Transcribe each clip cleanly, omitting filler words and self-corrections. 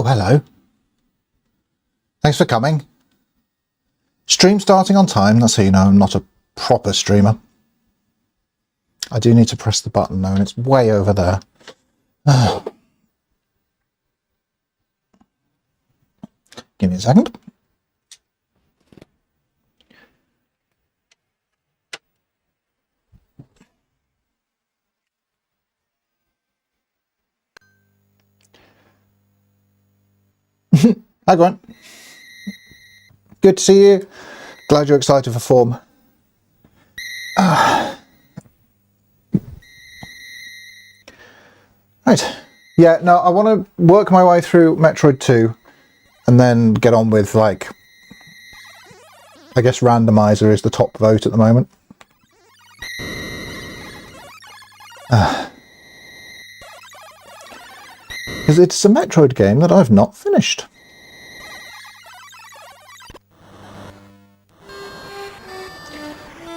Oh, hello. Thanks for coming. Stream starting on time, that's how you know I'm not a proper streamer. I do need to press the button though, and it's way over there. Give me a second. Hi, Grant. Good to see you. Glad you're excited for form. Right. Yeah, no, I want to work my way through Metroid II and then get on with, like, I guess randomizer is the top vote at the moment. Because it's a Metroid game that I've not finished.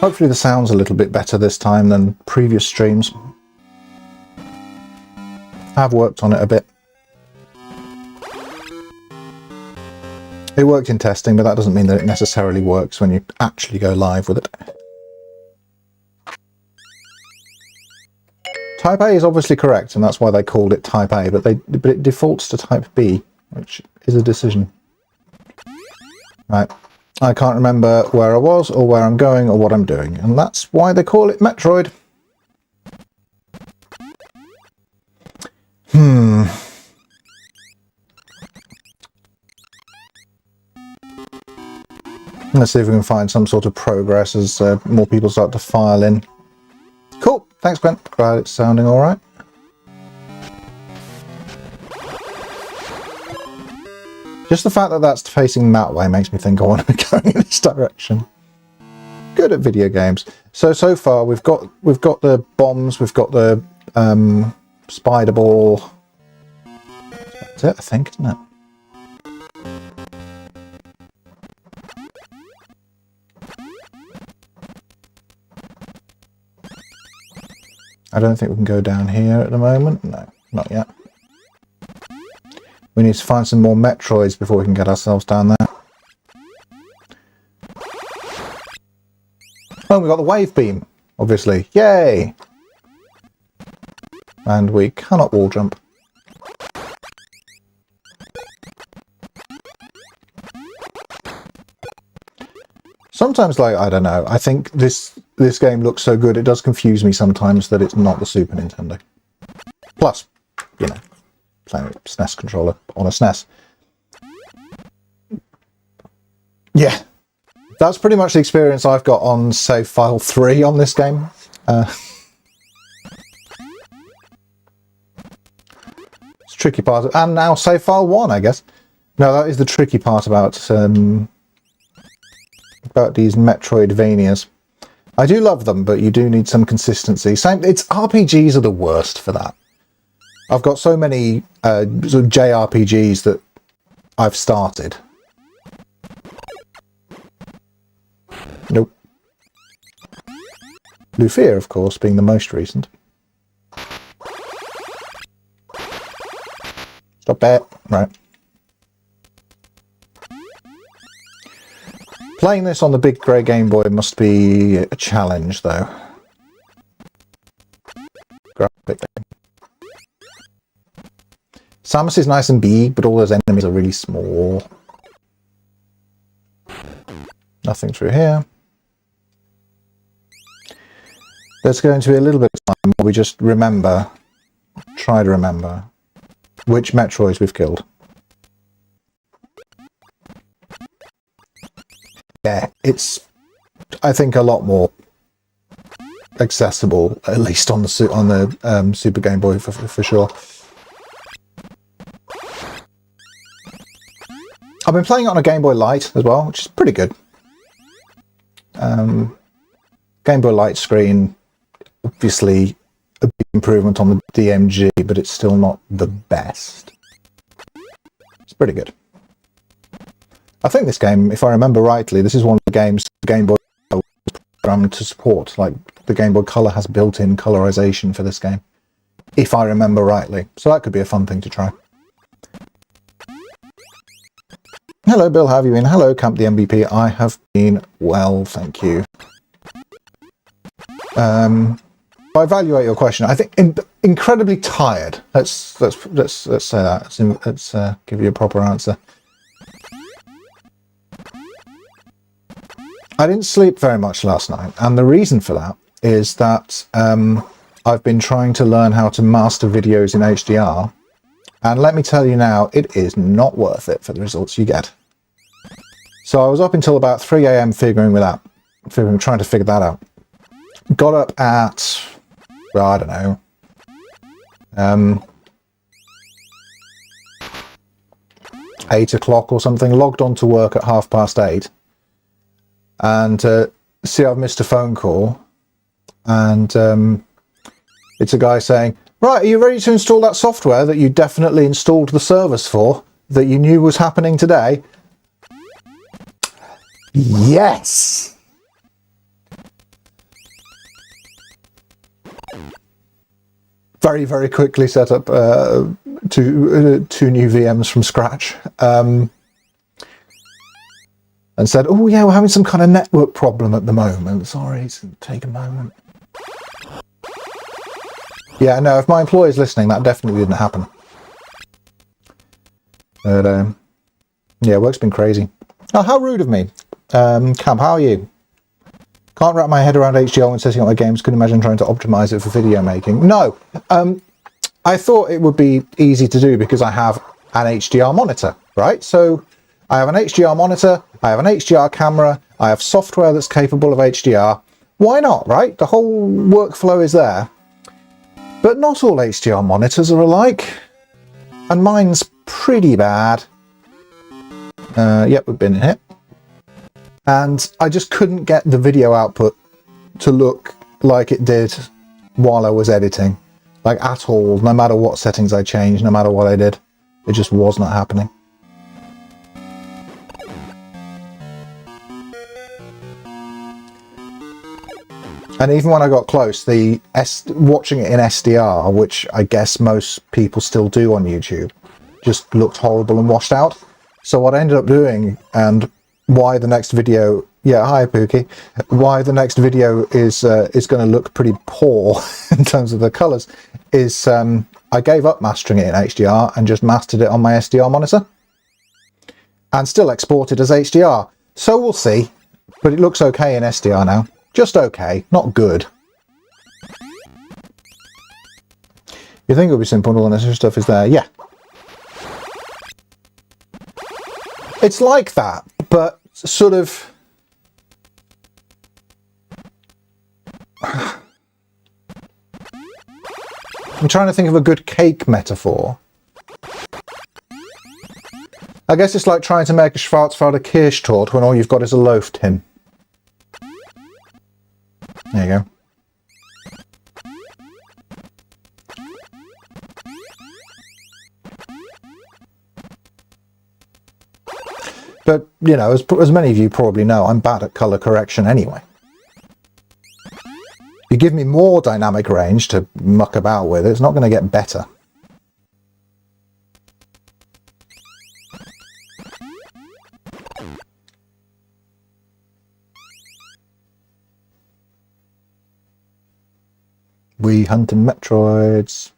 Hopefully the sound's a little bit better this time than previous streams. I've worked on it a bit. It worked in testing, but that doesn't mean that it necessarily works when you actually go live with it. Type A is obviously correct, and that's why they called it Type A, but it defaults to Type B, which is a decision. Right. I can't remember where I was, or where I'm going, or what I'm doing, and that's why they call it Metroid. Let's see if we can find some sort of progress as more people start to file in. Cool. Thanks, Gwen. Glad it's sounding all right. Just the fact that that's facing that way makes me think I want to be going in this direction. Good at video games. So far we've got the bombs, we've got the spider ball. That's it, I think, isn't it? I don't think we can go down here at the moment. No, not yet. We need to find some more Metroids before we can get ourselves down there. Oh, we got the wave beam, obviously. Yay! And we cannot wall jump. Sometimes, like, I don't know, I think this game looks so good, it does confuse me sometimes that it's not the Super Nintendo. Plus, you know, playing a SNES controller on a SNES. Yeah, that's pretty much the experience I've got on save file 3 on this game. It's a tricky part, and now save file 1, I guess. No, that is the tricky part about these Metroidvanias. I do love them, but you do need some consistency. It's RPGs are the worst for that. I've got so many sort of JRPGs that I've started. Nope. Lufia, of course, being the most recent. Stop it. Right. Playing this on the big grey Game Boy must be a challenge, though. Graphically. Samus is nice and big, but all those enemies are really small. Nothing through here. There's going to be a little bit of time where we just remember, try to remember, which Metroids we've killed. Yeah, it's, I think, a lot more accessible, at least on the Super Game Boy for sure. I've been playing it on a Game Boy Light as well, which is pretty good. Game Boy Light screen, obviously a big improvement on the DMG, but it's still not the best. It's pretty good. I think this game, if I remember rightly, this is one of the games the Game Boy was programmed to support. Like, the Game Boy Color has built-in colorization for this game, if I remember rightly. So that could be a fun thing to try. Hello, Bill. How have you been? Hello, Camp the MVP. I have been well, thank you. If I evaluate your question, I think incredibly tired. Let's say that. Let's give you a proper answer. I didn't sleep very much last night, and the reason for that is that I've been trying to learn how to master videos in HDR, and let me tell you now, it is not worth it for the results you get. So I was up until about 3 AM trying to figure that out. Got up at, well, I don't know, 8 o'clock or something, logged on to work at 8:30. And see, I've missed a phone call, and it's a guy saying, right, are you ready to install that software that you definitely installed the service for, that you knew was happening today? Yes! Very, very quickly set up two new VMs from scratch. And said, oh yeah, we're having some kind of network problem at the moment. Sorry, take a moment. Yeah, no, if my employer's listening, that definitely didn't happen. But, yeah, work's been crazy. Oh, how rude of me. Camp, how are you? Can't wrap my head around HDR when setting up my games. Couldn't imagine trying to optimize it for video making. No, I thought it would be easy to do because I have an HDR monitor, right? So I have an HDR monitor, I have an HDR camera, I have software that's capable of HDR. Why not, right? The whole workflow is there. But not all HDR monitors are alike. And mine's pretty bad. Yep, we've been in here. And I just couldn't get the video output to look like it did while I was editing. Like at all, no matter what settings I changed, no matter what I did. It just was not happening. And even when I got close, watching it in SDR, which I guess most people still do on YouTube, just looked horrible and washed out. So what I ended up doing, and why the next video, yeah, hi Pookie, why the next video is going to look pretty poor in terms of the colours, is I gave up mastering it in HDR and just mastered it on my SDR monitor, and still exported as HDR. So we'll see, but it looks okay in SDR now. Just okay, not good. You think it would be simple and all the necessary stuff is there? Yeah. It's like that, but sort of... I'm trying to think of a good cake metaphor. I guess it's like trying to make a Schwarzwälder Kirschtorte when all you've got is a loaf tin. There you go. But, you know, as many of you probably know, I'm bad at colour correction anyway. You give me more dynamic range to muck about with, it's not going to get better. We hunting Metroids.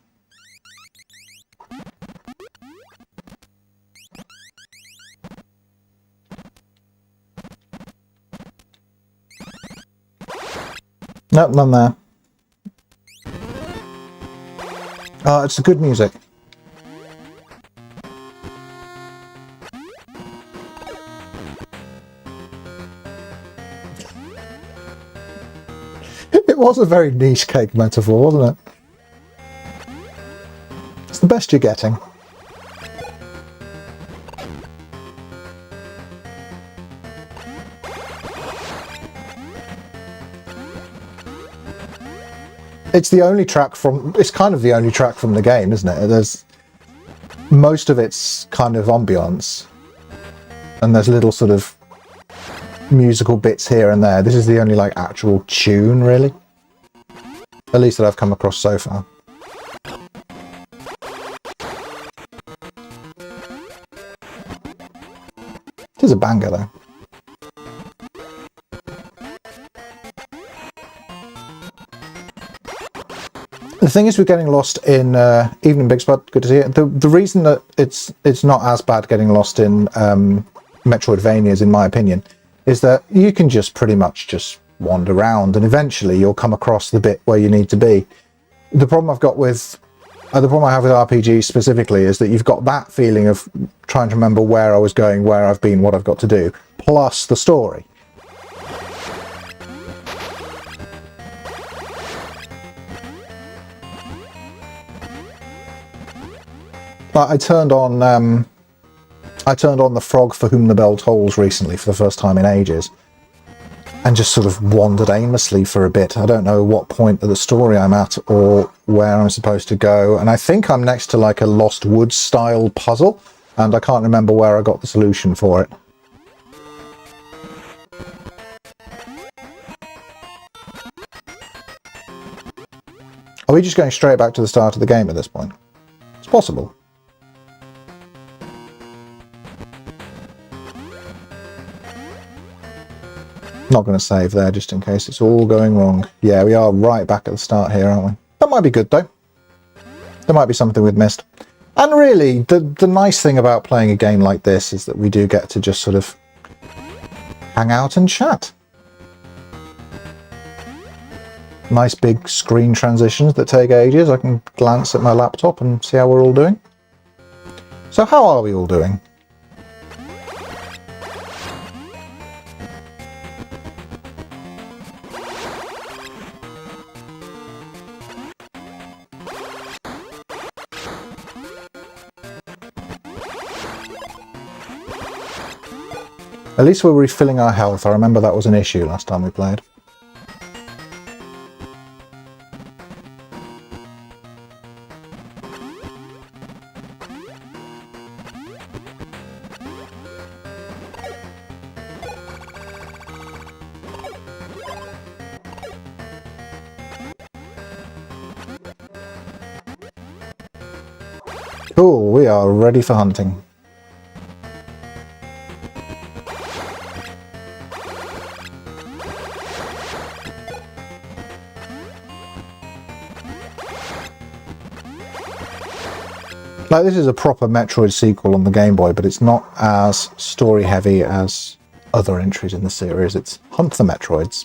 Nope, none there. Oh, it's good music. It was a very niche cake metaphor, wasn't it? It's the best you're getting. It's the only track from... It's kind of the only track from the game, isn't it? There's... Most of it's kind of ambience. And there's little sort of musical bits here and there. This is the only, like, actual tune, really. At least that I've come across so far. is a banger, though. The thing is, we're getting lost in Evening Big Spot. Good to see it. The reason that it's not as bad getting lost in Metroidvanias, in my opinion, is that you can just pretty much just wander around, and eventually you'll come across the bit where you need to be. The problem I've got with the problem I have with RPGs specifically is that you've got that feeling of trying to remember where I was going, where I've been, what I've got to do, plus the story. I turned on the Frog for Whom the Bell Tolls recently for the first time in ages, and just sort of wandered aimlessly for a bit. I don't know what point of the story I'm at or where I'm supposed to go, and I think I'm next to like a Lost Woods style puzzle, and I can't remember where I got the solution for it. Are we just going straight back to the start of the game at this point? It's possible. Not going to save there just in case it's all going wrong. Yeah, we are right back at the start here, aren't we? That might be good though. There might be something we've missed. And really, the nice thing about playing a game like this is that we do get to just sort of hang out and chat. Nice big screen transitions that take ages. I can glance at my laptop and see how we're all doing. So how are we all doing? At least we're refilling our health. I remember that was an issue last time we played. Cool, we are ready for hunting. Like, this is a proper Metroid sequel on the Game Boy, but it's not as story heavy as other entries in the series. It's Hunt the Metroids.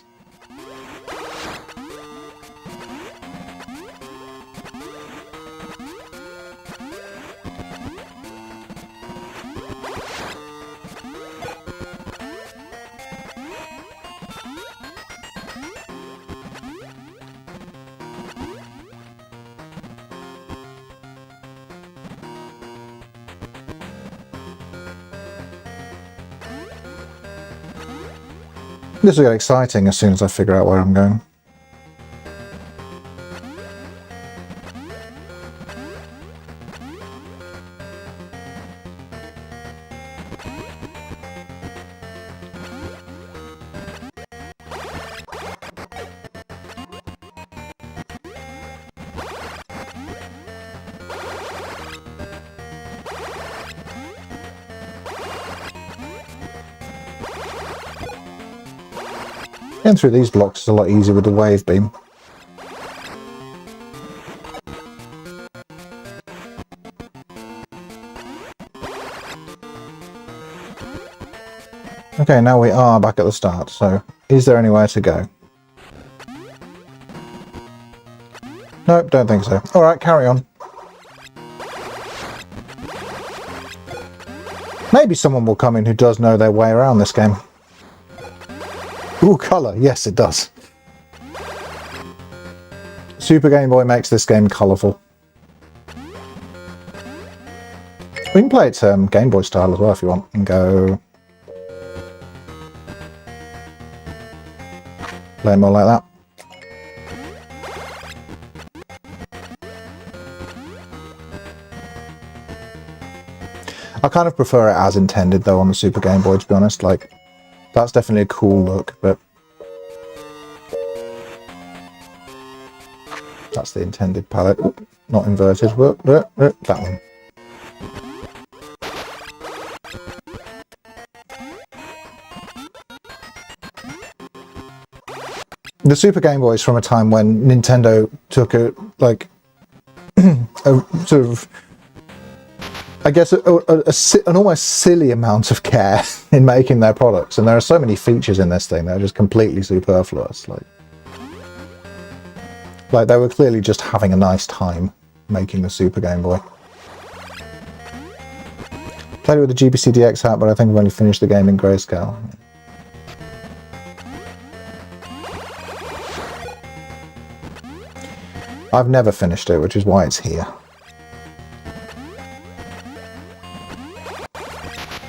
This will get exciting as soon as I figure out where I'm going. Getting through these blocks is a lot easier with the wave beam. Okay, now we are back at the start, so is there anywhere to go? Nope, don't think so. Alright, carry on. Maybe someone will come in who does know their way around this game. Ooh, colour. Yes, it does. Super Game Boy makes this game colourful. We can play it Game Boy style as well if you want, and go... play more like that. I kind of prefer it as intended though on the Super Game Boy, to be honest. Like, that's definitely a cool look, but that's the intended palette. Oop, not inverted. That one. the Super Game Boy is from a time when Nintendo took a sort of, I guess, an almost silly amount of care in making their products, and there are so many features in this thing that are just completely superfluous. Like they were clearly just having a nice time making the Super Game Boy. Played it with the GBC-DX hat, but I think I've only finished the game in grayscale. I've never finished it, which is why it's here.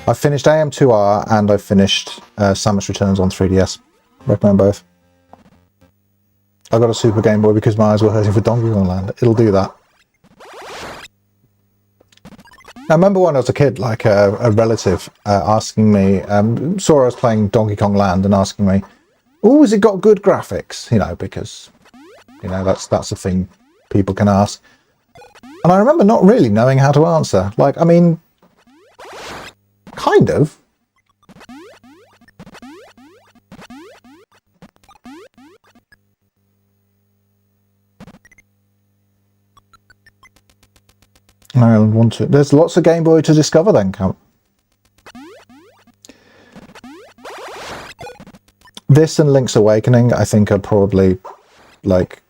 I've finished AM2R and I've finished Samus Returns on 3DS. Recommend both. I got a Super Game Boy because my eyes were hurting for Donkey Kong Land. It'll do that. I remember when I was a kid, like a relative asking me, saw I was playing Donkey Kong Land and asking me, "Oh, has it got good graphics?" You know, because that's the thing people can ask. And I remember not really knowing how to answer. Like, I mean, kind of. I want to. There's lots of Game Boy to discover then, Camp. This and Link's Awakening, I think, are probably like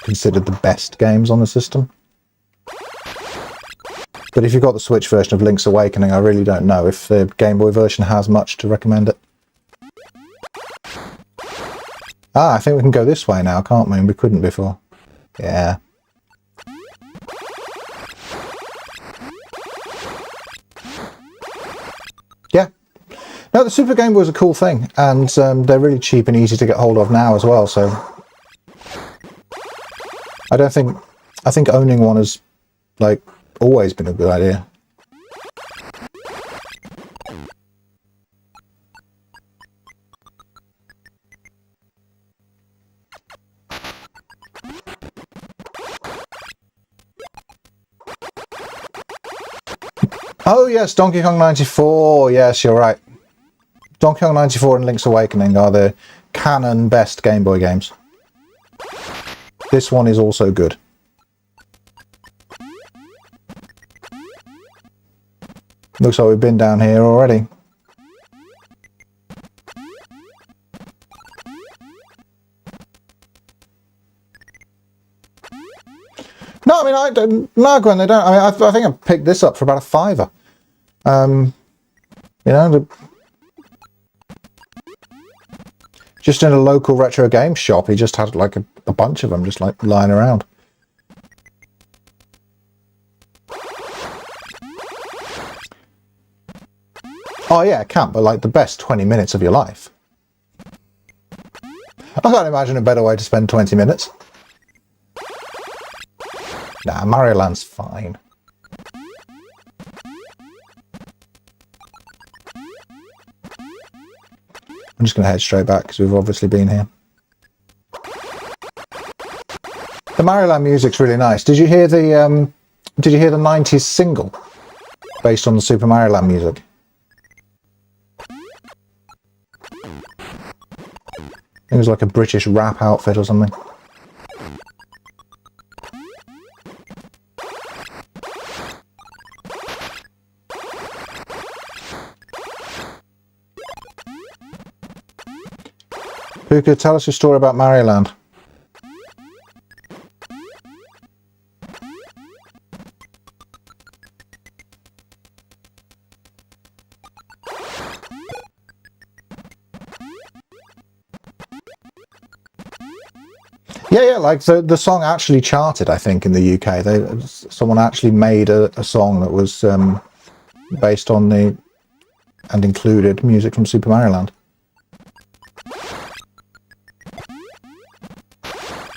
considered the best games on the system. But if you've got the Switch version of Link's Awakening, I really don't know if the Game Boy version has much to recommend it. Ah, I think we can go this way now, can't we? We couldn't before. Yeah. Yeah. No, the Super Game Boy is a cool thing, and they're really cheap and easy to get hold of now as well, so I think owning one has, like, always been a good idea. Oh yes, Donkey Kong 94, yes, you're right. Donkey Kong 94 and Link's Awakening are the canon best Game Boy games. This one is also good. Looks like we've been down here already. No, I mean, I don't. No, Gwen, they don't. I mean, I think I picked this up for about $5. You know, just in a local retro game shop, he just had like a bunch of them just like lying around. Oh yeah, it can't, but like the best 20 minutes of your life. I can't imagine a better way to spend 20 minutes. Nah, Mario Land's fine. I'm just going to head straight back because we've obviously been here. The Mario Land music's really nice. Did you hear the 90s single based on the Super Mario Land music? It was like a British rap outfit or something. Who could tell us a story about Mario Land? Yeah, like the song actually charted, I think, in the UK. Someone actually made a song that was based on and included music from Super Mario Land.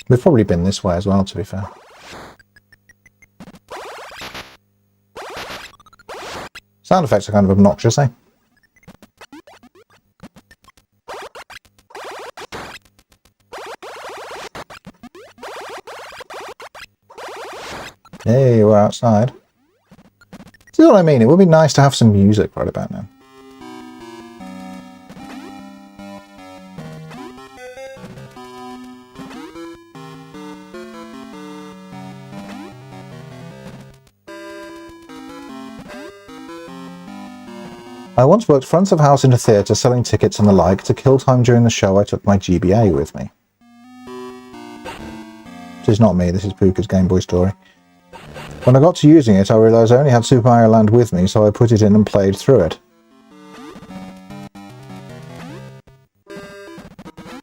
We've probably been this way as well, to be fair. Sound effects are kind of obnoxious, eh? Hey, we're outside. See what I mean? It would be nice to have some music right about now. I once worked front of house in a theatre selling tickets and the like. To kill time during the show, I took my GBA with me. This is not me, this is Puka's Game Boy story. When I got to using it, I realised I only had Super Mario Land with me, so I put it in and played through it.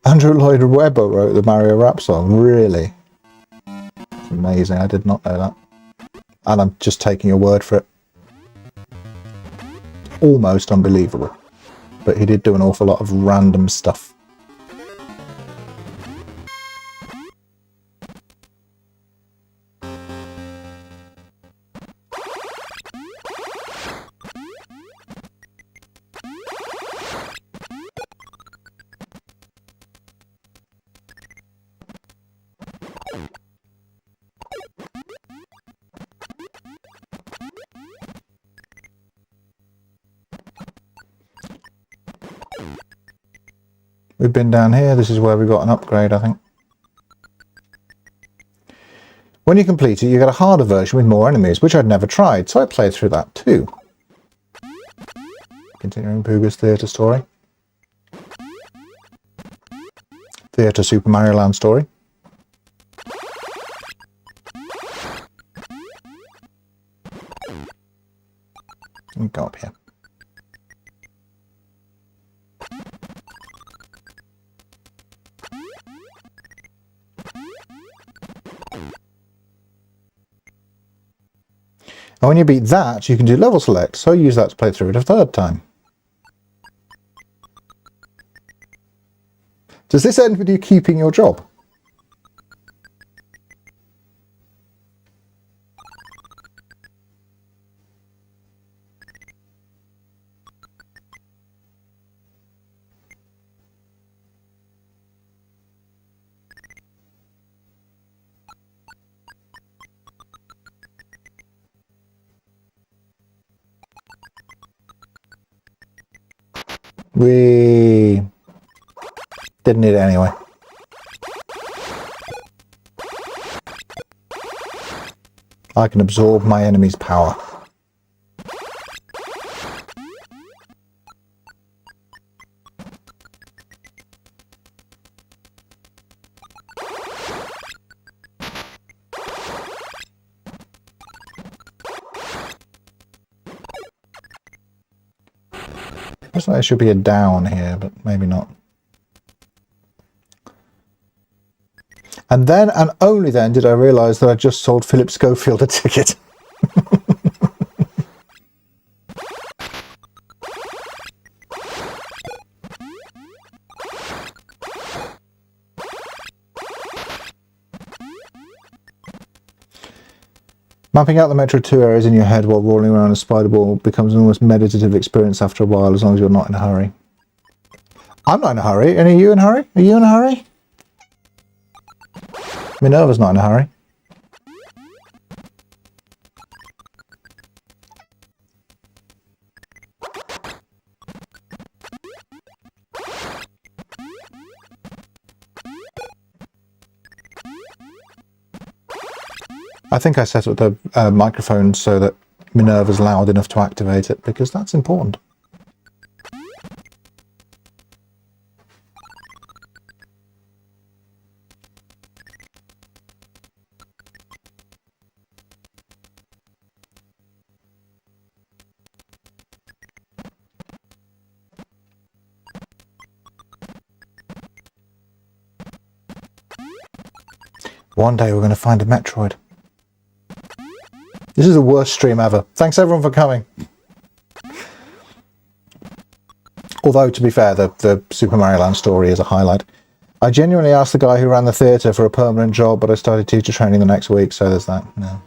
Andrew Lloyd Webber wrote the Mario rap song. Really? It's amazing, I did not know that. And I'm just taking your word for it. Almost unbelievable. But he did do an awful lot of random stuff. We've been down here, this is where we got an upgrade, I think. When you complete it, you get a harder version with more enemies, which I'd never tried, so I played through that too. Continuing Puga's theatre story. Theatre Super Mario Land story. And go up here. And when you beat that, you can do level select, so use that to play through it a third time. Does this end with you keeping your job? We didn't need it anyway. I can absorb my enemy's power. Looks like there should be a down here, but maybe not. And then, and only then, did I realise that I just sold Philip Schofield a ticket. Mapping out the Metroid II areas in your head while rolling around a spider ball becomes an almost meditative experience after a while, as long as you're not in a hurry. I'm not in a hurry. And are you in a hurry? Are you in a hurry? Minerva's not in a hurry. I think I set up the microphone so that Minerva's loud enough to activate it, because that's important. One day we're going to find a Metroid. This is the worst stream ever. Thanks everyone for coming. Although, to be fair, the Super Mario Land story is a highlight. I genuinely asked the guy who ran the theatre for a permanent job, but I started teacher training the next week, so there's that. No.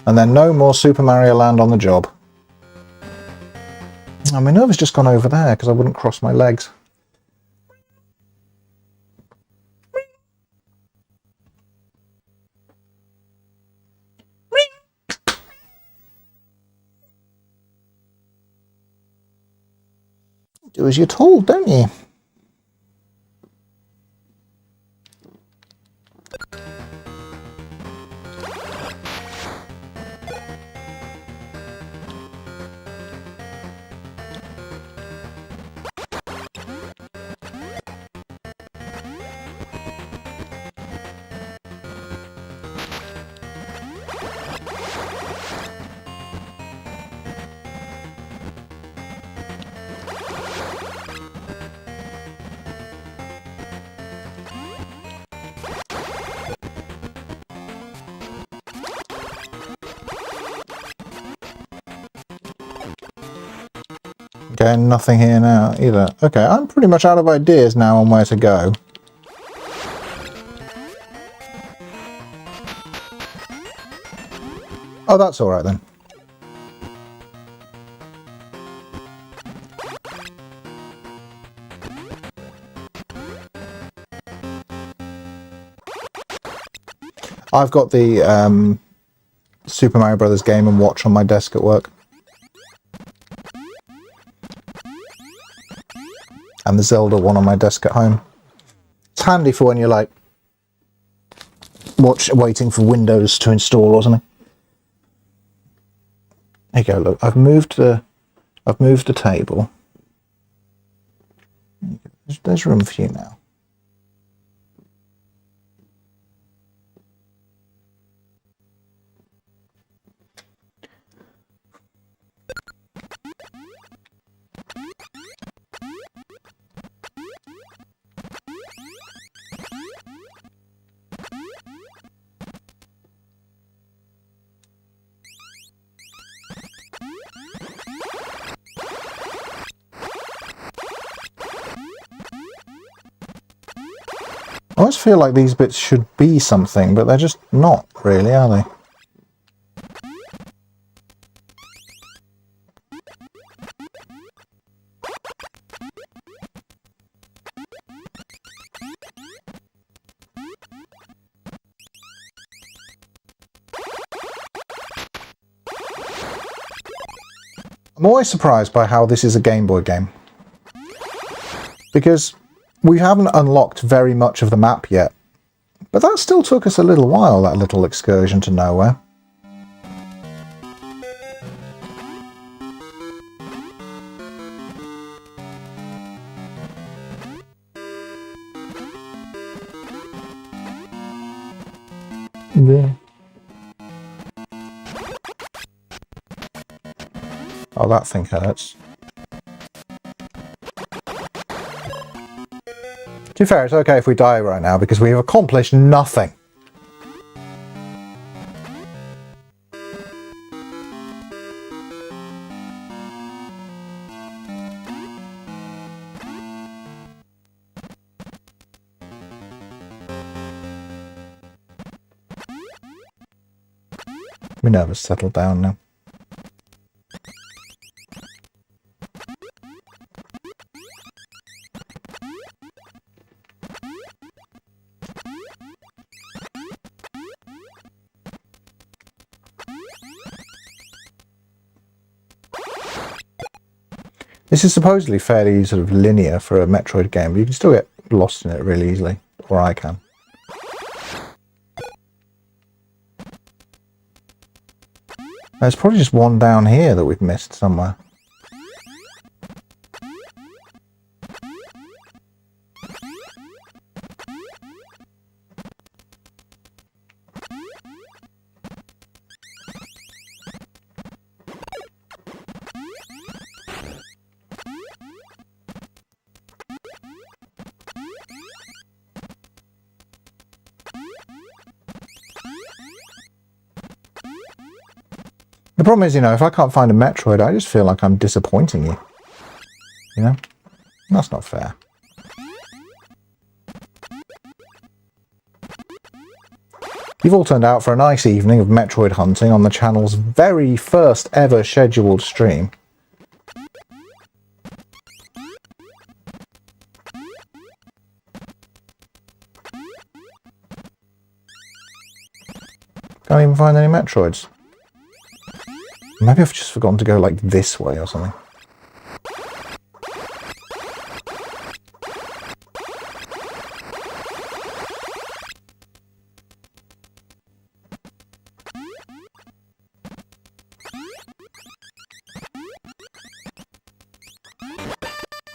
And then no more Super Mario Land on the job. I mean, Minerva's just gone over there because I wouldn't cross my legs. Do as you're told, don't you? Okay, nothing here now either. Okay, I'm pretty much out of ideas now on where to go. Oh, that's alright then. I've got the Super Mario Brothers Game & Watch on my desk at work. And the Zelda one on my desk at home. It's handy for when you're like waiting for Windows to install or something. There you go, look, I've moved the table. There's room for you now. I always feel like these bits should be something, but they're just not really, are they? I'm always surprised by how this is a Game Boy game. Because we haven't unlocked very much of the map yet. But that still took us a little while, that little excursion to nowhere. Yeah. Oh, that thing hurts. To be fair, it's okay if we die right now, because we've accomplished nothing. My nerves settled down now. This is supposedly fairly sort of linear for a Metroid game, but you can still get lost in it really easily, or I can. There's probably just one down here that we've missed somewhere. The problem is, you know, if I can't find a Metroid, I just feel like I'm disappointing you. You know? That's not fair. You've all turned out for a nice evening of Metroid hunting on the channel's very first ever scheduled stream. Can't even find any Metroids. Maybe I've just forgotten to go like this way or something.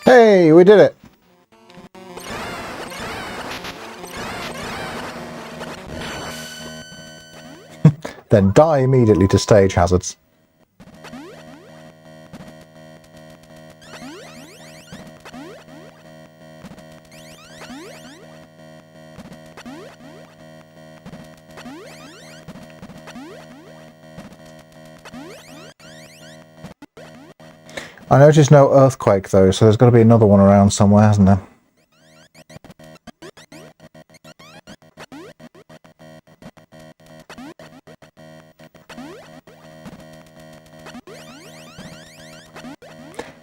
Hey, we did it! Then die immediately to stage hazards. I noticed no earthquake though, so there's got to be another one around somewhere, hasn't there?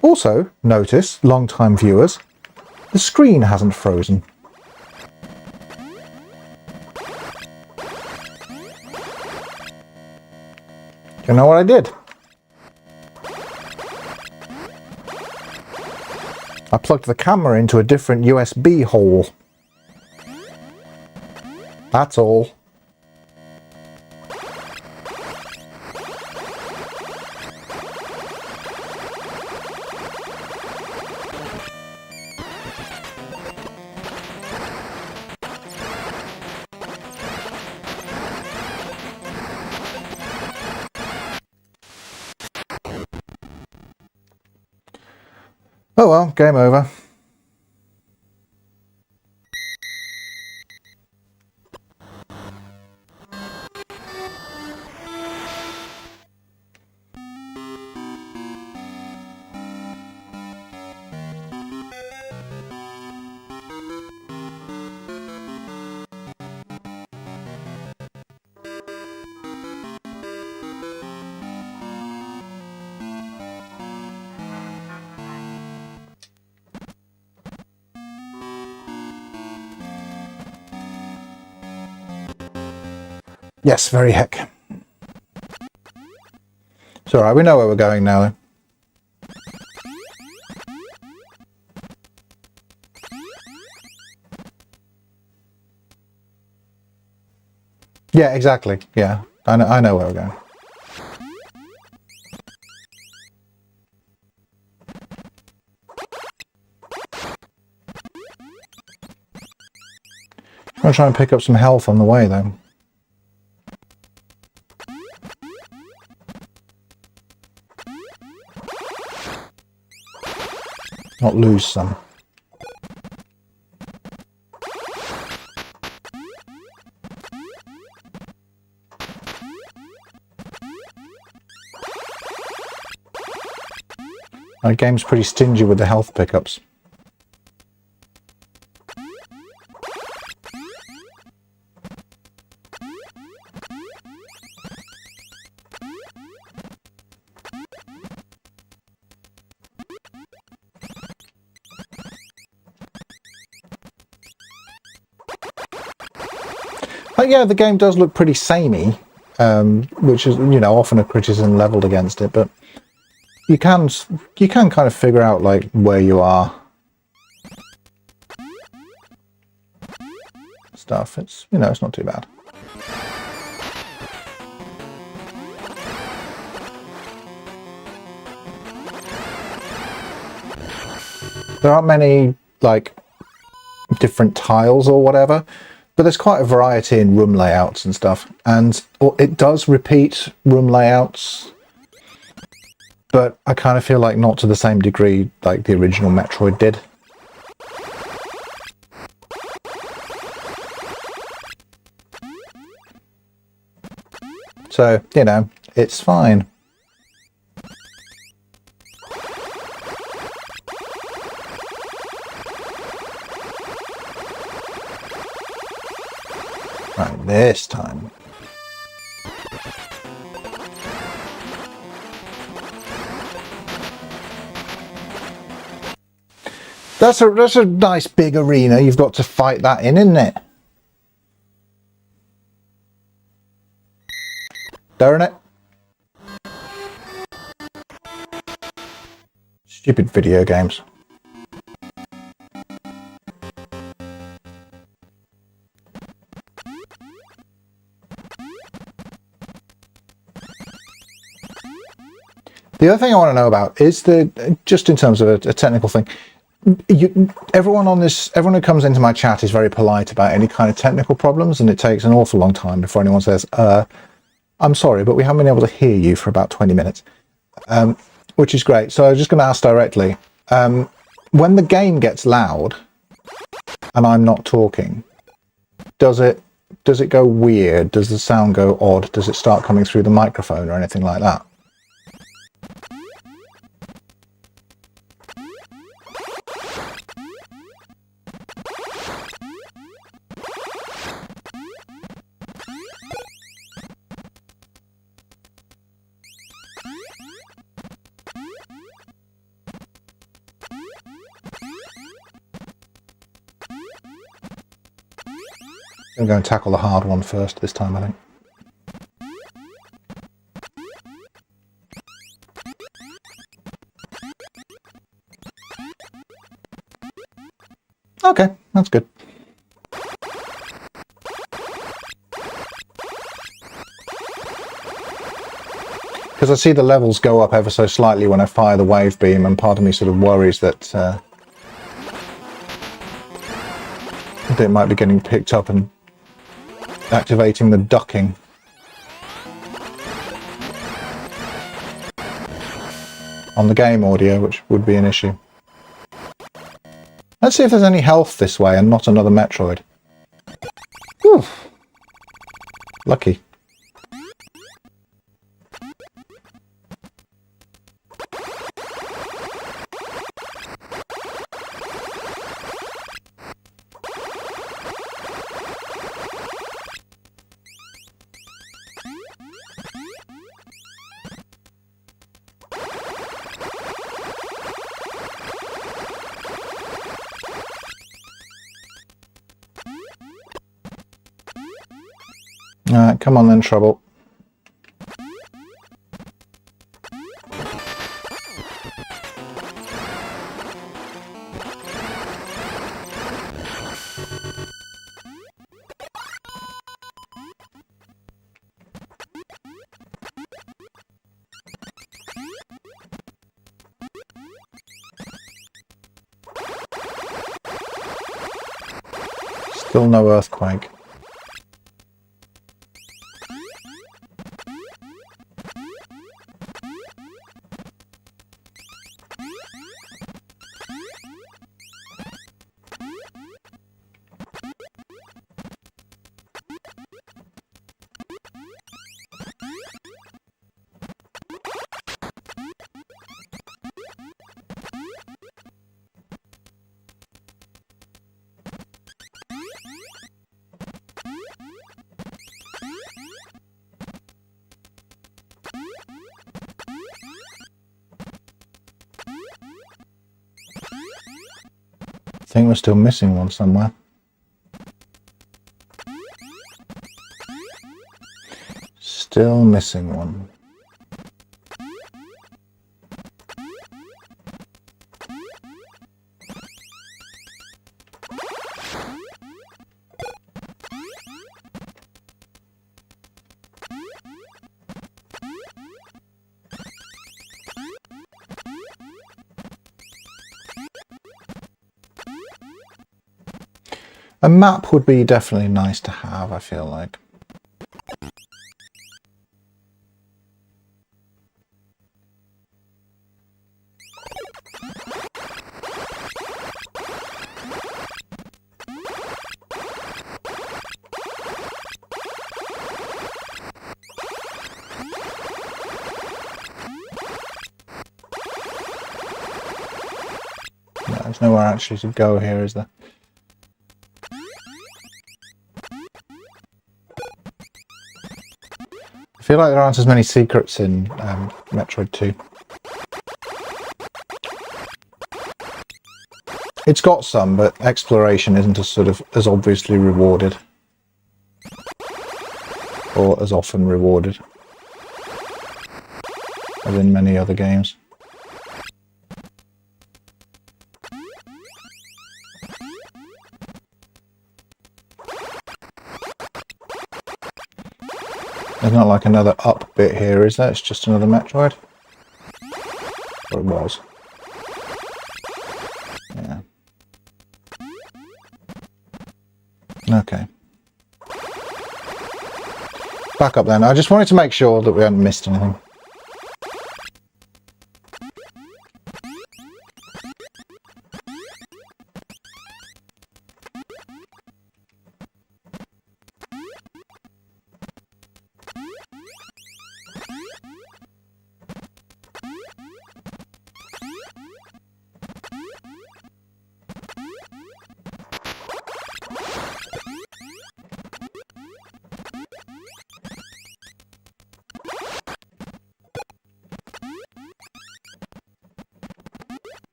Also, notice, long-time viewers, the screen hasn't frozen. Do you know what I did? I plugged the camera into a different USB hole. That's all. Oh well, game over. Yes, very heck. It's alright, we know where we're going now. Yeah, exactly. Yeah, I know where we're going. I'm going to try and pick up some health on the way, though. Not lose some. My game's pretty stingy with the health pickups. But yeah, the game does look pretty samey, which is, you know, often a criticism leveled against it, but you can kind of figure out like where you are. Stuff. It's, you know, it's not too bad. There aren't many like different tiles or whatever, but there's quite a variety in room layouts and stuff, and it does repeat room layouts, but I kind of feel like not to the same degree like the original Metroid did. So, you know, it's fine. Right, this time. That's a nice big arena you've got to fight that in, isn't it? Darn it. Stupid video games. The other thing I want to know about is just in terms of a technical thing, everyone who comes into my chat is very polite about any kind of technical problems, and it takes an awful long time before anyone says, I'm sorry, but we haven't been able to hear you for about 20 minutes, which is great. So I was just going to ask directly, when the game gets loud and I'm not talking, does it go weird? Does the sound go odd? Does it start coming through the microphone or anything like that? I'm going to tackle the hard one first this time, I think. Okay, that's good. Because I see the levels go up ever so slightly when I fire the wave beam, and part of me sort of worries that it might be getting picked up and activating the ducking. On the game audio, which would be an issue. Let's see if there's any health this way and not another Metroid. Whew. Lucky. Alright, come on then, Trouble. Still no earthquake. I think we're still missing one somewhere. Still missing one. A map would be definitely nice to have, I feel like. No, there's nowhere actually to go here, is there? I feel like there aren't as many secrets in Metroid II. It's got some, but exploration isn't as obviously rewarded. Or as often rewarded. As in many other games. There's not like another up bit here, is there? It's just another Metroid? Or it was. Yeah. Okay. Back up then. I just wanted to make sure that we hadn't missed anything.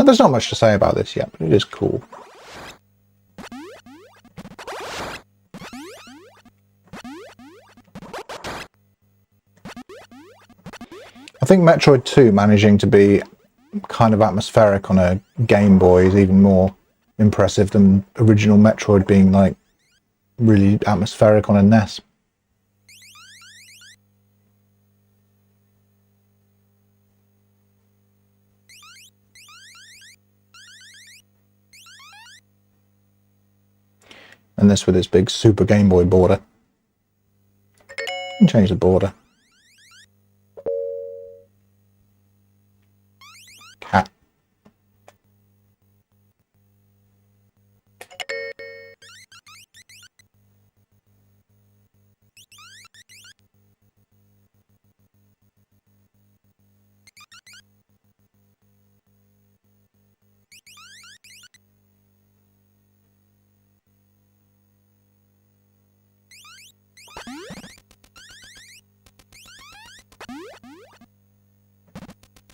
there's not much to say about this yet, but it is cool. I think Metroid II managing to be kind of atmospheric on a Game Boy is even more impressive than original Metroid being like really atmospheric on a NES. And this with its big Super Game Boy border. And change the border. Cat.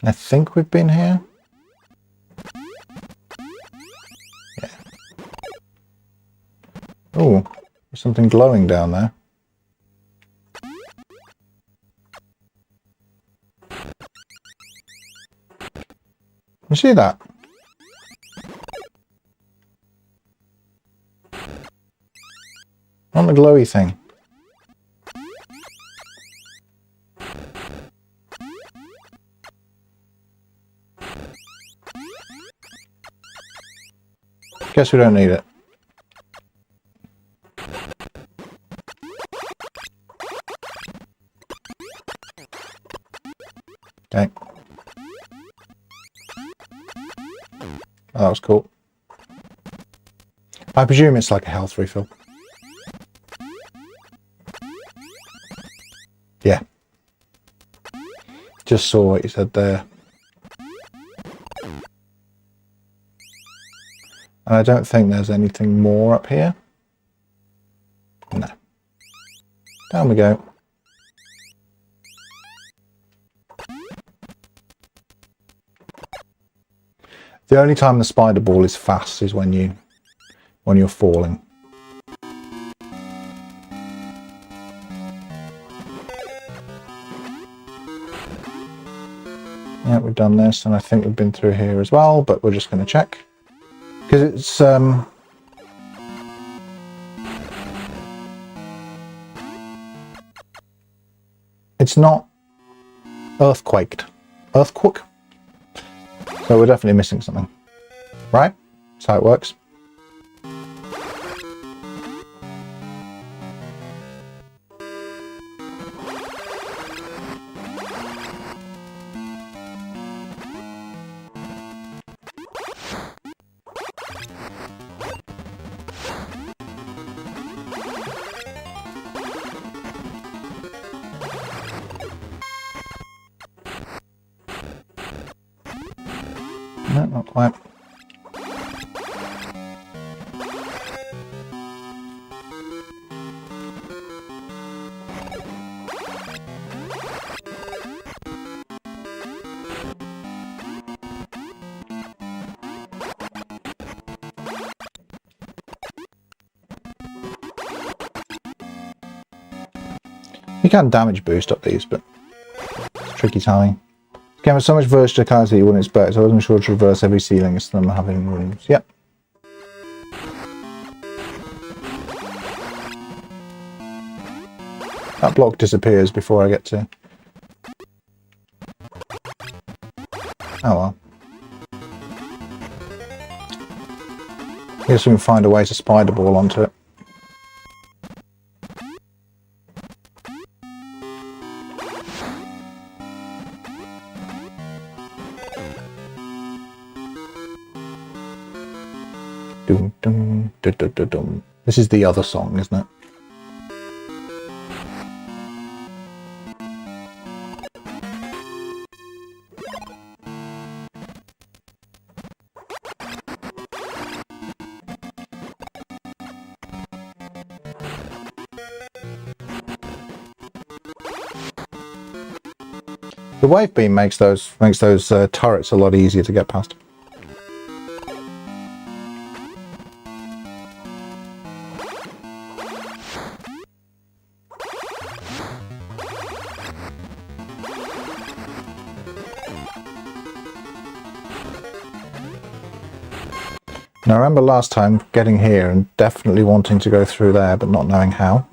I think we've been here. Yeah. Oh, there's something glowing down there. You see that? On the glowy thing. Guess we don't need it. Okay. Oh, that was cool. I presume it's like a health refill. Yeah. Just saw what you said there. And I don't think there's anything more up here. No. Down we go. The only time the spider ball is fast is when you're falling. Yeah, we've done this, and I think we've been through here as well, but we're just going to check. Because it's not earthquaked. Earthquake? So we're definitely missing something. Right? That's how it works. No, not quite. You can damage boost up these, but it's tricky timing. This game has so much versatility you wouldn't expect, so I wasn't sure to traverse every ceiling as them having rooms. Yep. That block disappears before I get to... Oh well. I guess we can find a way to spider ball onto it. Dum, dum, dum, dum, dum, dum. This is the other song, isn't it? The wave beam makes those turrets a lot easier to get past. Now I remember last time getting here and definitely wanting to go through there but not knowing how.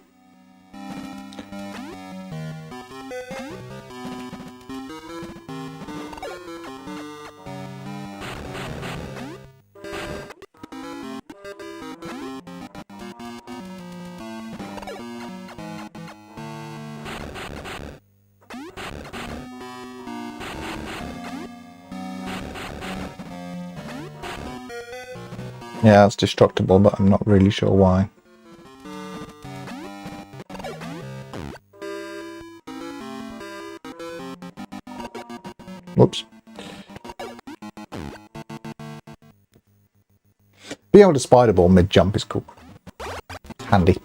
Yeah, it's destructible, but I'm not really sure why. Whoops. Being able to spider ball mid-jump is cool. It's handy.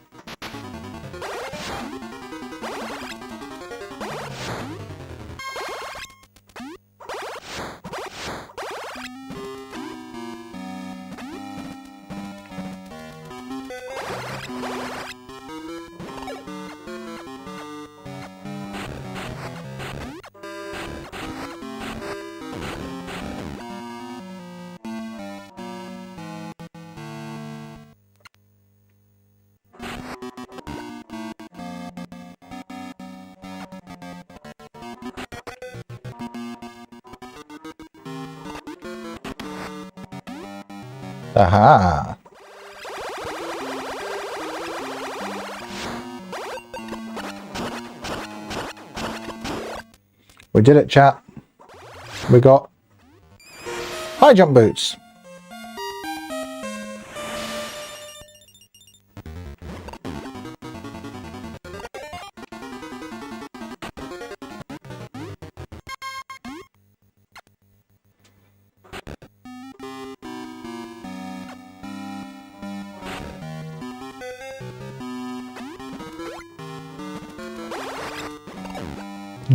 Aha! We did it, chat. We got high jump boots.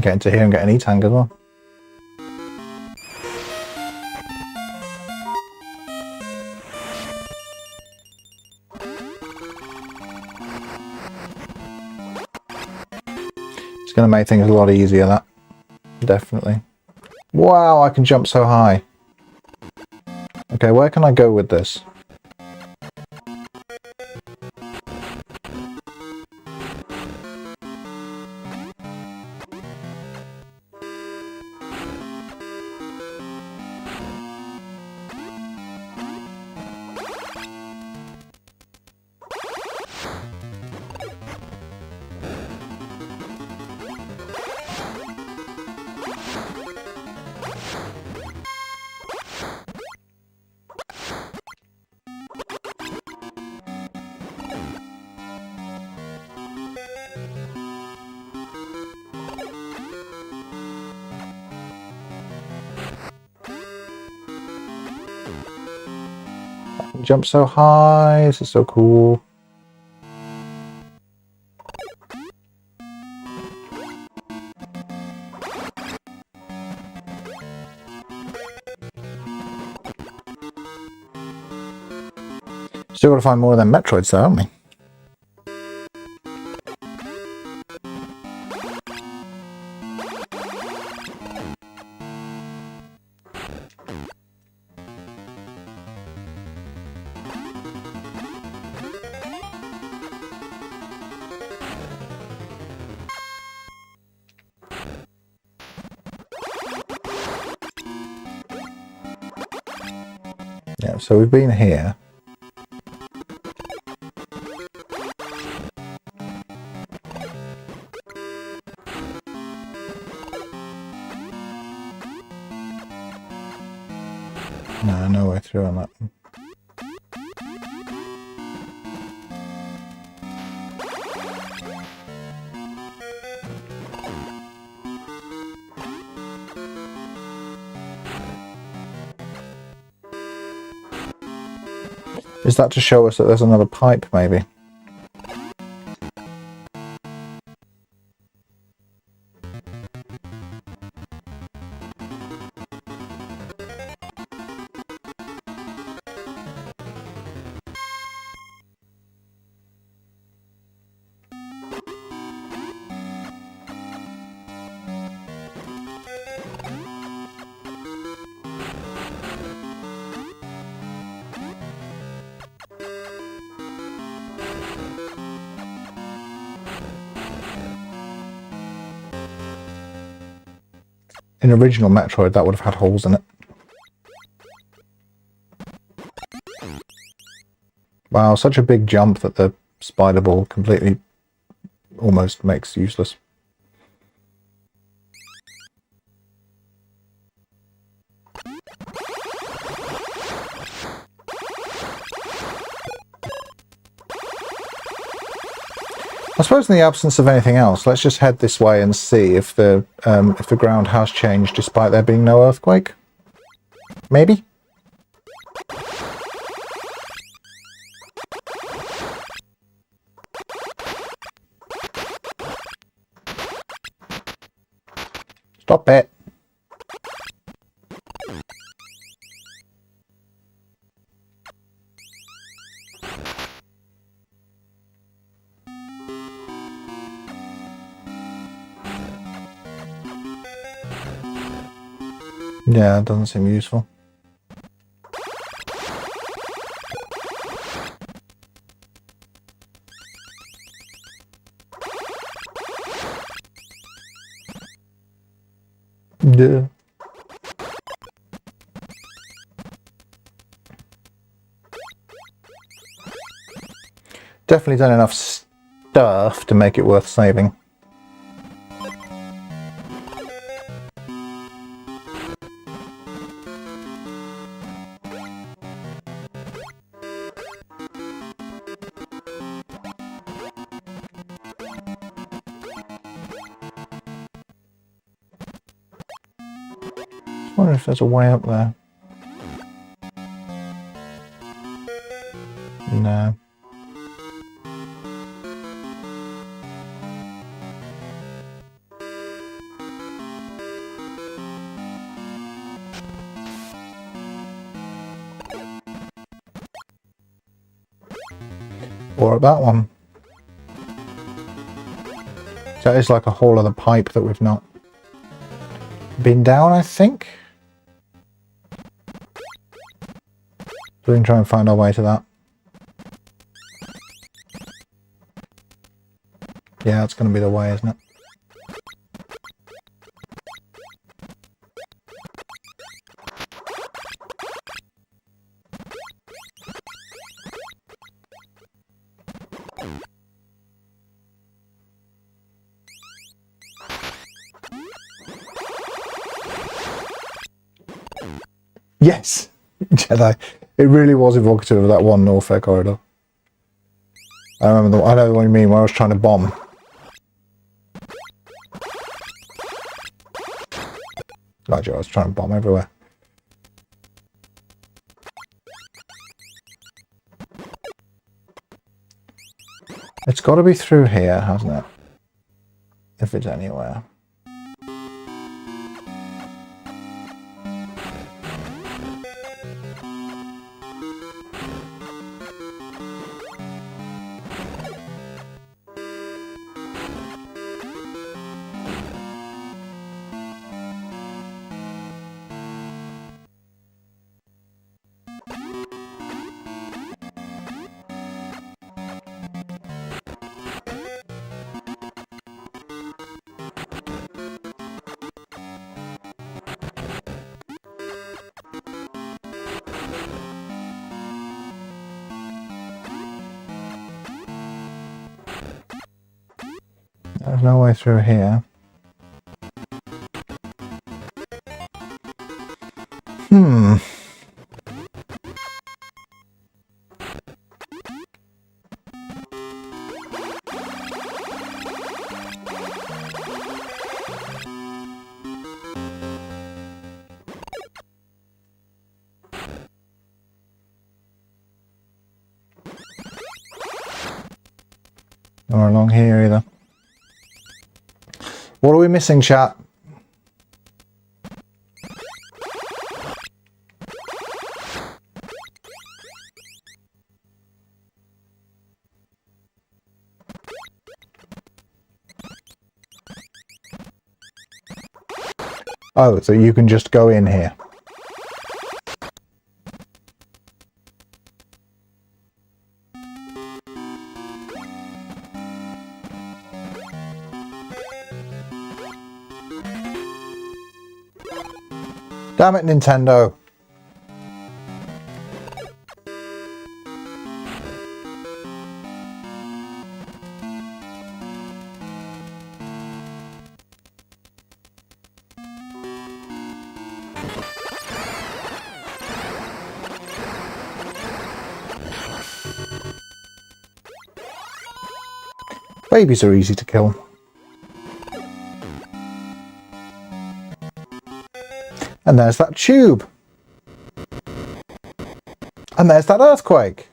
Get into here and get an E-tank as well. It's going to make things a lot easier, that. Definitely. Wow, I can jump so high. Okay, where can I go with this? Jump so high, this is so cool. Still gotta find more of them Metroids though, haven't we? Yeah, so we've been here. No, no way through on that one. Is that to show us that there's another pipe, maybe? In original Metroid, that would have had holes in it. Wow, such a big jump that the spider ball completely almost makes useless. I suppose in the absence of anything else, let's just head this way and see if the ground has changed despite there being no earthquake. Maybe? Stop it. Yeah, it doesn't seem useful. Yeah. Definitely done enough stuff to make it worth saving. I wonder if there's a way up there. No. Or at that one. So it's like a whole other pipe that we've not been down, I think. So we can try and find our way to that. Yeah, it's going to be the way, isn't it? Yes! Jedi. It really was evocative of that one Norfair corridor. I remember I know what you mean, where I was trying to bomb. Like, I was trying to bomb everywhere. It's got to be through here, hasn't it? If it's anywhere. There's no way through here. Or along here either. What are we missing, chat? Oh, so you can just go in here. Damn it, Nintendo. Babies are easy to kill. And there's that tube. And there's that earthquake.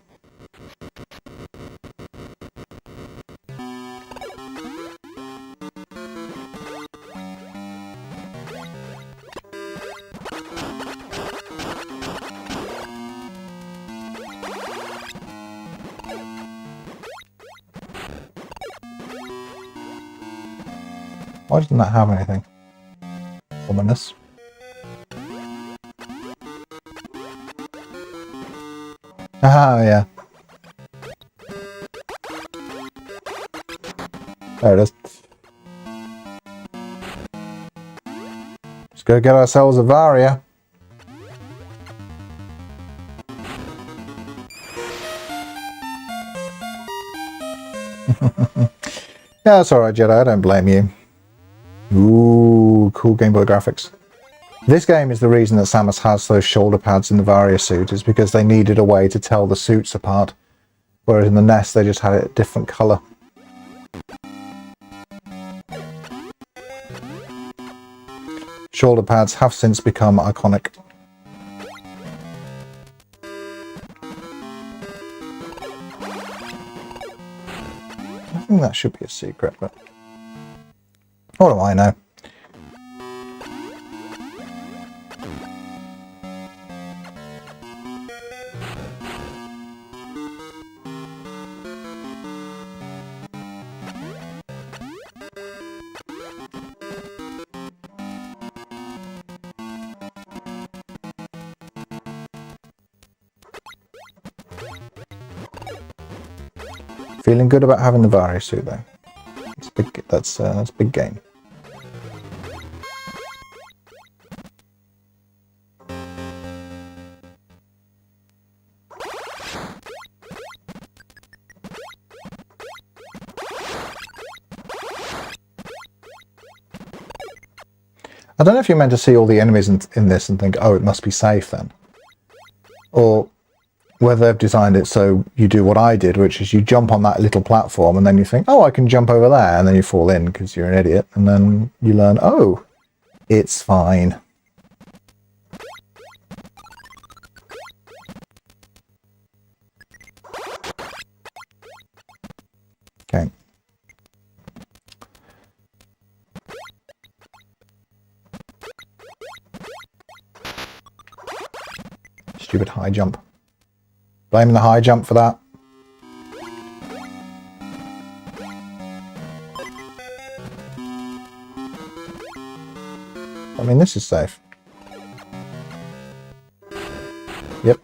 Why doesn't that have anything? Ominous. Ah, yeah. There it is. Let's go get ourselves a Varia. Yeah, that's alright, Jedi. I don't blame you. Ooh, cool Game Boy graphics. This game is the reason that Samus has those shoulder pads in the Varia suit, is because they needed a way to tell the suits apart. Whereas in the NES they just had it a different colour. Shoulder pads have since become iconic. I think that should be a secret, but what do I know? Feeling good about having the Varia suit though. It's big. That's a big game. I don't know if you're meant to see all the enemies in this and think, oh, it must be safe then. Or whether they've designed it so you do what I did, which is you jump on that little platform and then you think, oh, I can jump over there, and then you fall in because you're an idiot, and then you learn, oh, it's fine. Okay. Stupid high jump. Blaming the high jump for that. I mean, this is safe. Yep.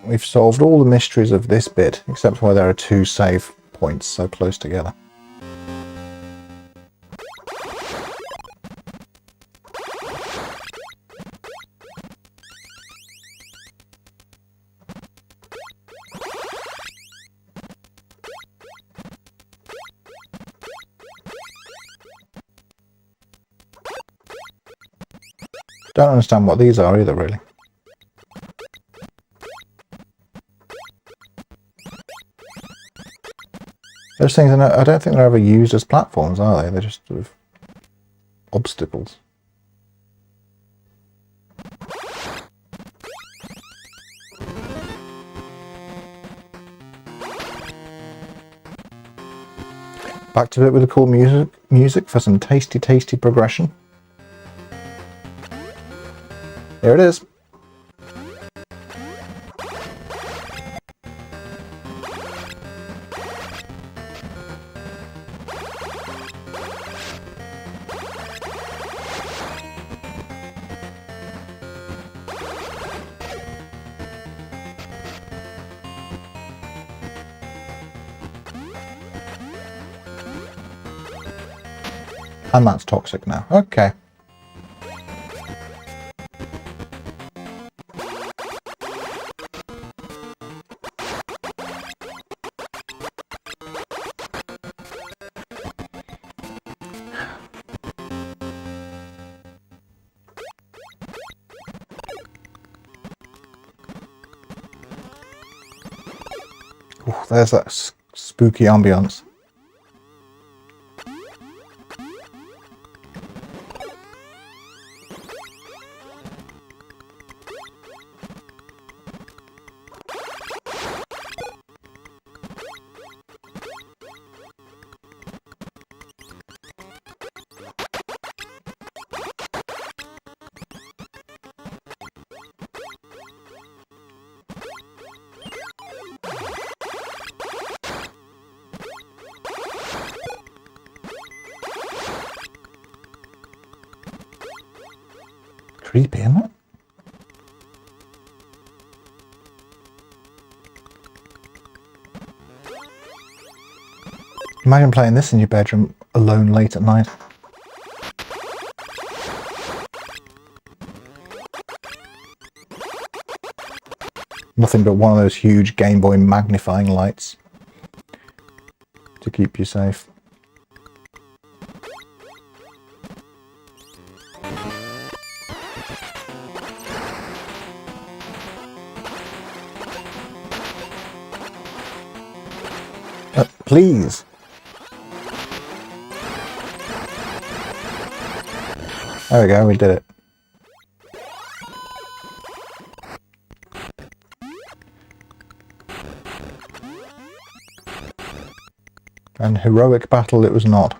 We've solved all the mysteries of this bit, except why there are two save points so close together. Don't understand what these are either, really. Those things, I don't think they're ever used as platforms, are they? They're just sort of obstacles. Back to it with the cool music for some tasty, tasty progression. There it is. And that's toxic now. Okay. Ooh, there's that spooky ambience. Creepy, isn't it? Imagine playing this in your bedroom alone late at night. Nothing but one of those huge Game Boy magnifying lights to keep you safe. Please. There we go, we did it. And heroic battle it was not.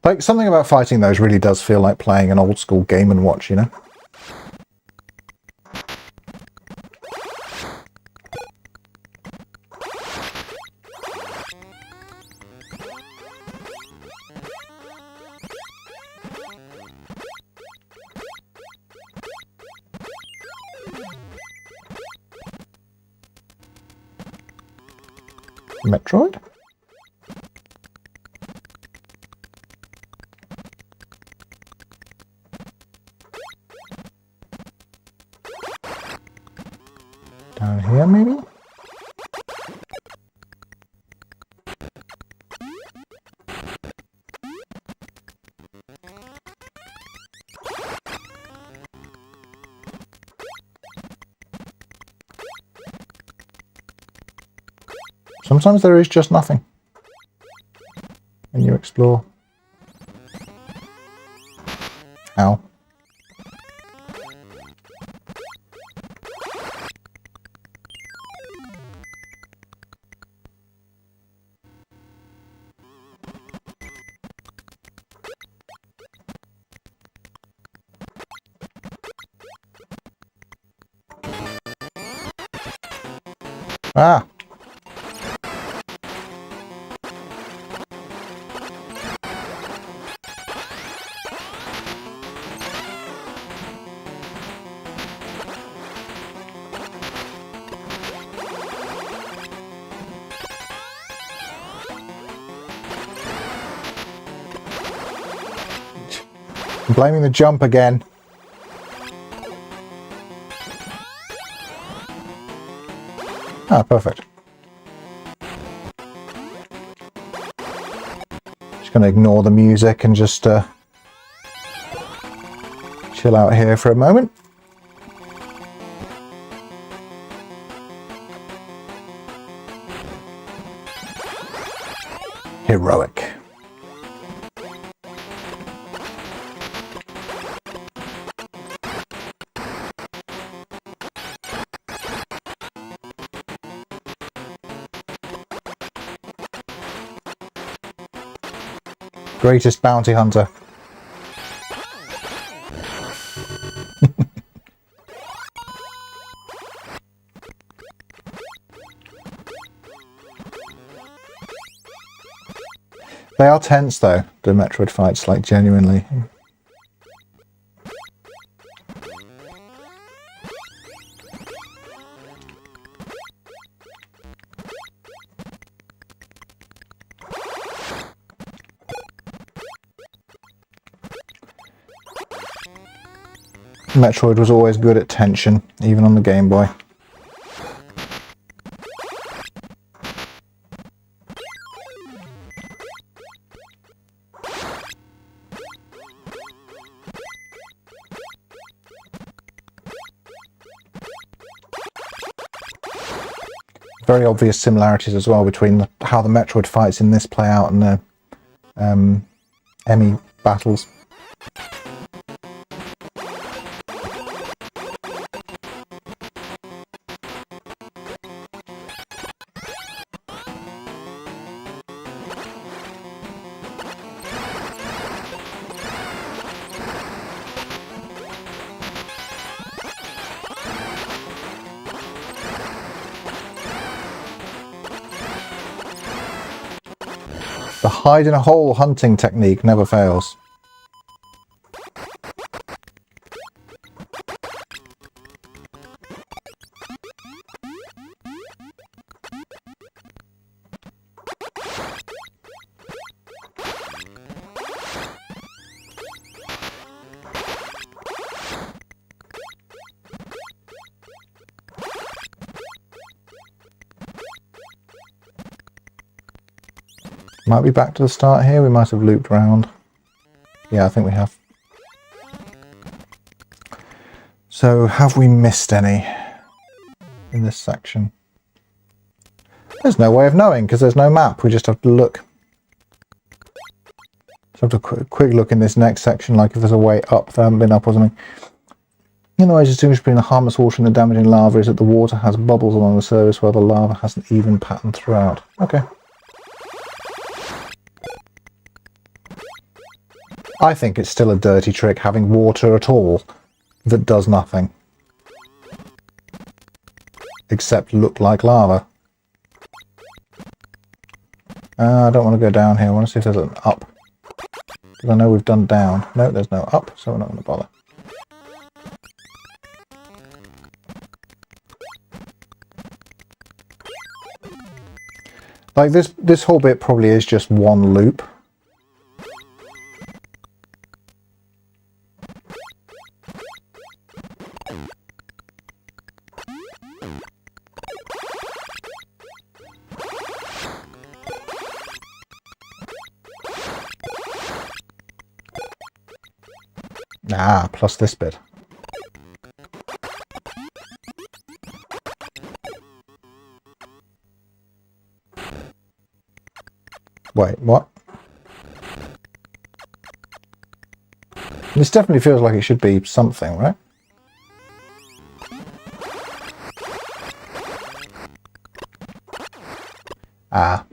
Like, something about fighting those really does feel like playing an old school Game & Watch, you know? Metroid? Down here, maybe? Sometimes there is just nothing when you explore. Ow. Ah! I'm blaming the jump again. Ah, perfect. Just gonna ignore the music and just chill out here for a moment. Heroic. Greatest bounty hunter. They are tense though, the Metroid fights, like genuinely. Metroid was always good at tension, even on the Game Boy. Very obvious similarities as well between how the Metroid fights in this play out and the Emmy battles. The hide in a hole hunting technique never fails. Might be back to the start here. We might have looped around. Yeah, I think we have. So, have we missed any in this section? There's no way of knowing because there's no map. We just have to look. So, have to quick look in this next section, like if there's a way up that haven't been up or something. In the way to distinguish between the harmless water and the damaging lava is that the water has bubbles along the surface while the lava has an even pattern throughout. Okay. I think it's still a dirty trick having water at all that does nothing. Except look like lava. I don't want to go down here. I want to see if there's an up. Because I know we've done down. No, there's no up, so we're not going to bother. Like this whole bit probably is just one loop. Ah, plus this bit. Wait, what? This definitely feels like it should be something, right? Ah.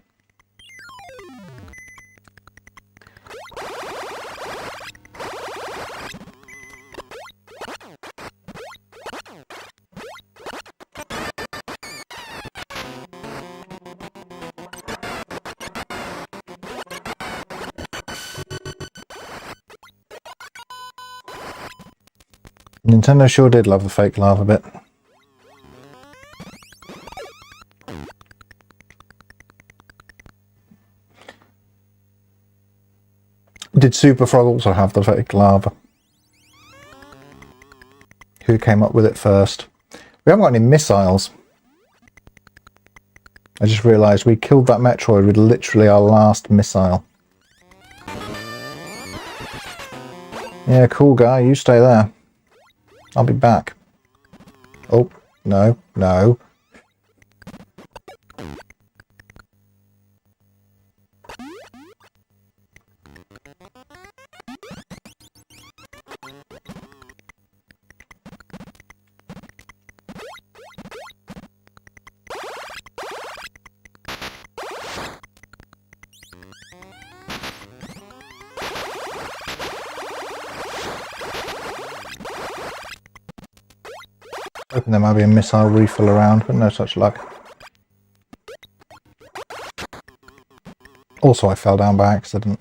Nintendo sure did love the fake lava bit. Did Super Frog also have the fake lava? Who came up with it first? We haven't got any missiles. I just realised we killed that Metroid with literally our last missile. Yeah, cool guy, you stay there. I'll be back. Oh, no, no. Hoping there might be a missile refill around, but no such luck. Also, I fell down by accident.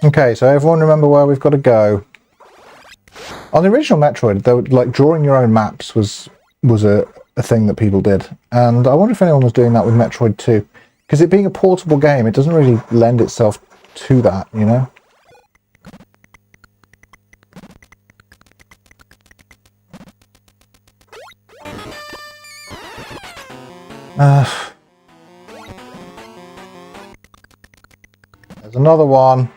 Okay, so everyone remember where we've got to go. On the original Metroid, though, like drawing your own maps was a thing that people did, and I wonder if anyone was doing that with Metroid II. Because it being a portable game, it doesn't really lend itself to that, you know? There's another one.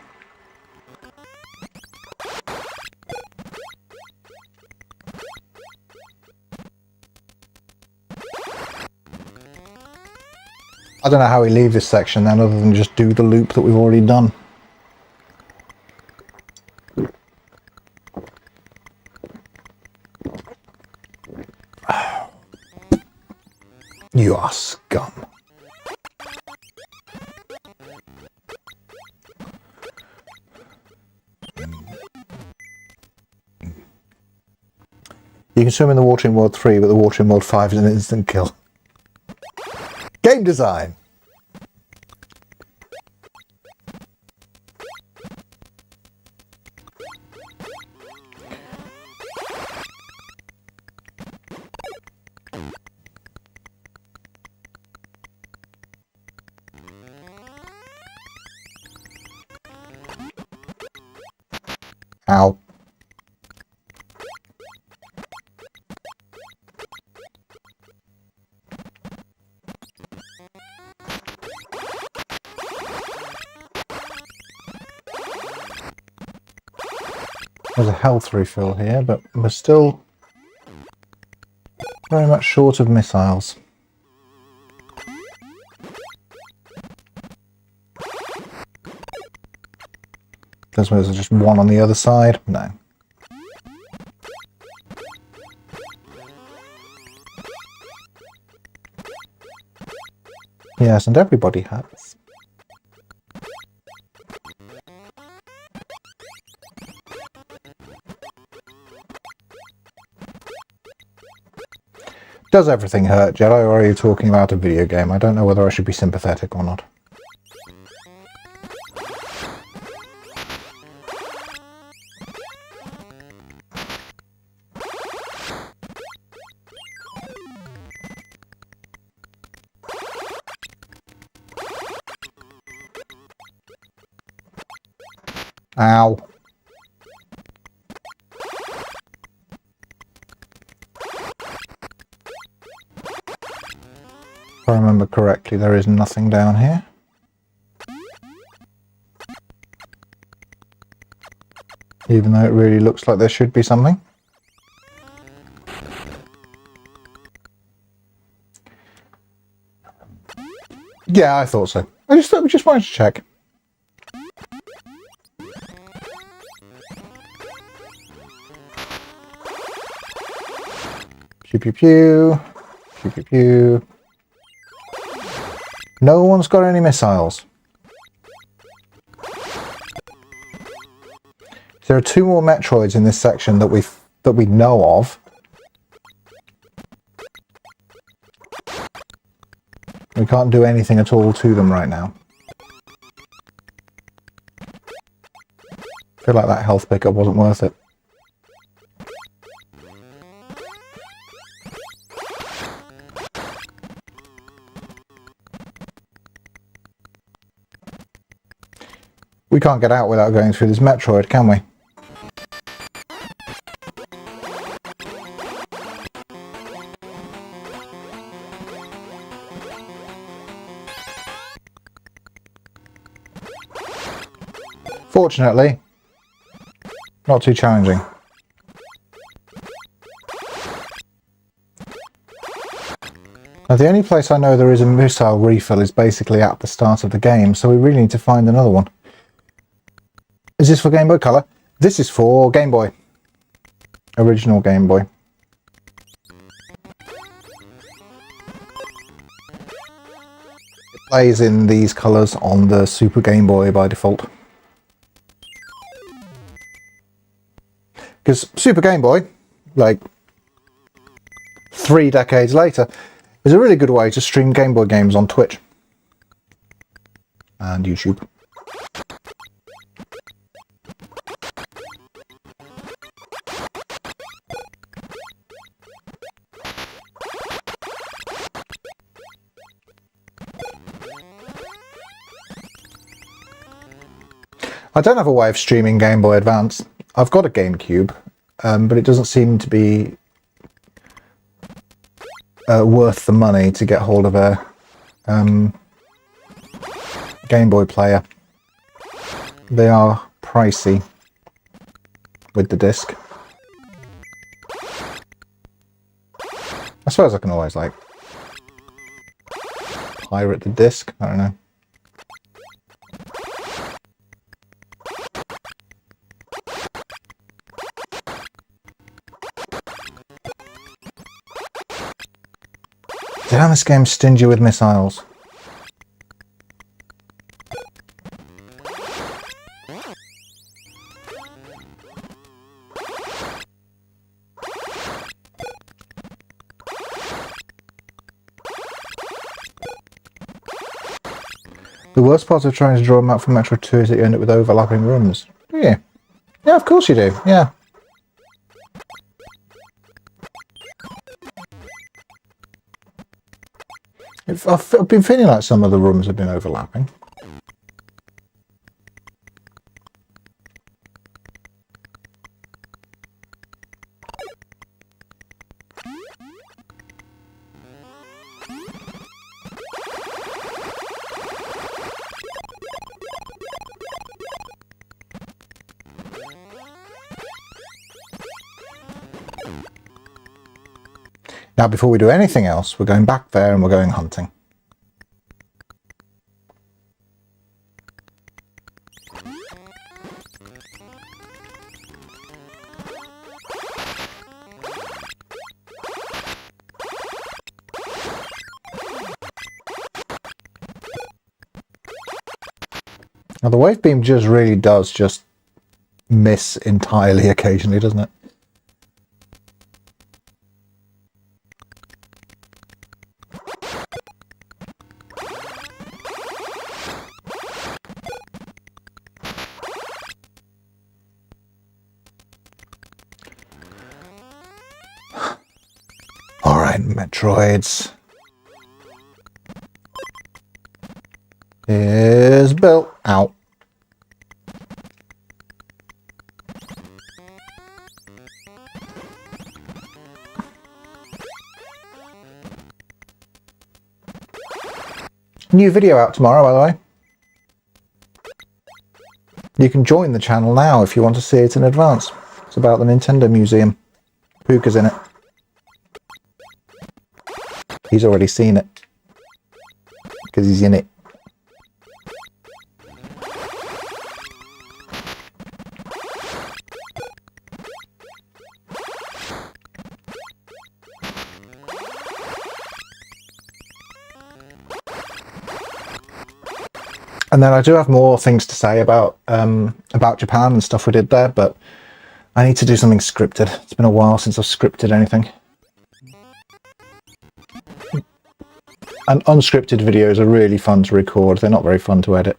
I don't know how we leave this section then, other than just do the loop that we've already done. You are scum. You can swim in the water in World 3, but the water in World 5 is an instant kill. Game design! Ow. There's a health refill here, but we're still very much short of missiles. There's just one on the other side. No. Yes, and everybody has. Does everything hurt, Jedi, or are you talking about a video game? I don't know whether I should be sympathetic or not. Ow. If I remember correctly, there is nothing down here. Even though it really looks like there should be something. Yeah, I thought so. I just wanted to check. Pew pew pew. Pew pew pew. No one's got any missiles. There are 2 more Metroids in this section that we know of. We can't do anything at all to them right now. I feel like that health pickup wasn't worth it. We can't get out without going through this Metroid, can we? Fortunately, not too challenging. Now, the only place I know there is a missile refill is basically at the start of the game, so we really need to find another one. Is this for Game Boy Color? This is for Game Boy. Original Game Boy. It plays in these colors on the Super Game Boy by default. Because Super Game Boy, like 3 decades later, is a really good way to stream Game Boy games on Twitch and YouTube. I don't have a way of streaming Game Boy Advance. I've got a GameCube, but it doesn't seem to be worth the money to get hold of a Game Boy player. They are pricey with the disc. I suppose I can always, like, pirate the disc. I don't know. Damn, this game's stingy with missiles. The worst part of trying to draw a map for Metroid II is that you end up with overlapping rooms. Do you? Yeah, of course you do. Yeah. I've been feeling like some of the rooms have been overlapping. Now, before we do anything else, we're going back there and we're going hunting. Now, the wave beam just really does just miss entirely occasionally, doesn't it? Alright, Metroids. Is built out. New video out tomorrow, by the way. You can join the channel now if you want to see it in advance. It's about the Nintendo Museum. Puka's in it. He's already seen it. Because he's in it. And then I do have more things to say about Japan and stuff we did there, but I need to do something scripted. It's been a while since I've scripted anything. And unscripted videos are really fun to record. They're not very fun to edit.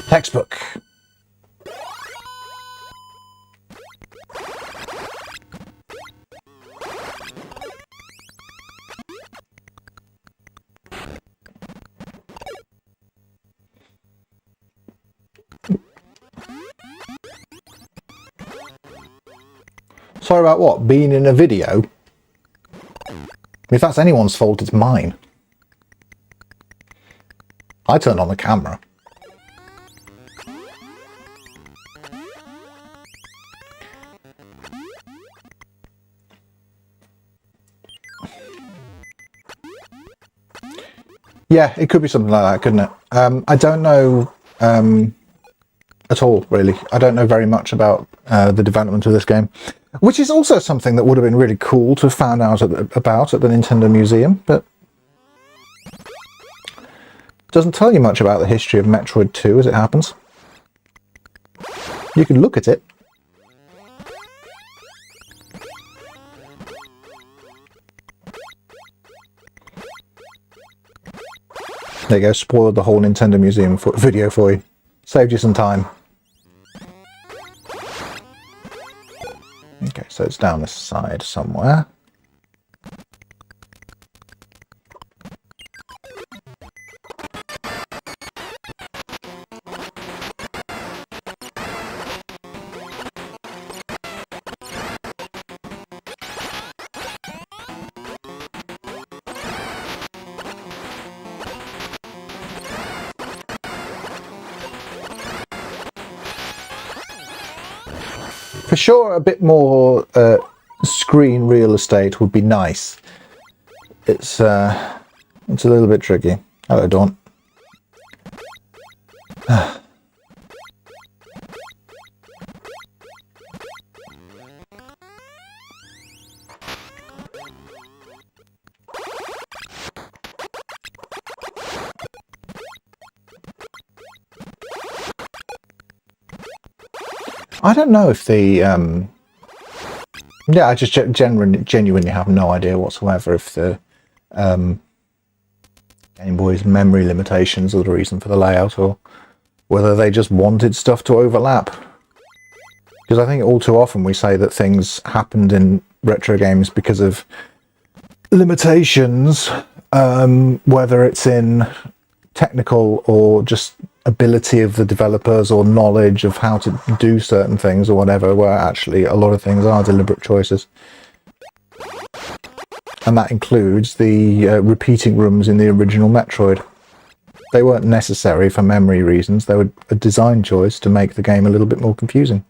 Textbook. Sorry about what? Being in a video? If that's anyone's fault, it's mine. I turned on the camera. Yeah, it could be something like that, couldn't it? I don't know at all, really. I don't know very much about the development of this game, which is also something that would have been really cool to have found out about at the Nintendo Museum, but it doesn't tell you much about the history of Metroid II, as it happens. You can look at it. There you go, spoiled the whole Nintendo Museum video for you. Saved you some time. Okay, so it's down this side somewhere. For sure, a bit more screen real estate would be nice. It's a little bit tricky. Hello, Dawn. I don't know if the yeah, I just genuinely have no idea whatsoever if the Game Boy's memory limitations are the reason for the layout, or whether they just wanted stuff to overlap. Because I think all too often we say that things happened in retro games because of limitations, whether it's in technical or just ability of the developers or knowledge of how to do certain things or whatever, where actually a lot of things are deliberate choices. And that includes the repeating rooms in the original Metroid. They weren't necessary for memory reasons, they were a design choice to make the game a little bit more confusing.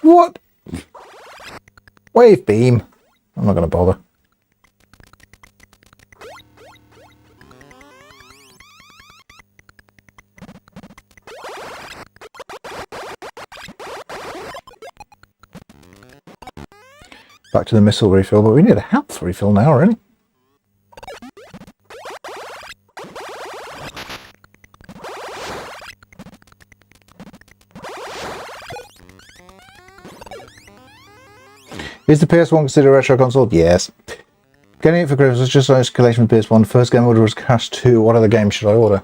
What? Wave beam. I'm not going to bother. Back to the missile refill, but we need a health refill now, really. Is the PS1 considered a retro console? Yes. Getting it for Christmas was just an escalation from PS1. First game order was Crash 2. What other games should I order?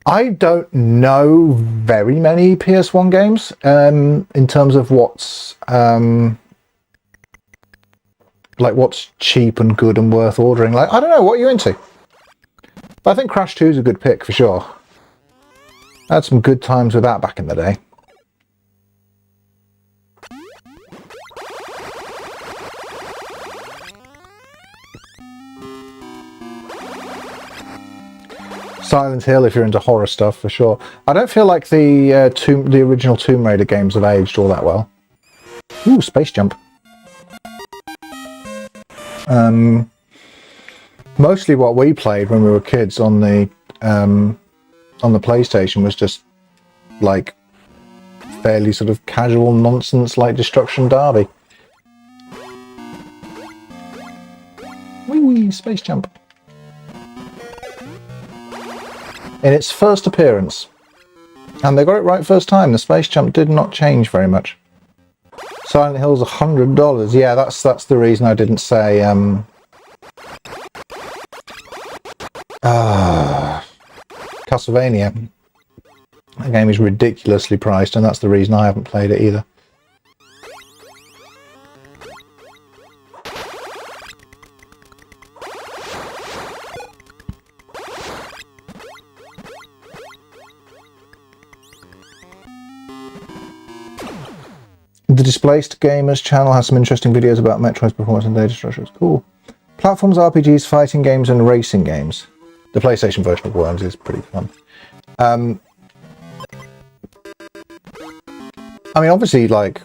I don't know very many PS1 games in terms of what's like what's cheap and good and worth ordering. Like, I don't know, what are you into? But I think Crash 2 is a good pick for sure. I had some good times with that back in the day. Silent Hill if you're into horror stuff, for sure. I don't feel like the original Tomb Raider games have aged all that well. Ooh, space jump. Mostly what we played when we were kids on the PlayStation was just like fairly sort of casual nonsense like Destruction Derby. Wee wee, space jump. In its first appearance, and they got it right first time. The space jump did not change very much. Silent Hill's $100. Yeah, that's the reason I didn't say Castlevania. That game is ridiculously priced, and that's the reason I haven't played it either. The Displaced Gamers channel has some interesting videos about Metroid's performance and data structures. Cool. Platforms, RPGs, fighting games, and racing games. The PlayStation version of Worms is pretty fun. I mean, obviously, like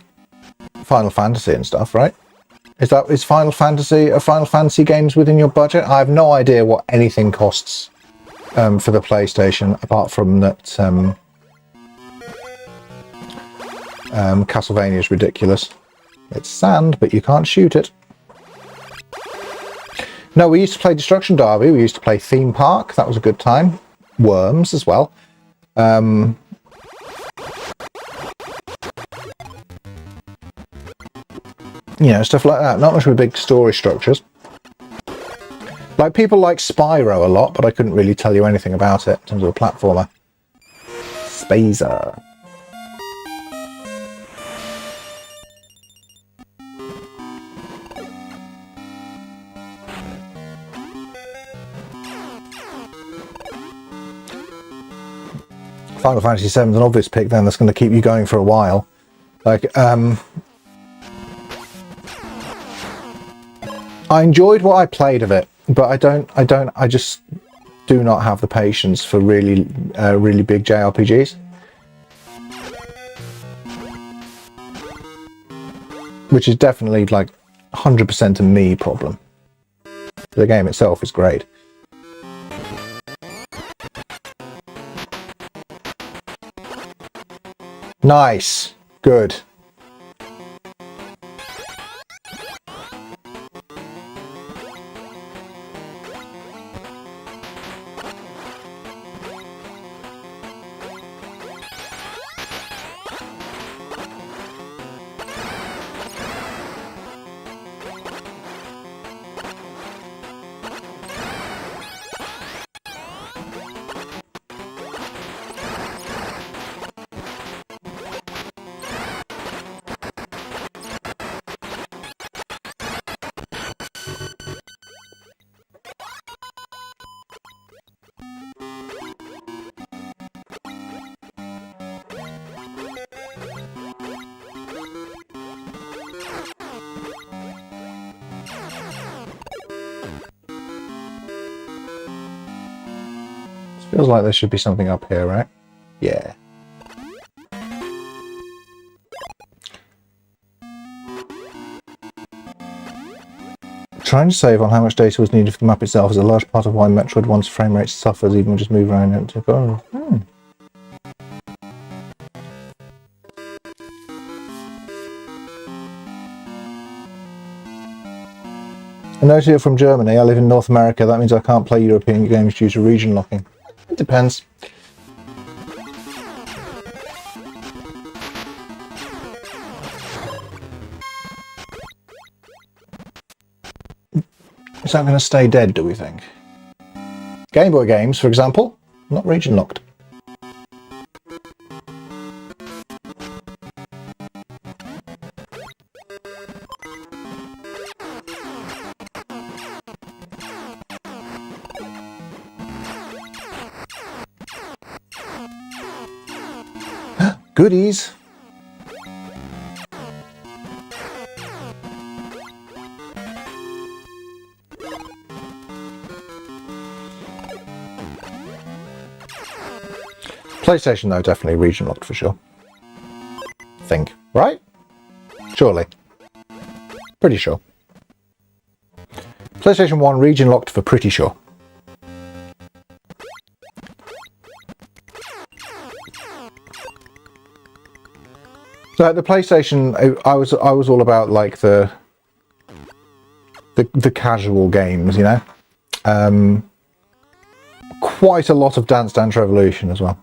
Final Fantasy and stuff, right? Is Final Fantasy games within your budget? I have no idea what anything costs for the PlayStation, apart from that. Castlevania is ridiculous. It's sand, but you can't shoot it. No, we used to play Destruction Derby. We used to play Theme Park. That was a good time. Worms as well. You know, stuff like that. Not much with big story structures. Like, people like Spyro a lot, but I couldn't really tell you anything about it in terms of a platformer. Spazer. Final Fantasy VII is an obvious pick then that's going to keep you going for a while. Like, I enjoyed what I played of it, but I just do not have the patience for really, really big JRPGs. Which is definitely like 100% a me problem. The game itself is great. Nice. Good. Feels like there should be something up here, right? Yeah. Trying to save on how much data was needed for the map itself is a large part of why Metroid I's frame rate suffers even when just move around and to go. A note here from Germany. I live in North America. That means I can't play European games due to region locking. It depends. Is that going to stay dead, do we think? Game Boy games, for example, not region locked. Goodies. PlayStation though, definitely region locked for sure. Think, right? Surely. Pretty sure. PlayStation 1 region locked for pretty sure. So at the PlayStation, I was all about like the casual games, you know. Quite a lot of Dance Dance Revolution as well.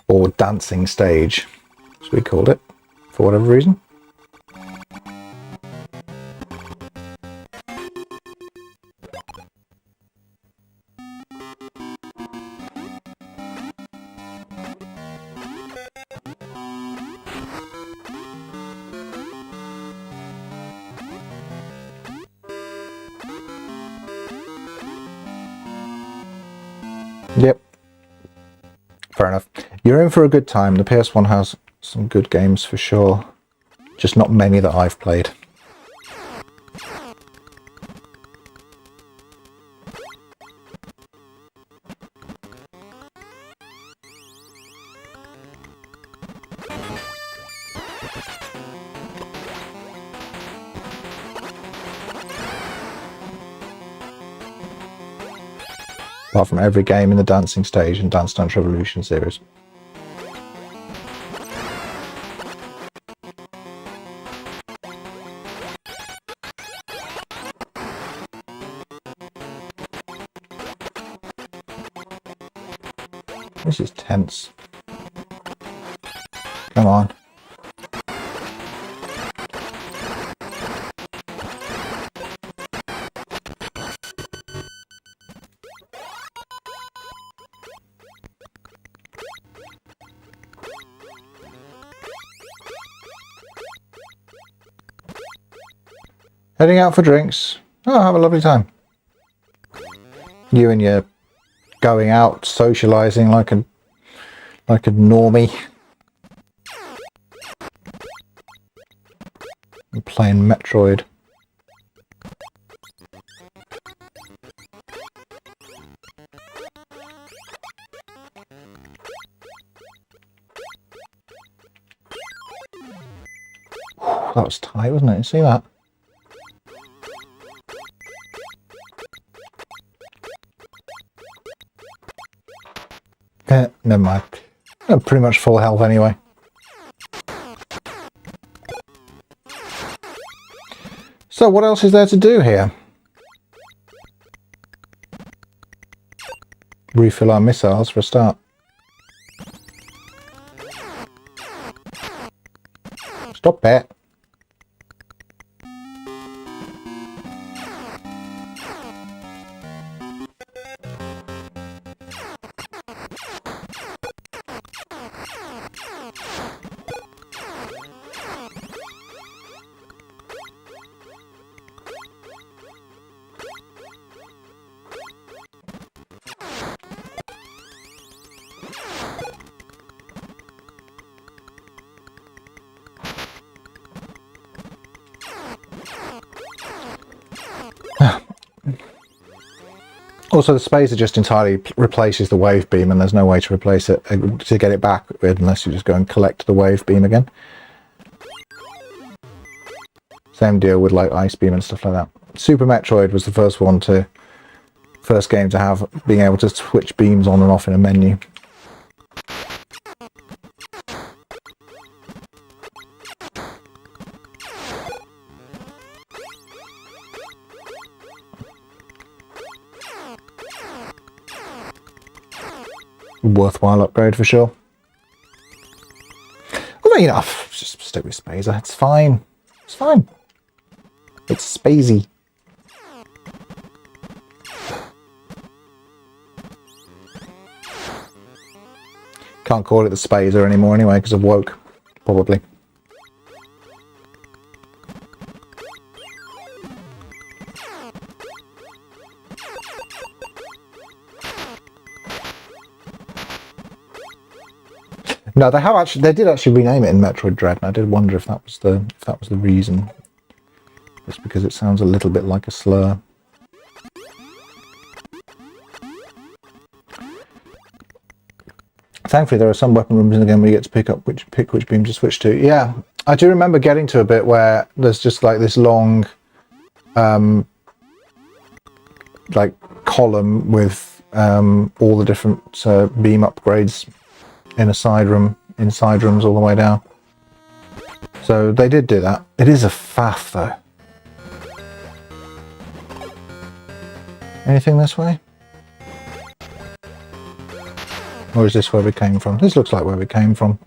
Or Dancing Stage, as we called it, for whatever reason. Yep. Fair enough. You're in for a good time. The PS1 has some good games for sure. Just not many that I've played. Apart from every game in the Dancing Stage and Dance Dance Revolution series. This is tense. Come on. Heading out for drinks. Oh, have a lovely time. You and your going out, socialising like a normie. I'm playing Metroid. That was tight, wasn't it? You see that? Never mind. I'm pretty much full health anyway. So what else is there to do here? Refill our missiles for a start. Stop it. Also, the spacer just entirely replaces the wave beam, and there's no way to replace it, to get it back, unless you just go and collect the wave beam again. Same deal with like ice beam and stuff like that. Super Metroid was the first game to have being able to switch beams on and off in a menu. Worthwhile upgrade for sure. Well, enough. Just stick with Spacer. It's fine. It's fine. It's spacey. Can't call it the Spacer anymore anyway because of woke, probably. No, they did actually rename it in Metroid Dread, and I did wonder if that was the reason. Just because it sounds a little bit like a slur. Thankfully, there are some weapon rooms in the game where you get to pick which beam to switch to. Yeah, I do remember getting to a bit where there's just like this long, like column with all the different beam upgrades in a side room, in side rooms all the way down. So they did do that. It is a faff though. Anything this way? Or is this where we came from? This looks like where we came from.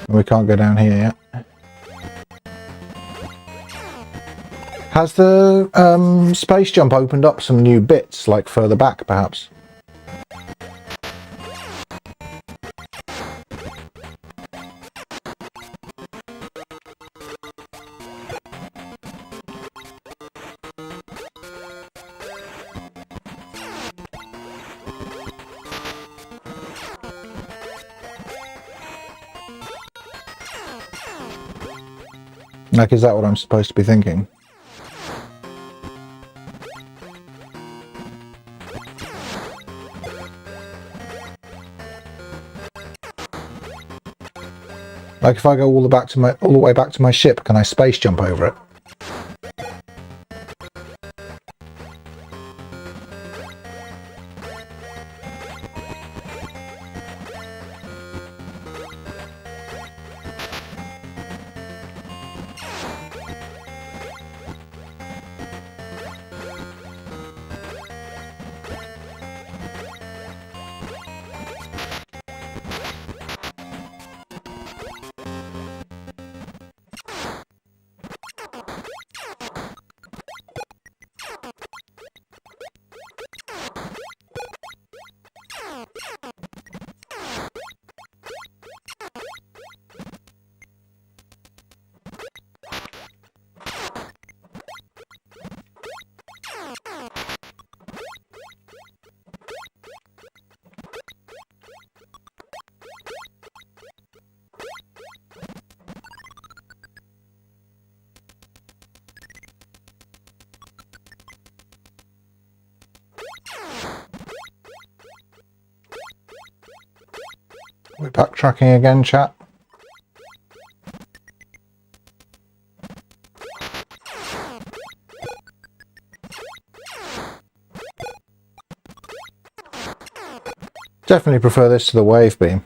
We can't go down here yet. Has the space jump opened up some new bits, like further back perhaps? Like, is that what I'm supposed to be thinking? Like, if I go all the way back to my ship, can I space jump over it? We're backtracking again, chat. Definitely prefer this to the wave beam.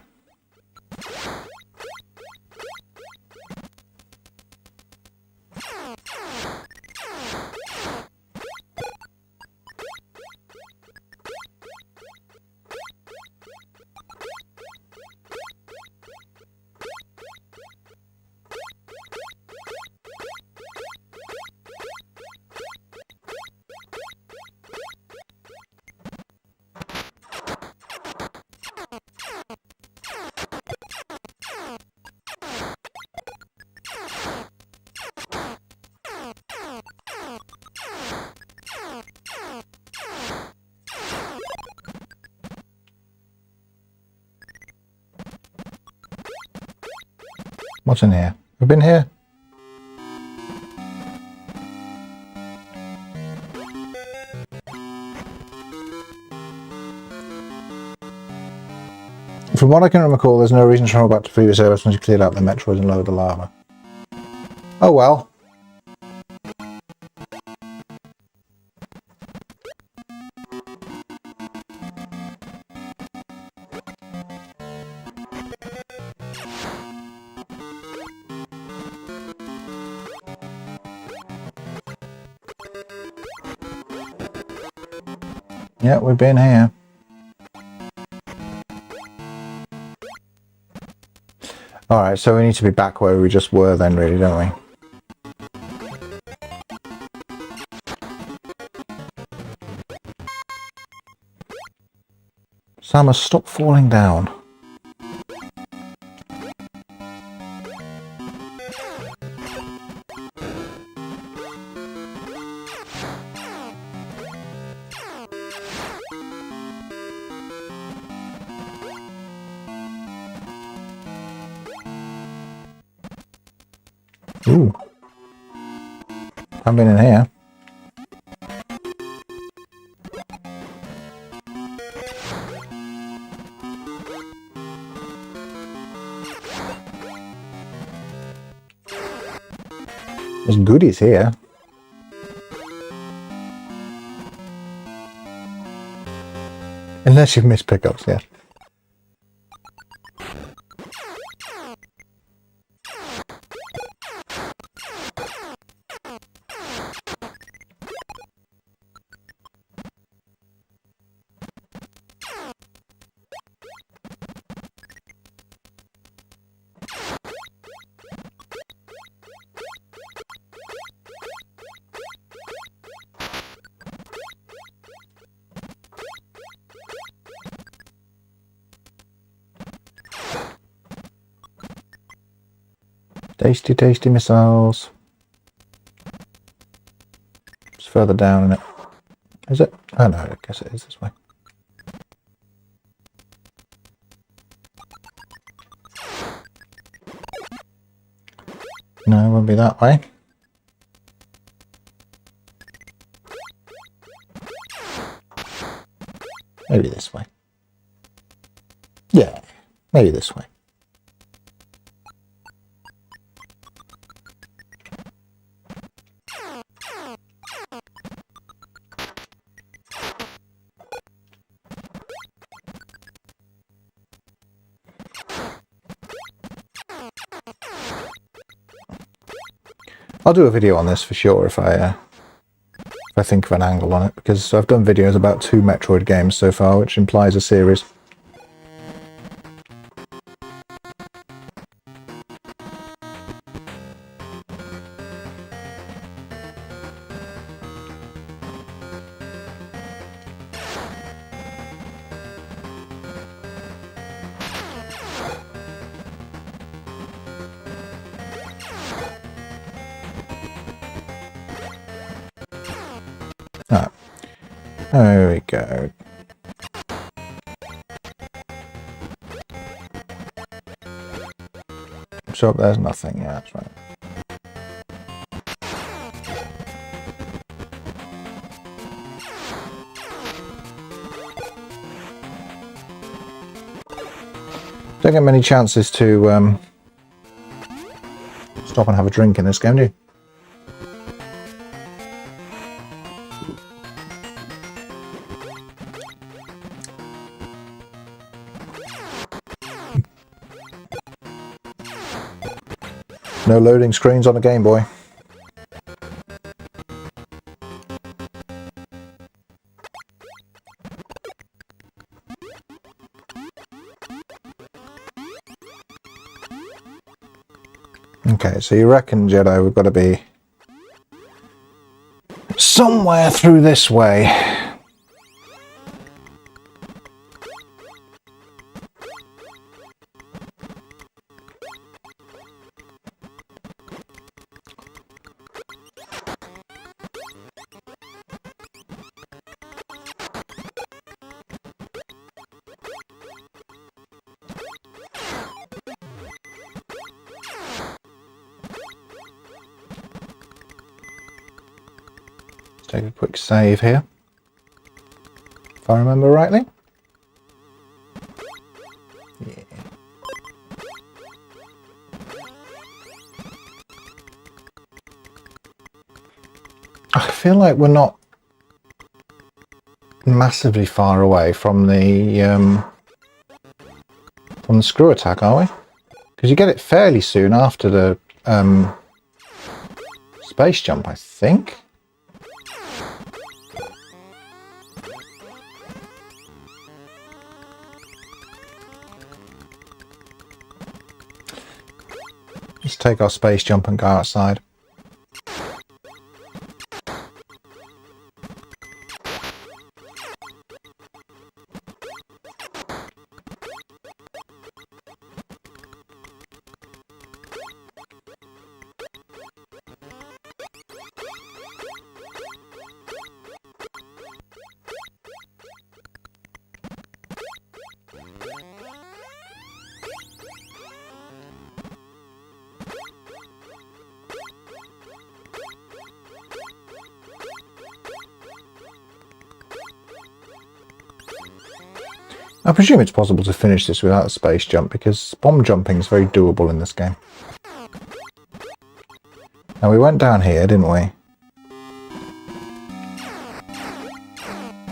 What's in here? We've been here? From what I can recall, there's no reason to travel back to previous areas once you cleared out the Metroids and lowered the lava. Oh well. Yeah, we've been here. Alright, so we need to be back where we just were then, really, don't we? Samus, stop falling down. Ooh. I've been in here. There's goodies here. Unless you've missed pickups, yeah. Tasty, tasty missiles. It's further down, isn't it? Is it? Oh no, I guess it is this way. No, it won't be that way. Maybe this way. Yeah, maybe this way. I'll do a video on this for sure if I think of an angle on it, because I've done videos about 2 Metroid games so far, which implies a series. Ah, there we go. So there's nothing, yeah, that's right. Don't get many chances to stop and have a drink in this game, do you? No loading screens on the Game Boy. Okay, so you reckon, Jedi, we've got to be somewhere through this way. Take a quick save here, if I remember rightly. Yeah. I feel like we're not massively far away from the screw attack, are we? Because you get it fairly soon after the space jump, I think. Let's take our space jump and go outside. I presume it's possible to finish this without a space jump, because bomb jumping is very doable in this game. Now we went down here, didn't we?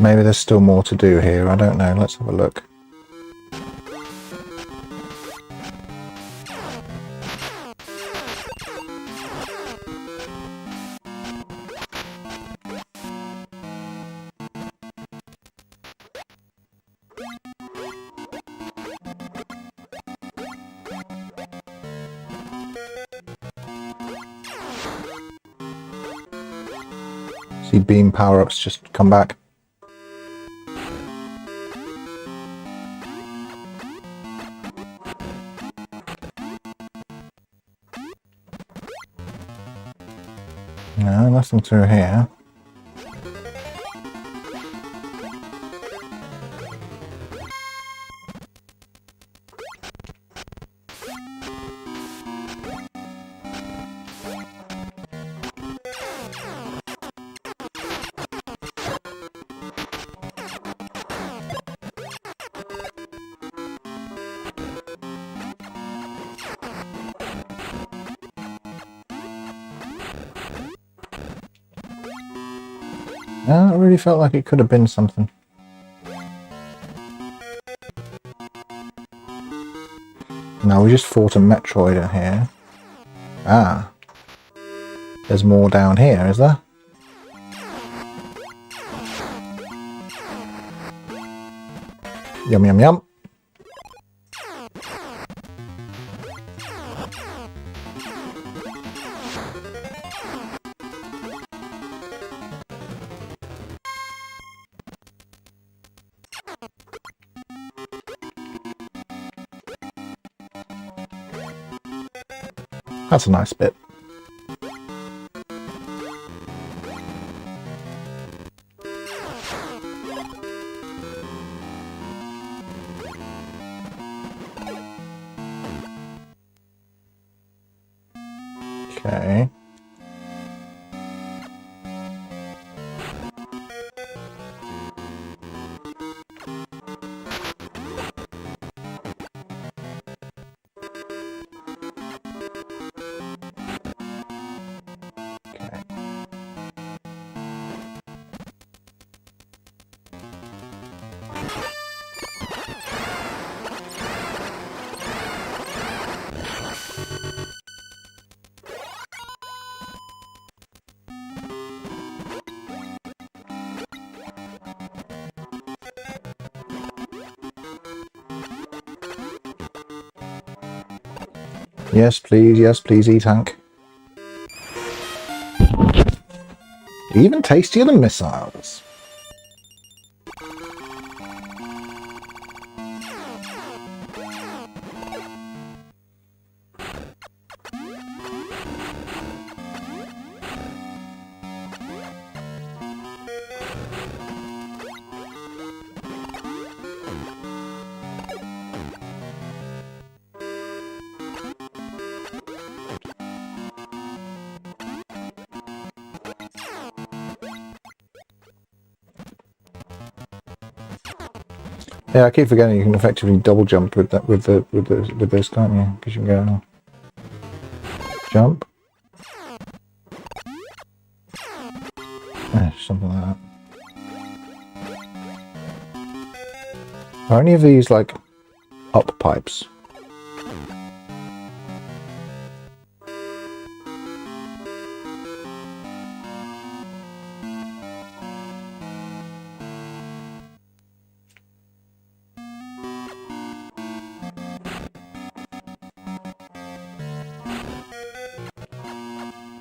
Maybe there's still more to do here, I don't know. Let's have a look. See beam power-ups just come back. No, nothing through here. No, it really felt like it could have been something. No, we just fought a Metroid in here. Ah. There's more down here, is there? Yum, yum, yum. That's a nice bit. Okay. Yes, please, E-Tank. Even tastier than missiles. Yeah, I keep forgetting you can effectively double jump with that with this, can't you? Because you can go jump. Something like that. Are any of these like up pipes?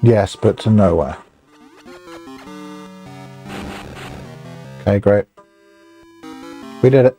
Yes, but to nowhere. Okay, great. We did it.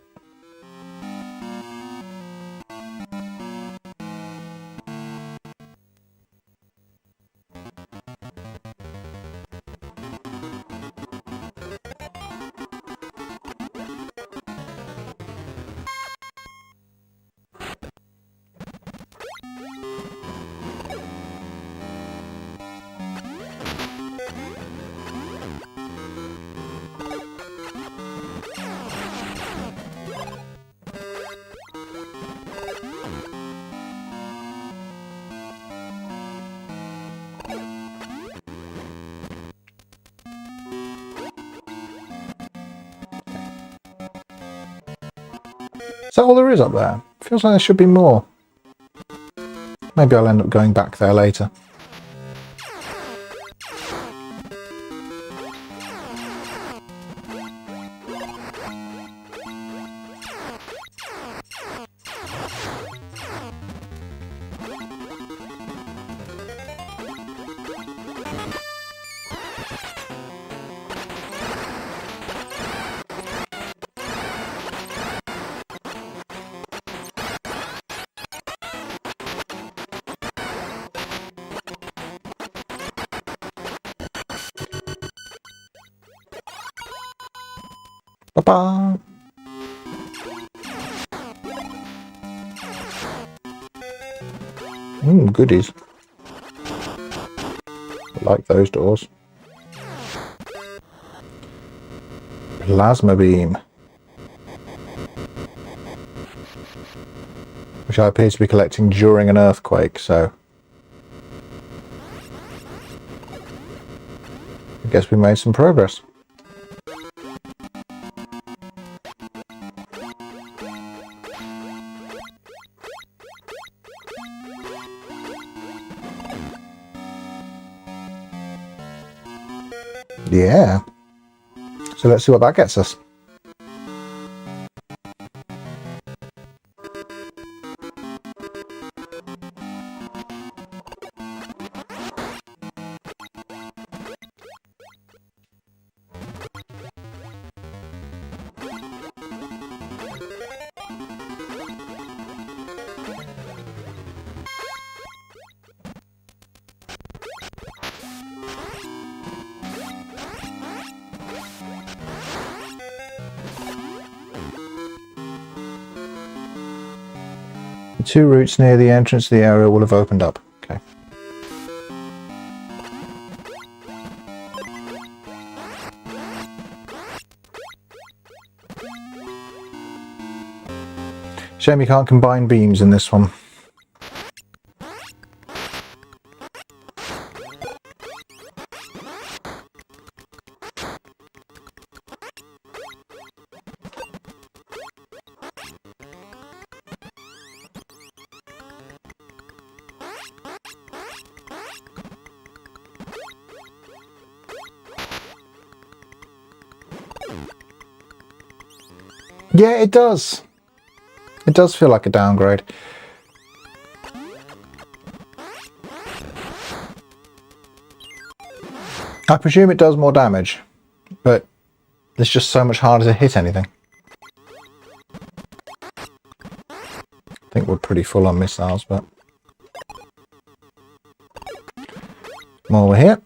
Is that all there is up there? Feels like there should be more. Maybe I'll end up going back there later. Ba-ba! Goodies. I like those doors. Plasma beam. Which I appear to be collecting during an earthquake, so I guess we made some progress. Yeah. So let's see what that gets us. The two routes near the entrance to the area will have opened up. Okay. Shame you can't combine beams in this one. Yeah, it does. It does feel like a downgrade. I presume it does more damage, but it's just so much harder to hit anything. I think we're pretty full on missiles, but... While we're here...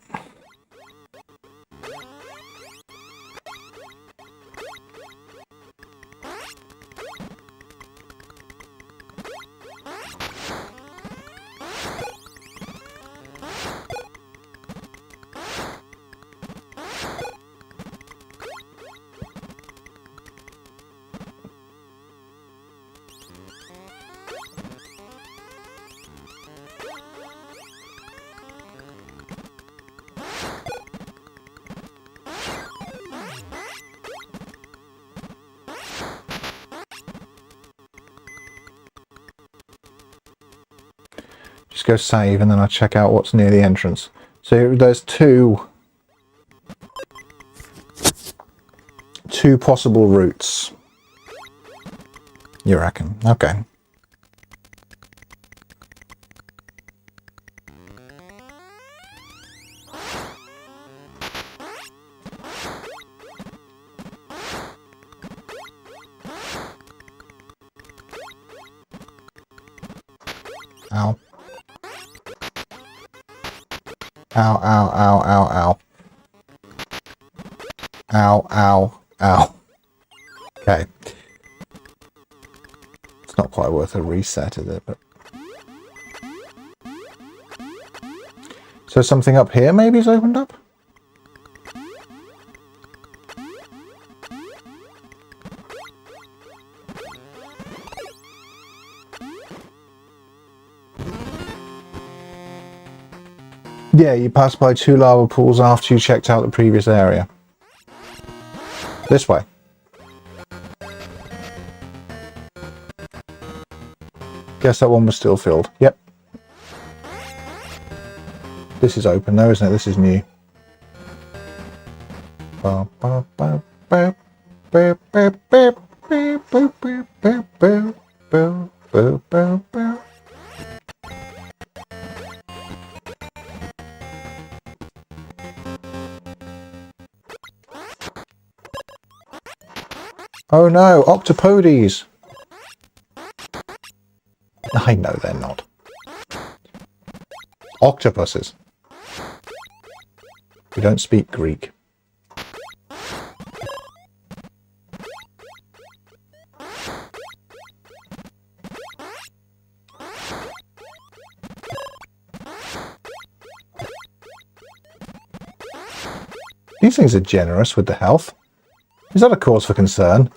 Just go save and then I check out what's near the entrance. So there's two possible routes. You reckon? Okay. Ow. Ow, ow, ow, ow, ow. Ow, ow, ow. Okay. It's not quite worth a reset, is it? But... So something up here maybe is opened up? Yeah, you passed by 2 lava pools after you checked out the previous area. This way. Guess that one was still filled. Yep. This is open though, isn't it? This is new. Oh no, octopodes! I know they're not. Octopuses. We don't speak Greek. These things are generous with the health. Is that a cause for concern?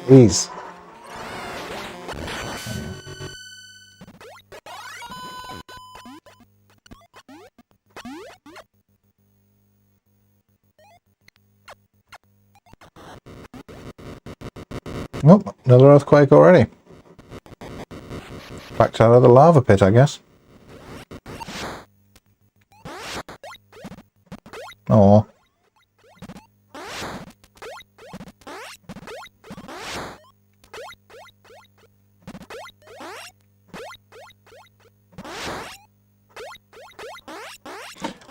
Please. Nope, another earthquake already. Back out of the lava pit, I guess. Oh.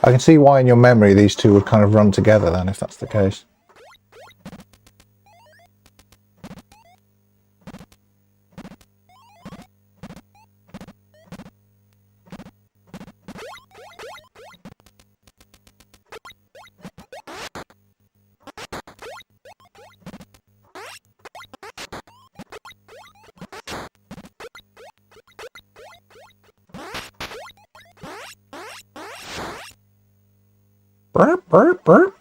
I can see why in your memory these two would kind of run together then, if that's the case. Burp, burp, burp.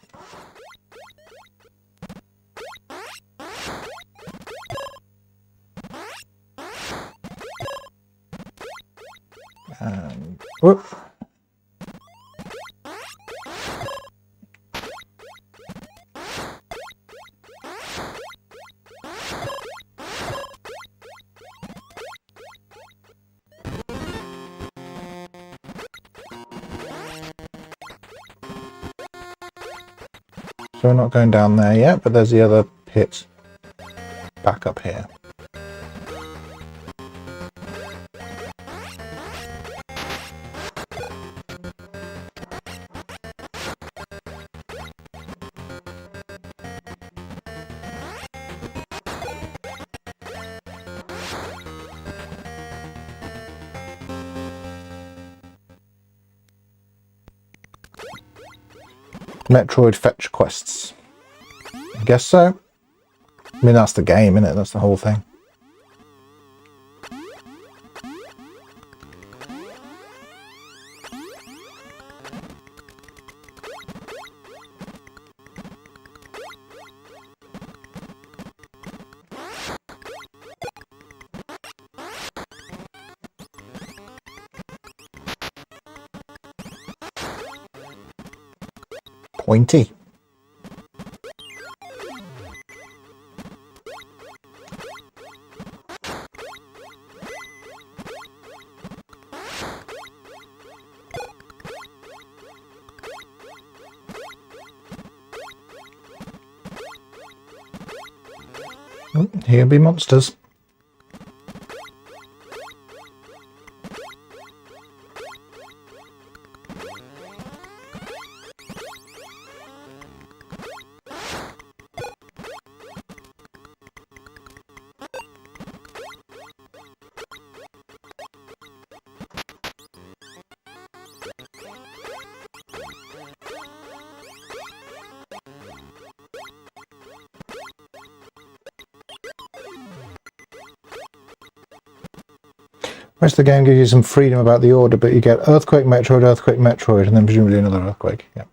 And whoop. So we're not going down there yet, but there's the other pit back up here. Metroid fetch quests. I guess so. I mean, that's the game, isn't it? That's the whole thing. Pointy. Oh, here be monsters. The rest of the game gives you some freedom about the order, but you get Earthquake, Metroid, and then presumably another Earthquake. Yeah.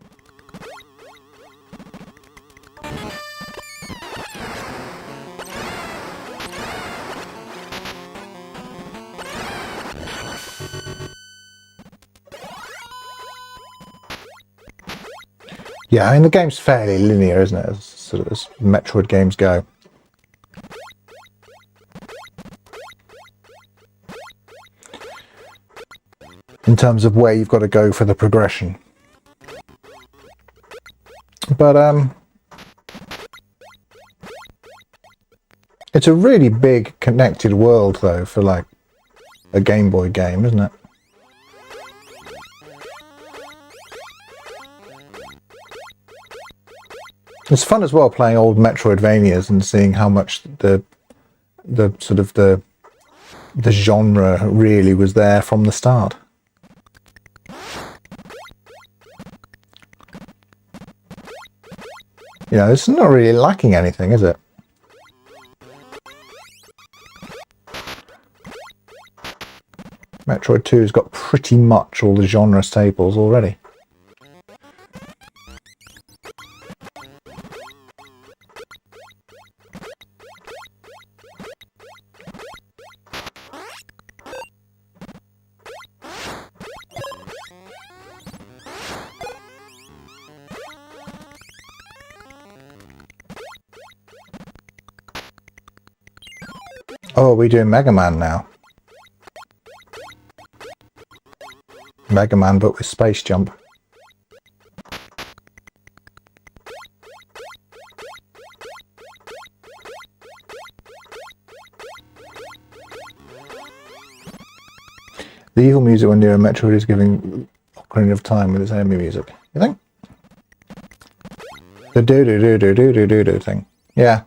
Yeah, I mean, the game's fairly linear, isn't it, as sort of as Metroid games go. In terms of where you've got to go for the progression. But it's a really big connected world though for like a Game Boy game, isn't it? It's fun as well playing old Metroidvanias and seeing how much the sort of the genre really was there from the start. You know, it's not really lacking anything, is it? Metroid 2's got pretty much all the genre staples already. Oh, are we doing Mega Man now? Mega Man, but with space jump. The evil music when near a Metroid is giving Ocarina of Time with its enemy music. You think? The do-do-do-do-do-do-do thing. Yeah.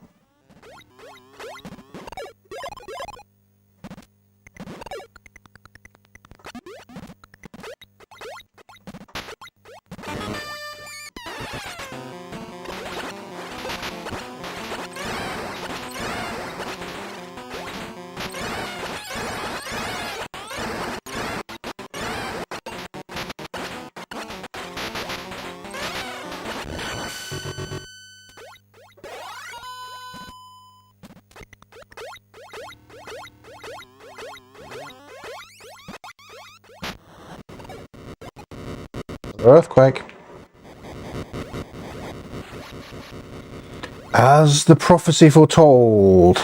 Earthquake. As the prophecy foretold.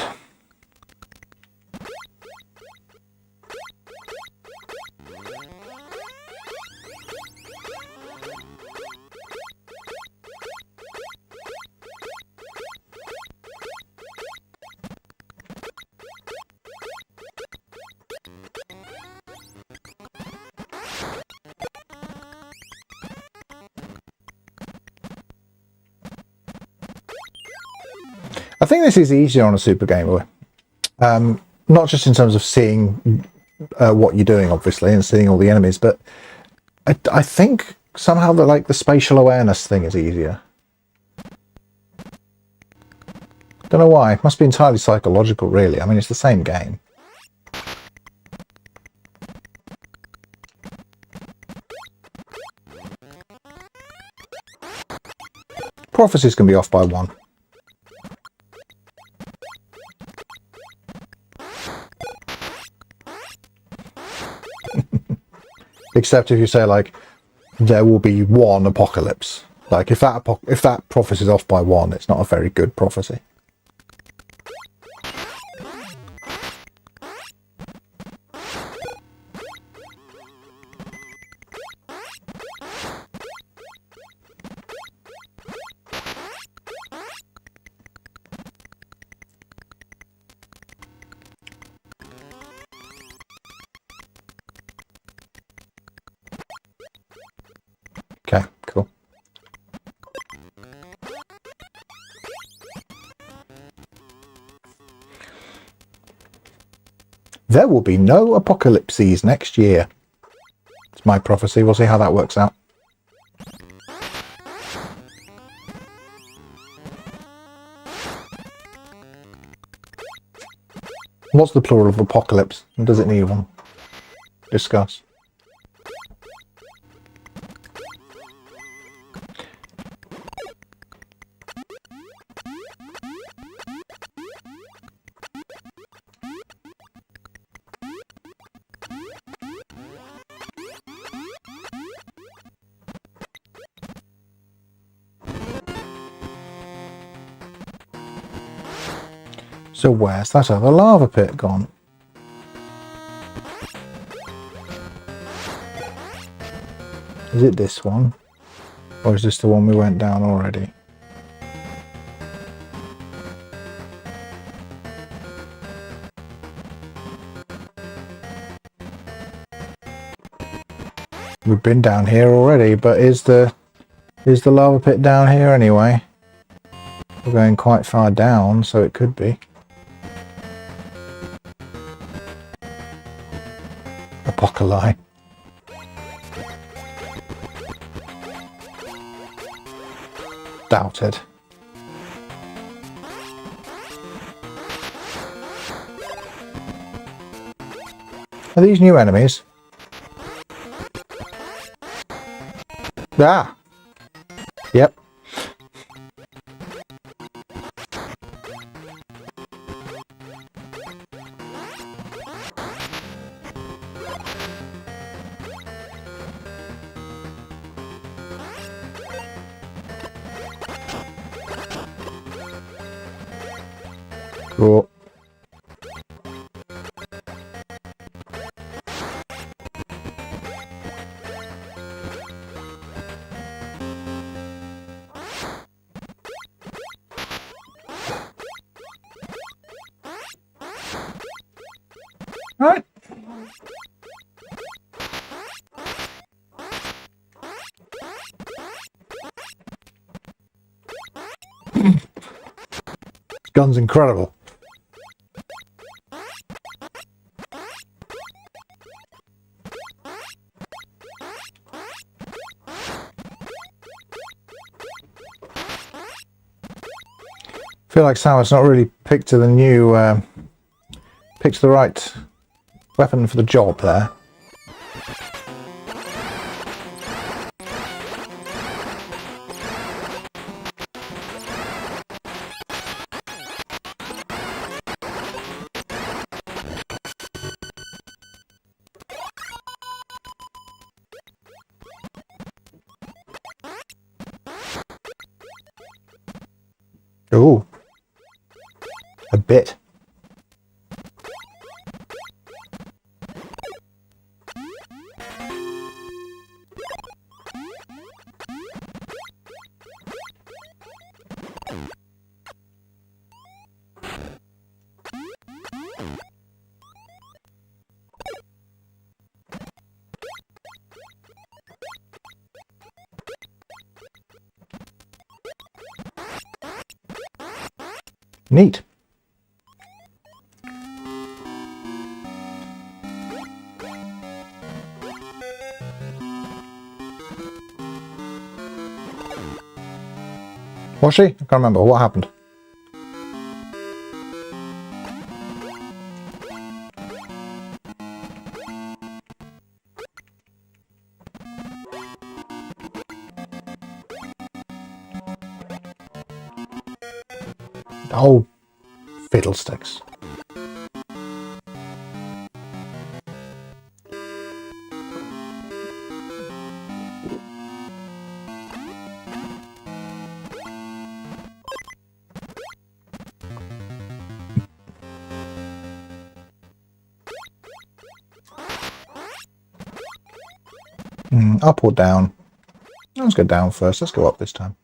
I think this is easier on a Super Game Boy. Not just in terms of seeing what you're doing, obviously, and seeing all the enemies, but I think somehow the spatial awareness thing is easier. Don't know why. It must be entirely psychological, really. I mean, it's the same game. Prophecies can be off by 1. Except if you say, like, there will be 1 apocalypse. Like, if that prophecy is off by 1, it's not a very good prophecy. Okay, cool. There will be no apocalypses next year. It's my prophecy. We'll see how that works out. What's the plural of apocalypse? And does it need one? Discuss. So where's that other lava pit gone? Is it this one? Or is this the one we went down already? We've been down here already, but is the lava pit down here anyway? We're going quite far down, so it could be. Apocalypse. Doubted. Are these new enemies? Ah! Yep. Cool. Right. This gun's incredible. I feel like Samus not really picked the right weapon for the job there. Ooh. A bit. Neat. Was she? I can't remember. What happened? Oh, fiddlesticks. Up or down? Let's go down first. Let's go up this time.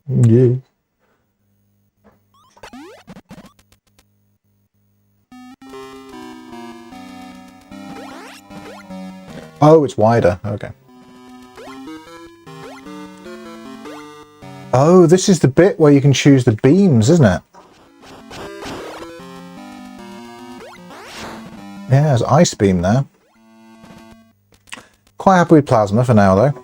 Yeah. Oh, it's wider. Okay. Oh, this is the bit where you can choose the beams, isn't it? Yeah, there's ice beam there. Quite happy with plasma for now, though.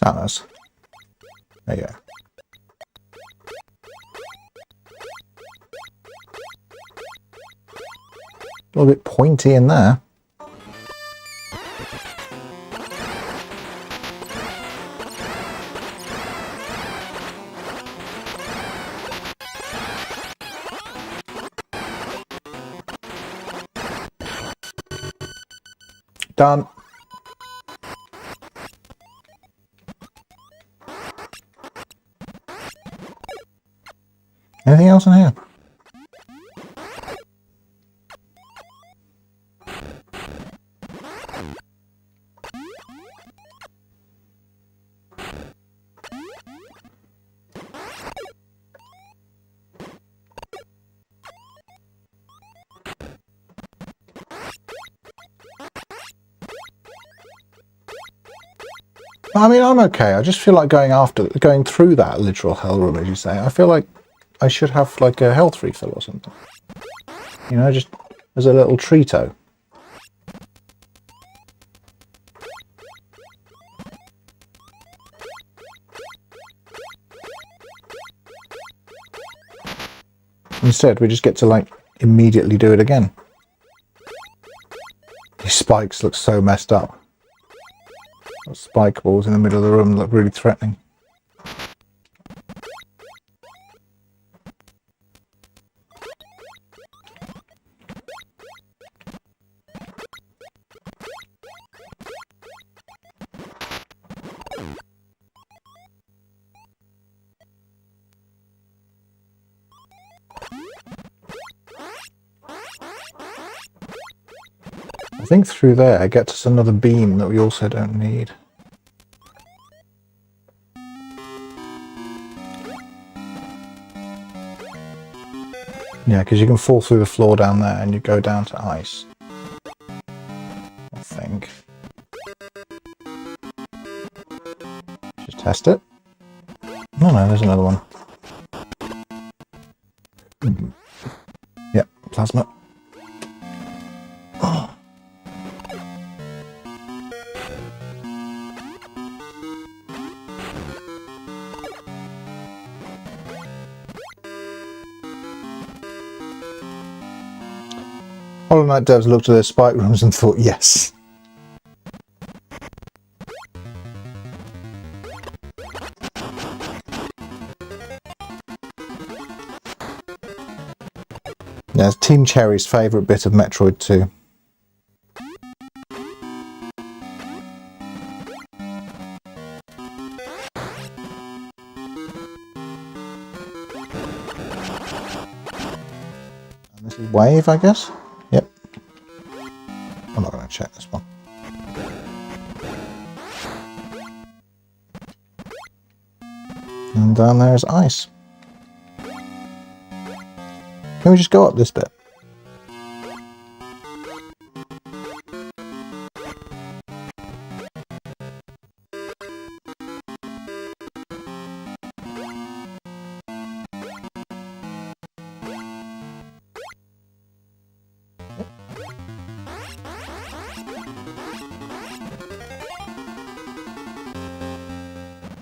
Nice. There you go. A little bit pointy in there. Done. Anything else in here? I mean, I'm okay. I just feel like going through that literal hell room, as you say. I feel like I should have like a health refill or something. You know, just as a little treato. Instead, we just get to like immediately do it again. These spikes look so messed up. Those spike balls in the middle of the room look really threatening. I think through there gets us another beam that we also don't need. Yeah, because you can fall through the floor down there and you go down to ice. I think. Just test it. Oh no, there's another one. Yep, plasma. Oh. Hollow Knight devs looked at their spike rooms and thought, yes. Yeah, it's Team Cherry's favourite bit of Metroid II. And this is Wave, I guess? Yep. I'm not going to check this one. And down there is ice. Can we just go up this bit?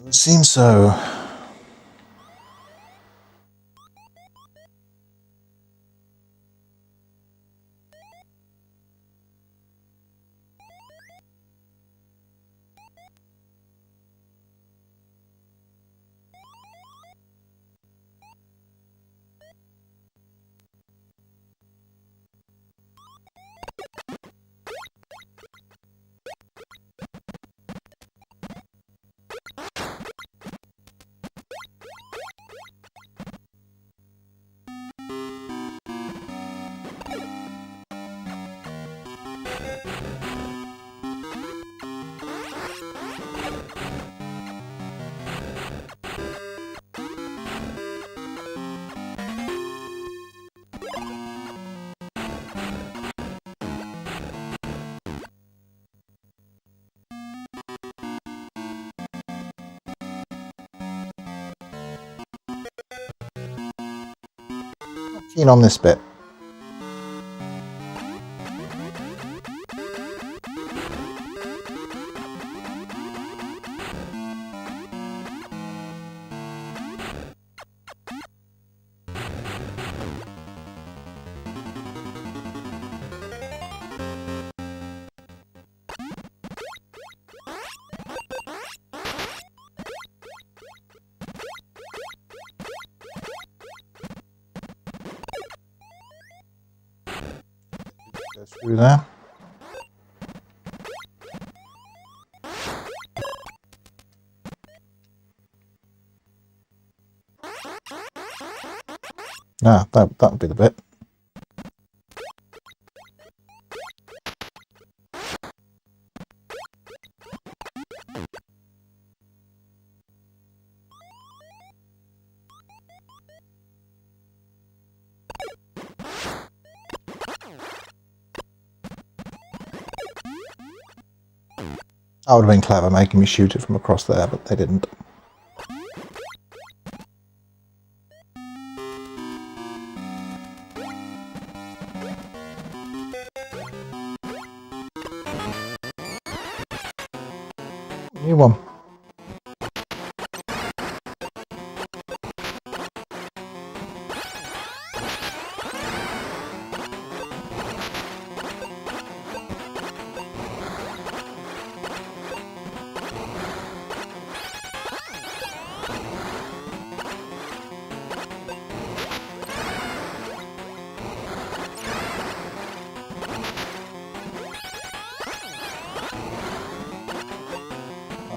It seems so. Keen on this bit. Go through there. Ah, that would be the bit. That would have been clever, making me shoot it from across there, but they didn't. New one.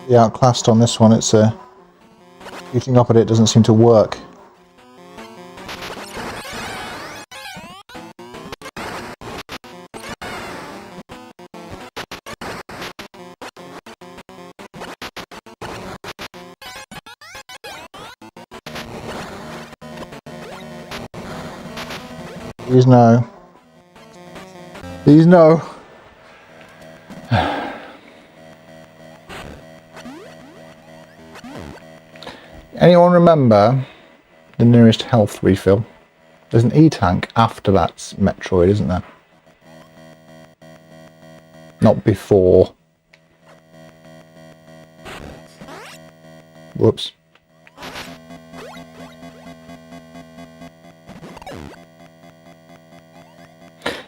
The outclassed on this one, it's shooting up at it doesn't seem to work. Please no. Please no. Anyone remember the nearest health refill? There's an E-tank after that Metroid, isn't there? Not before. Whoops.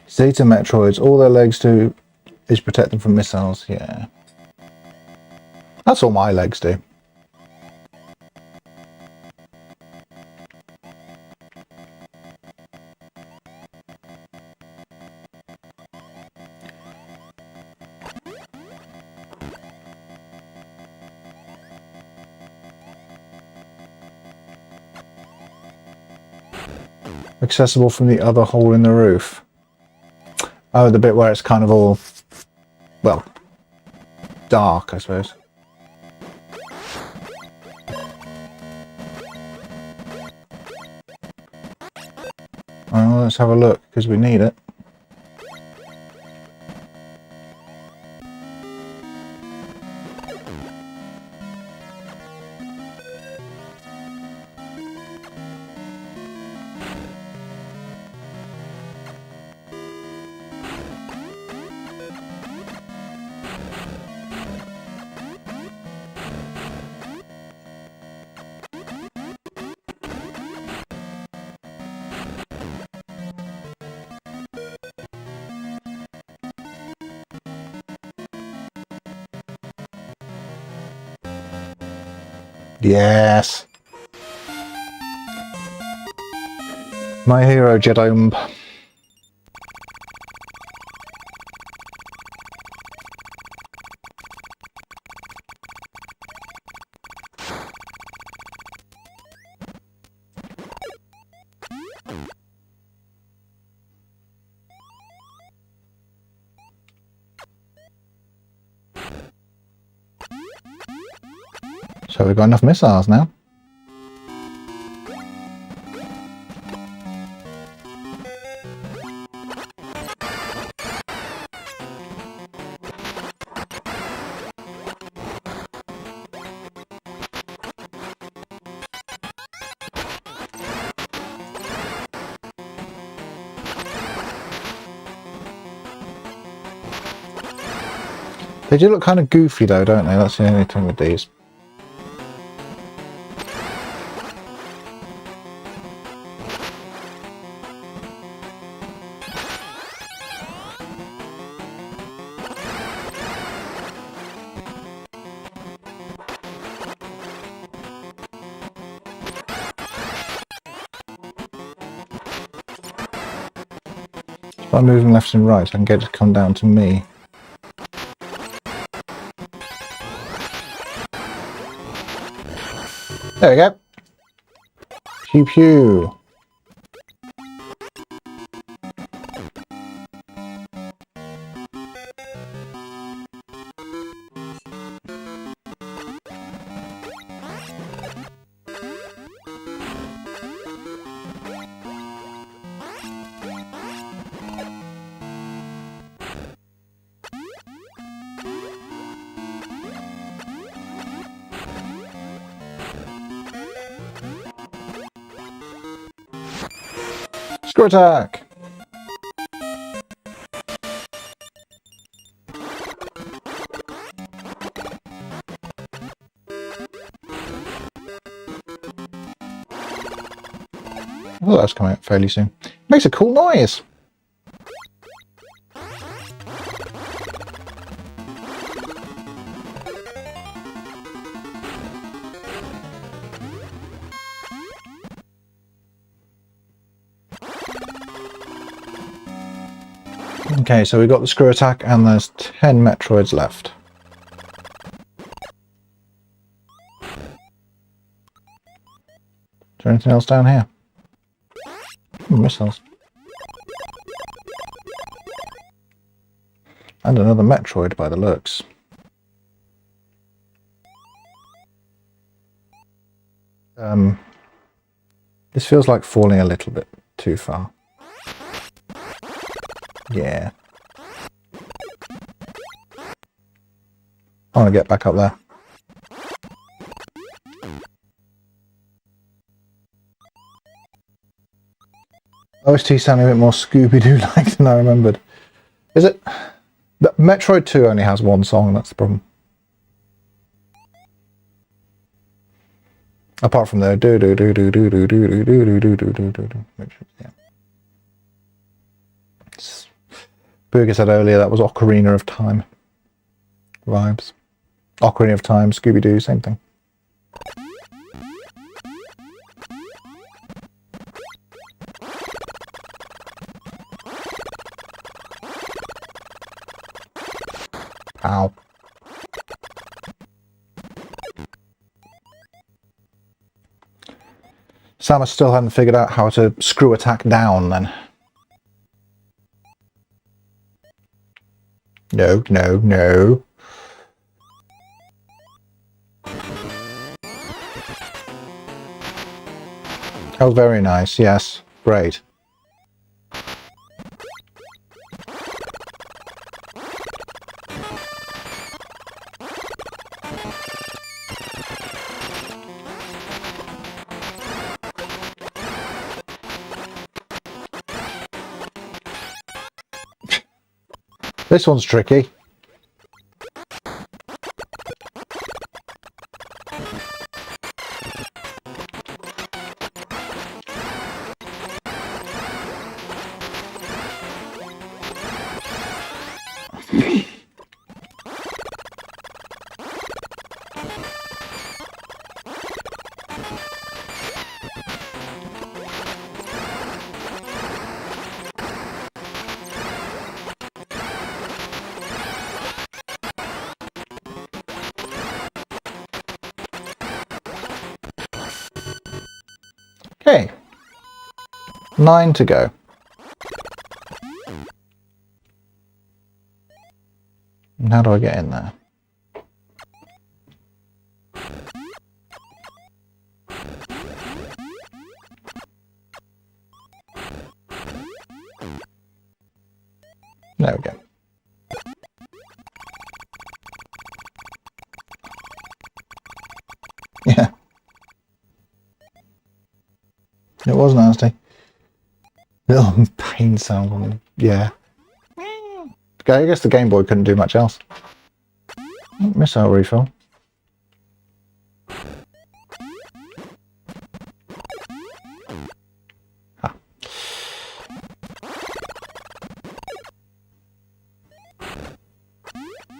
Zeta Metroids, all their legs do is protect them from missiles, yeah. That's all my legs do. Accessible from the other hole in the roof. Oh, the bit where it's kind of all, well, dark, I suppose. Well, let's have a look, because we need it. Yes! My hero, Jedi. So we've got enough missiles now. They do look kind of goofy though, don't they? That's the only thing with these. By moving left and right, I can get it to come down to me. There we go. Pew pew. Screw attack! Oh, that's coming out fairly soon. Makes a cool noise! Okay, so we've got the screw attack and there's 10 Metroids left. Is there anything else down here? Missiles. And another Metroid by the looks. This feels like falling a little bit too far. Yeah. I want to get back up there. OST sounding a bit more Scooby-Doo-like than I remembered. Is it? Metroid 2 only has one song, that's the problem. Apart from the do do do do do do do do do do do do do, which yeah. Burger said earlier that was Ocarina of Time vibes. Ocarina of Time, Scooby-Doo, same thing. Ow. Samus still hadn't figured out how to screw attack down then. No, no, no. Oh, very nice. Yes, great. This one's tricky. Okay. 9 to go. And how do I get in there? There we go. Yeah. It was nasty. Little pain sound on it. Yeah. Okay, I guess the Game Boy couldn't do much else. Missile refill. Ah.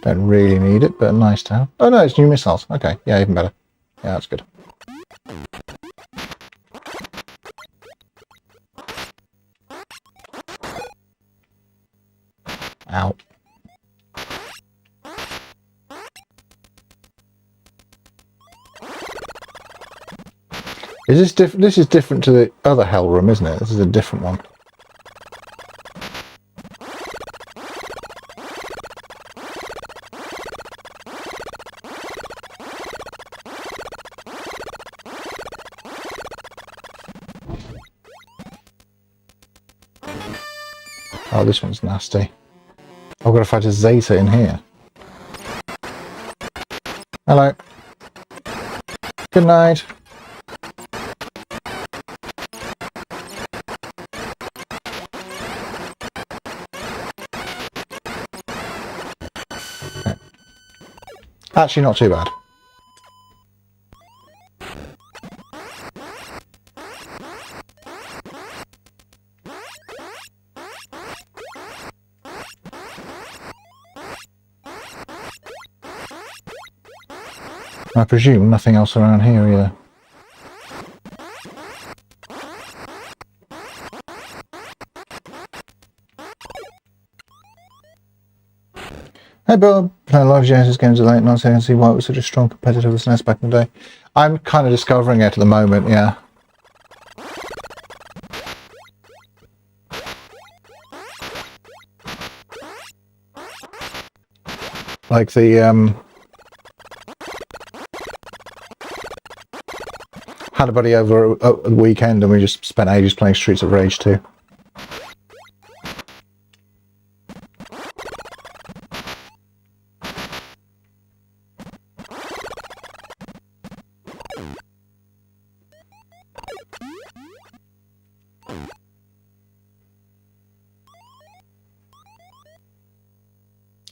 Don't really need it, but nice to have. Oh no, it's new missiles. Okay, yeah, even better. Yeah, that's good. Ow. Is this different? This is different to the other hell room, isn't it? This is a different one. Oh, this one's nasty. I've got to fight a Zeta in here. Hello. Good night. Okay. Actually, not too bad. I presume nothing else around here either. Hey Bill, playing a lot of Genesis games late, not saying I see why it was such a strong competitor with SNES back in the day. I'm kind of discovering it at the moment, yeah. Like the, had a buddy over at the weekend and we just spent ages playing Streets of Rage 2.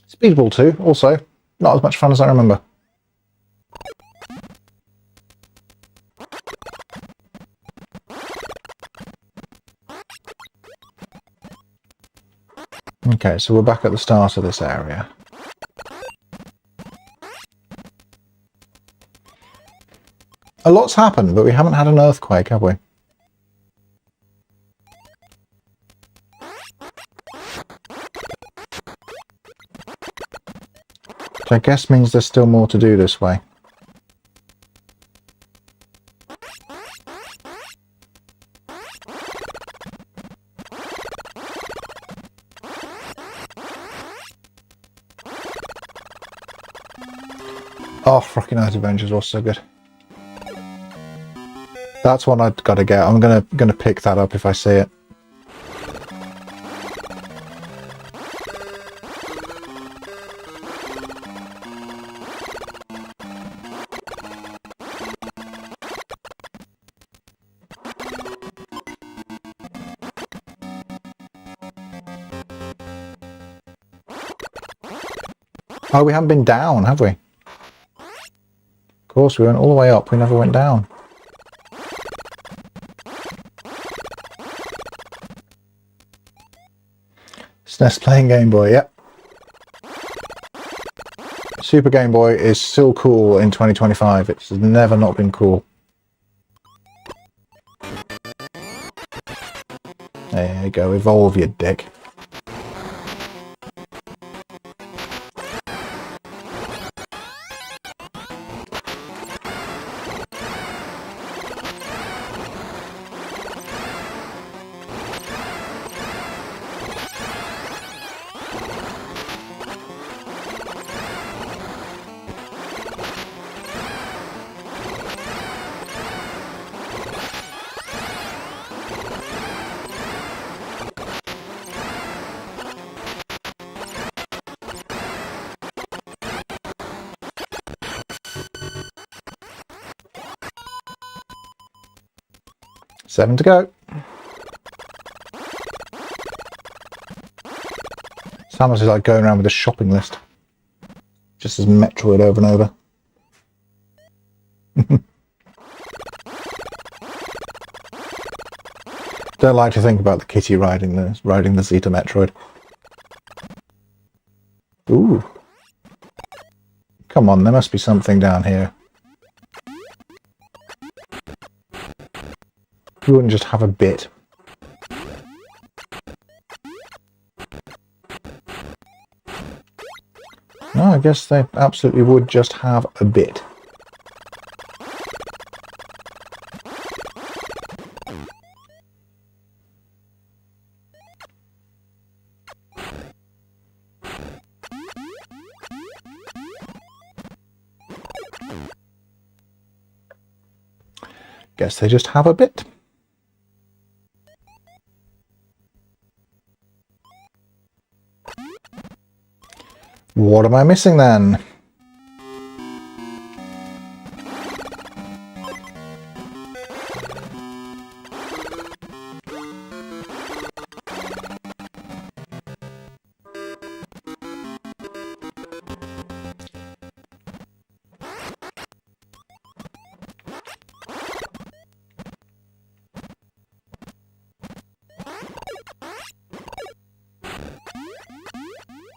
Speedball 2, also. Not as much fun as I remember. Okay, so we're back at the start of this area. A lot's happened, but we haven't had an earthquake, have we? Which I guess means there's still more to do this way. Oh, Rocky Night Adventures was so good. That's one I've got to get. I'm gonna pick that up if I see it. Oh, we haven't been down, have we? Of course, we went all the way up. We never went down. SNES playing Game Boy, yep. Super Game Boy is still cool in 2025. It's never not been cool. There you go, evolve, you dick. Seven to go. Samus is like going around with a shopping list. Just as Metroid over and over. Don't like to think about the kitty riding the Zeta Metroid. Ooh. Come on, there must be something down here. We wouldn't just have a bit. No, I guess they absolutely would just have a bit. Guess they just have a bit. What am I missing then?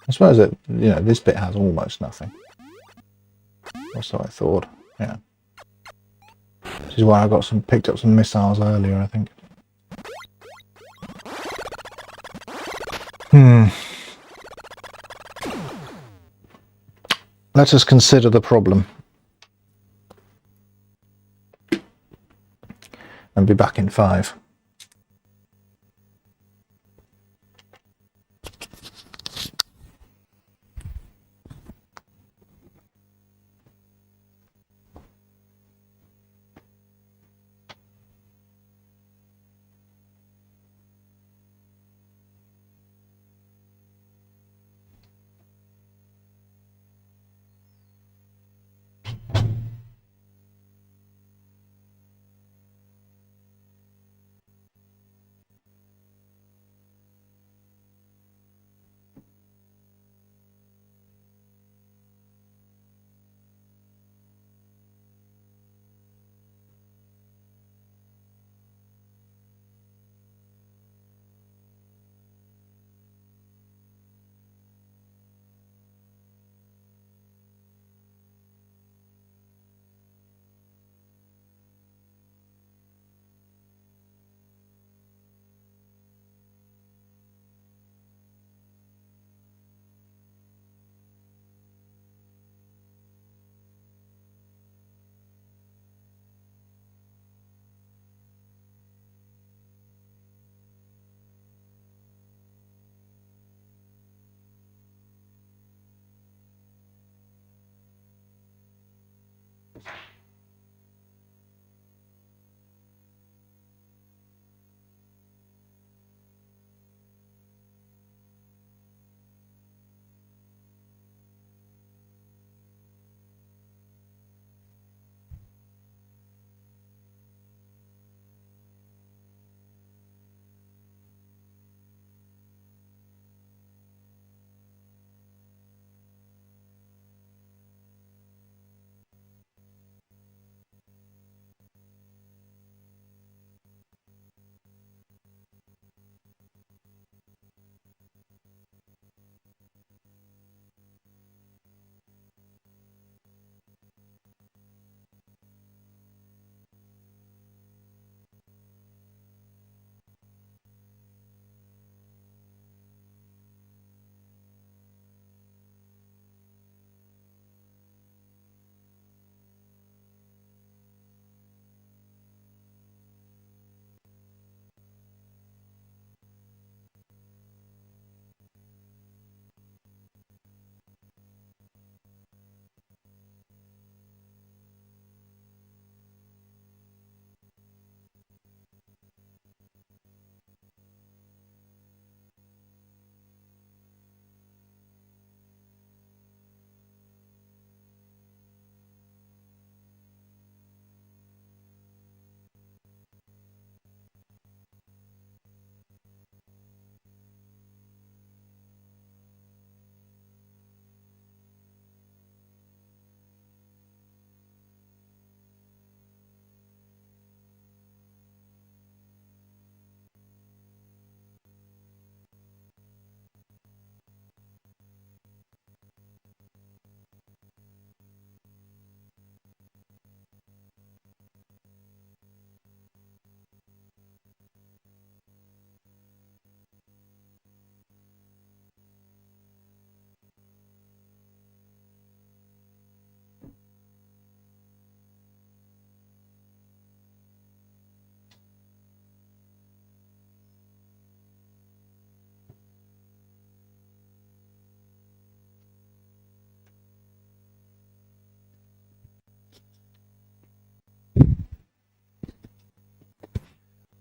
I suppose that, you know, this bit has almost nothing. Or so I thought, yeah. Which is why I picked up some missiles earlier, I think. Let us consider the problem. And be back in 5.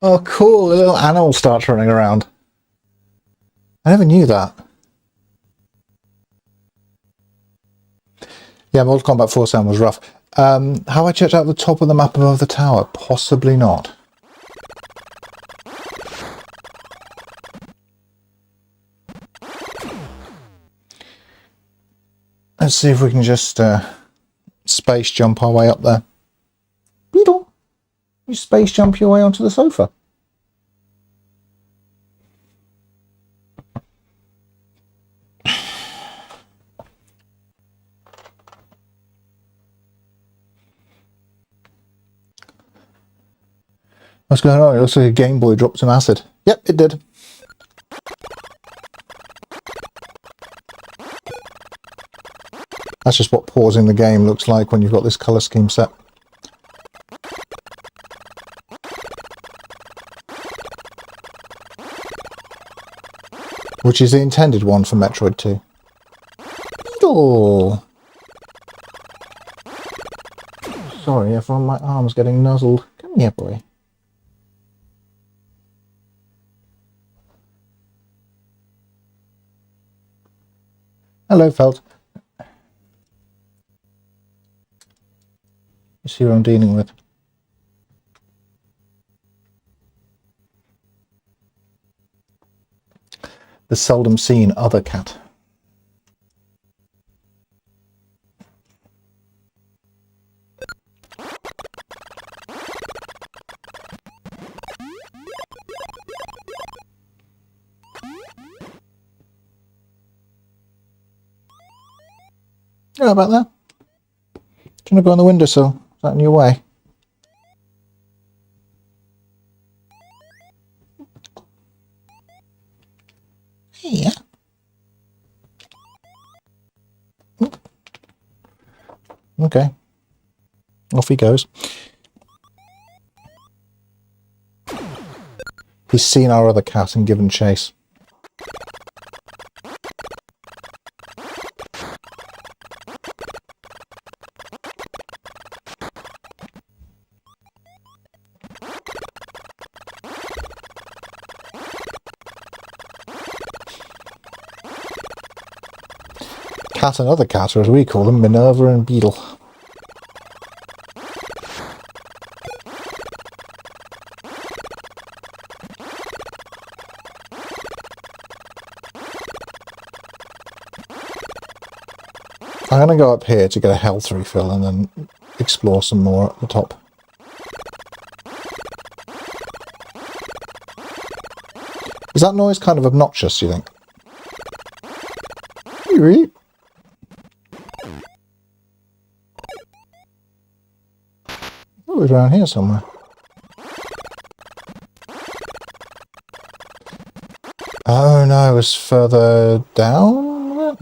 Oh, cool! A little animal starts running around. I never knew that. Yeah, Mortal Kombat 4 sound was rough. Have I checked out the top of the map above the tower? Possibly not. Let's see if we can just space jump our way up there. Beetle! You space jump your way onto the sofa. What's going on? It looks like a Game Boy dropped some acid. Yep, it did. That's just what pausing the game looks like when you've got this colour scheme set. Which is the intended one for Metroid 2. Oh! Sorry, everyone, my arm's getting nuzzled. Come here, boy. Hello, Felt. You see who I'm dealing with. The seldom seen other cat. How about that? Do you want to go on the windowsill? Is that in your way? Yeah. Okay. Off he goes. He's seen our other cat and given chase. Cat and other cat, or as we call them, Minerva and Beetle. I'm going to go up here to get a health refill and then explore some more at the top. Is that noise kind of obnoxious, do you think? Oh, it was around here somewhere. Oh no, it was further down?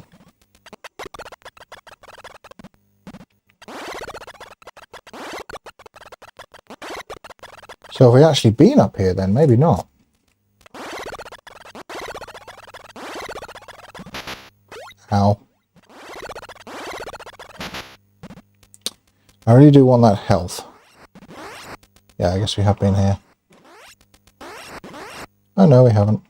So have we actually been up here then? Maybe not. Ow. I really do want that health. Yeah, I guess we have been here. Oh no, we haven't.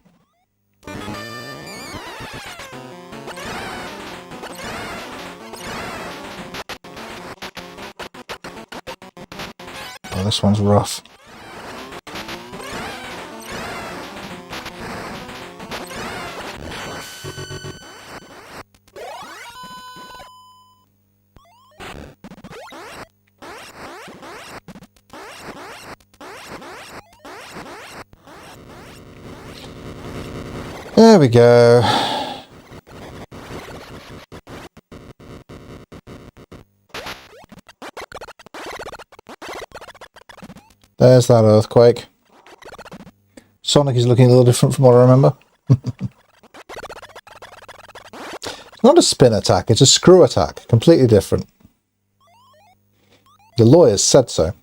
Oh, this one's rough. There we go. There's that earthquake. Sonic is looking a little different from what I remember. It's not a spin attack, it's a screw attack. Completely different. The lawyers said so.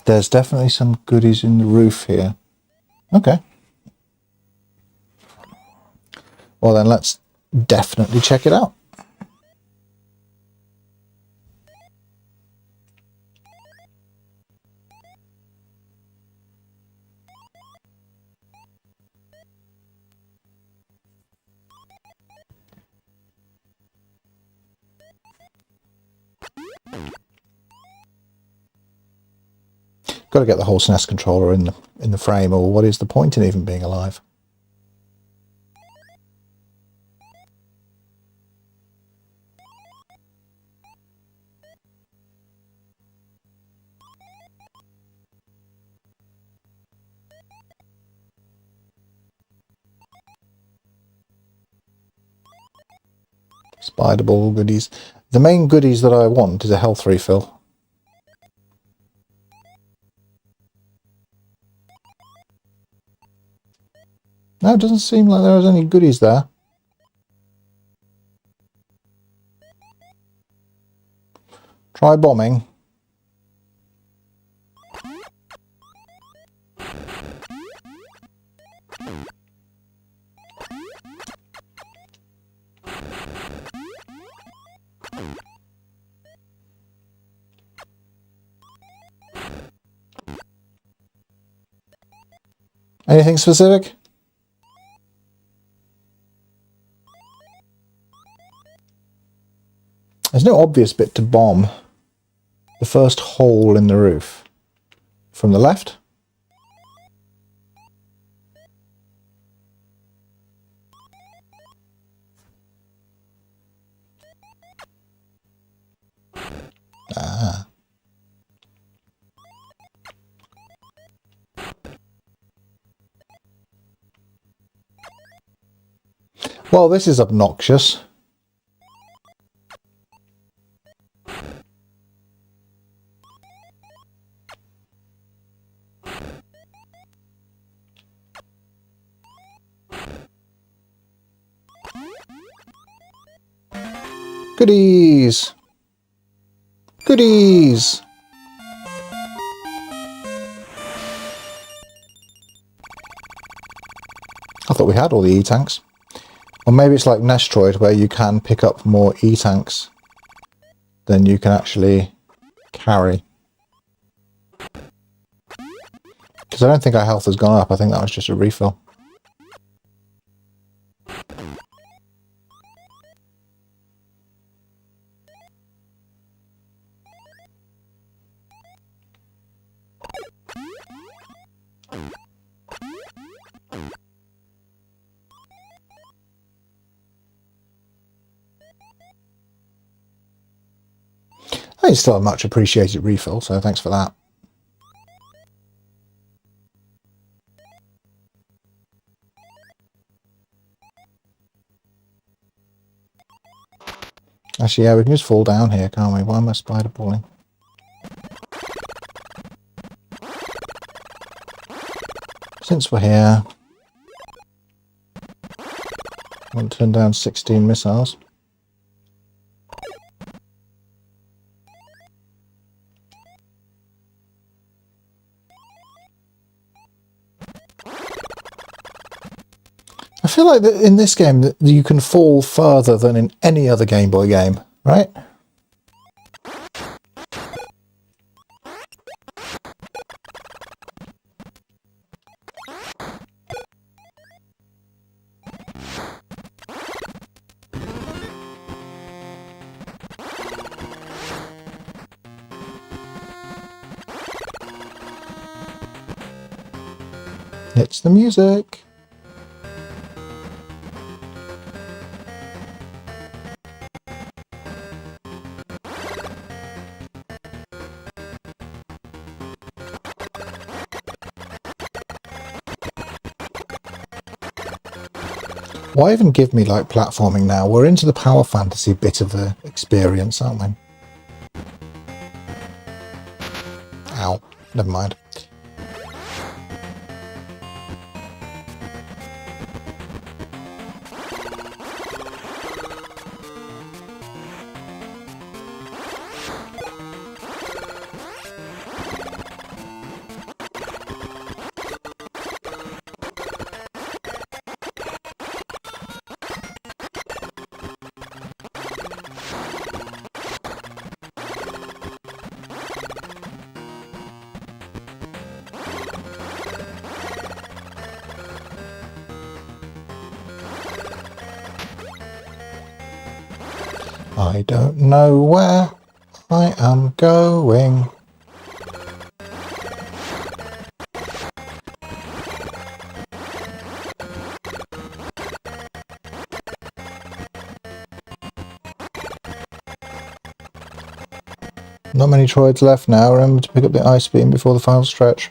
There's definitely some goodies in the roof here. Okay. Well then, let's definitely check it out. Got to get the whole SNES controller in the frame, or what is the point in even being alive? Spider ball goodies. The main goodies that I want is a health refill. No, it doesn't seem like there was any goodies there. Try bombing. Anything specific? There's no obvious bit to bomb. The first hole in the roof. From the left? Ah. Well, this is obnoxious. Goodies! Goodies! I thought we had all the E-tanks. Or maybe it's like Metroid, where you can pick up more E-tanks than you can actually carry. Because I don't think our health has gone up. I think that was just a refill. It's still a much appreciated refill, so thanks for that. Actually, yeah, we can just fall down here, can't we? Why am I spider balling? Since we're here, I want to turn down 16 missiles. I feel like that in this game that you can fall further than in any other Game Boy game, right? It's the music. Why even give me like platforming now? We're into the power fantasy bit of the experience, aren't we? Ow, never mind. I don't know where I am going. Not many droids left now. Remember to pick up the ice beam before the final stretch.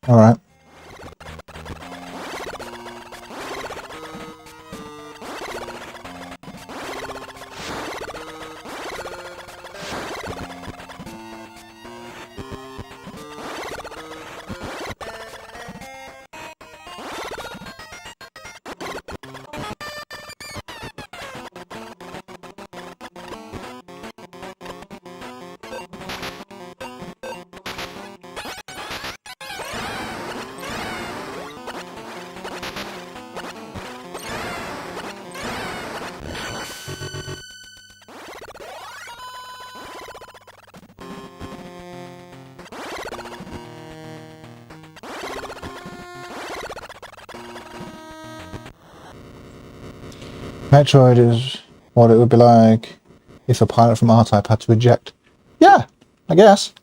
Alright. Metroid is what it would be like if a pilot from R-Type had to eject. Yeah, I guess.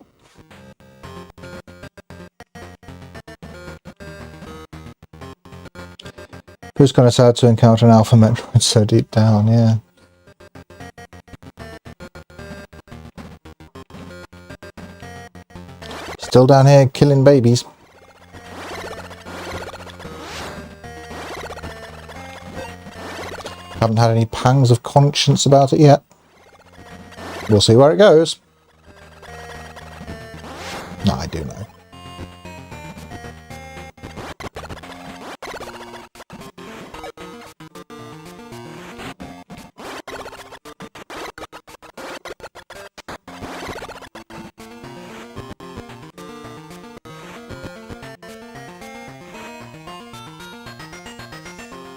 It was kind of sad to encounter an alpha Metroid so deep down, yeah. Still down here killing babies. Haven't had any pangs of conscience about it yet. We'll see where it goes. No, I do know.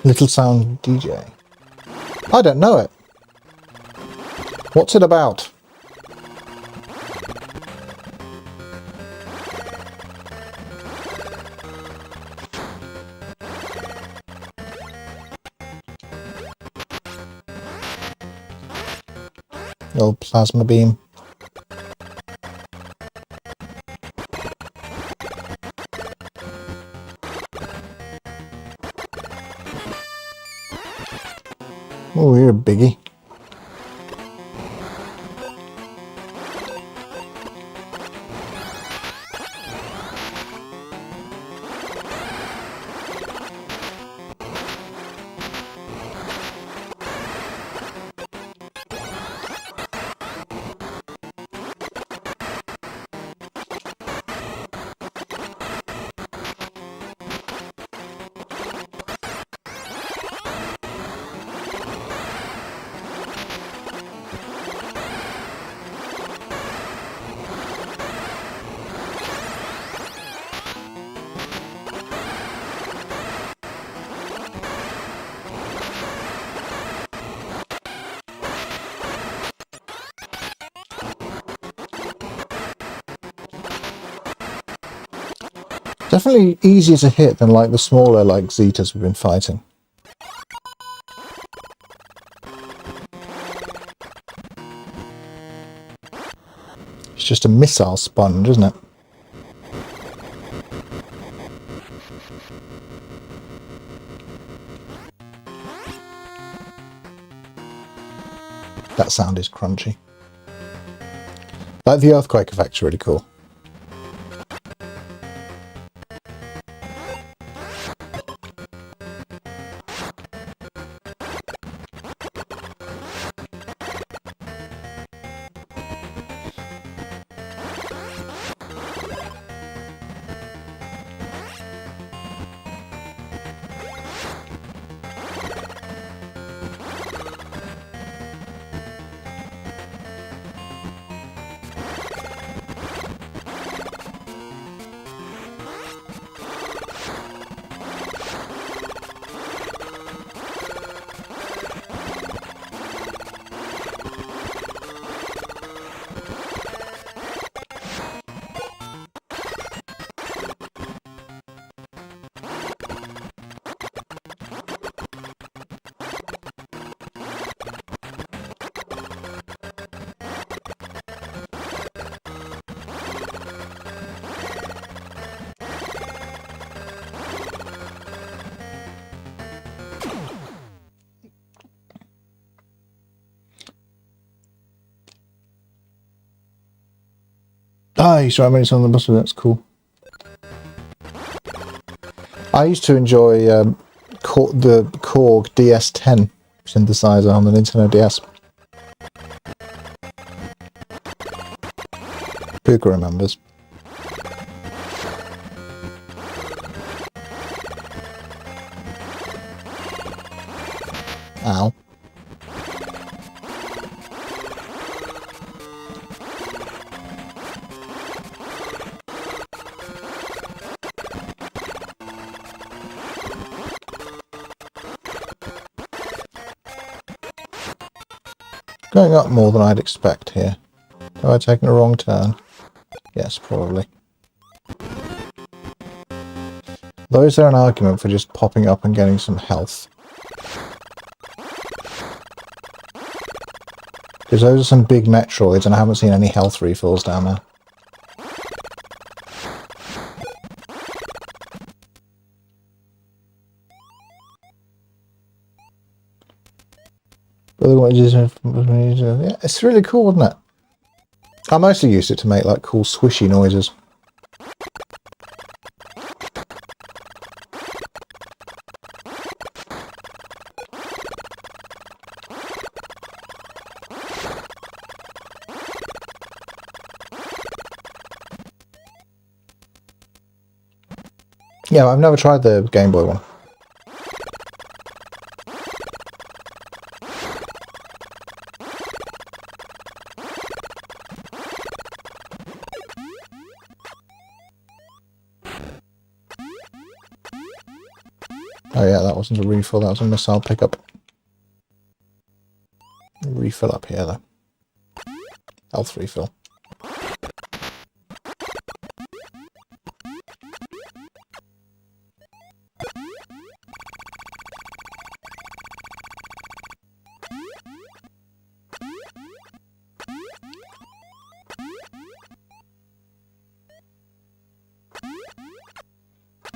Little Sound DJ. I don't know it. What's it about? Old plasma beam. Oh, you're a biggie. Definitely easier to hit than like the smaller like Zetas we've been fighting. It's just a missile sponge, isn't it? That sound is crunchy. Like the earthquake effect's really cool. Ah, you saw how many on the bus, that's cool. I used to enjoy the Korg DS10 synthesizer on the Nintendo DS. Puka remembers. Ow. Going up more than I'd expect here. Have I taken a wrong turn? Yes, probably. Though is there an argument for just popping up and getting some health? Because those are some big Metroids and I haven't seen any health refills down there. Yeah, it's really cool, isn't it? I mostly used it to make like cool swishy noises. Yeah, I've never tried the Game Boy one. Oh yeah, that wasn't a refill, that was a missile pickup. Refill up here though. Health refill.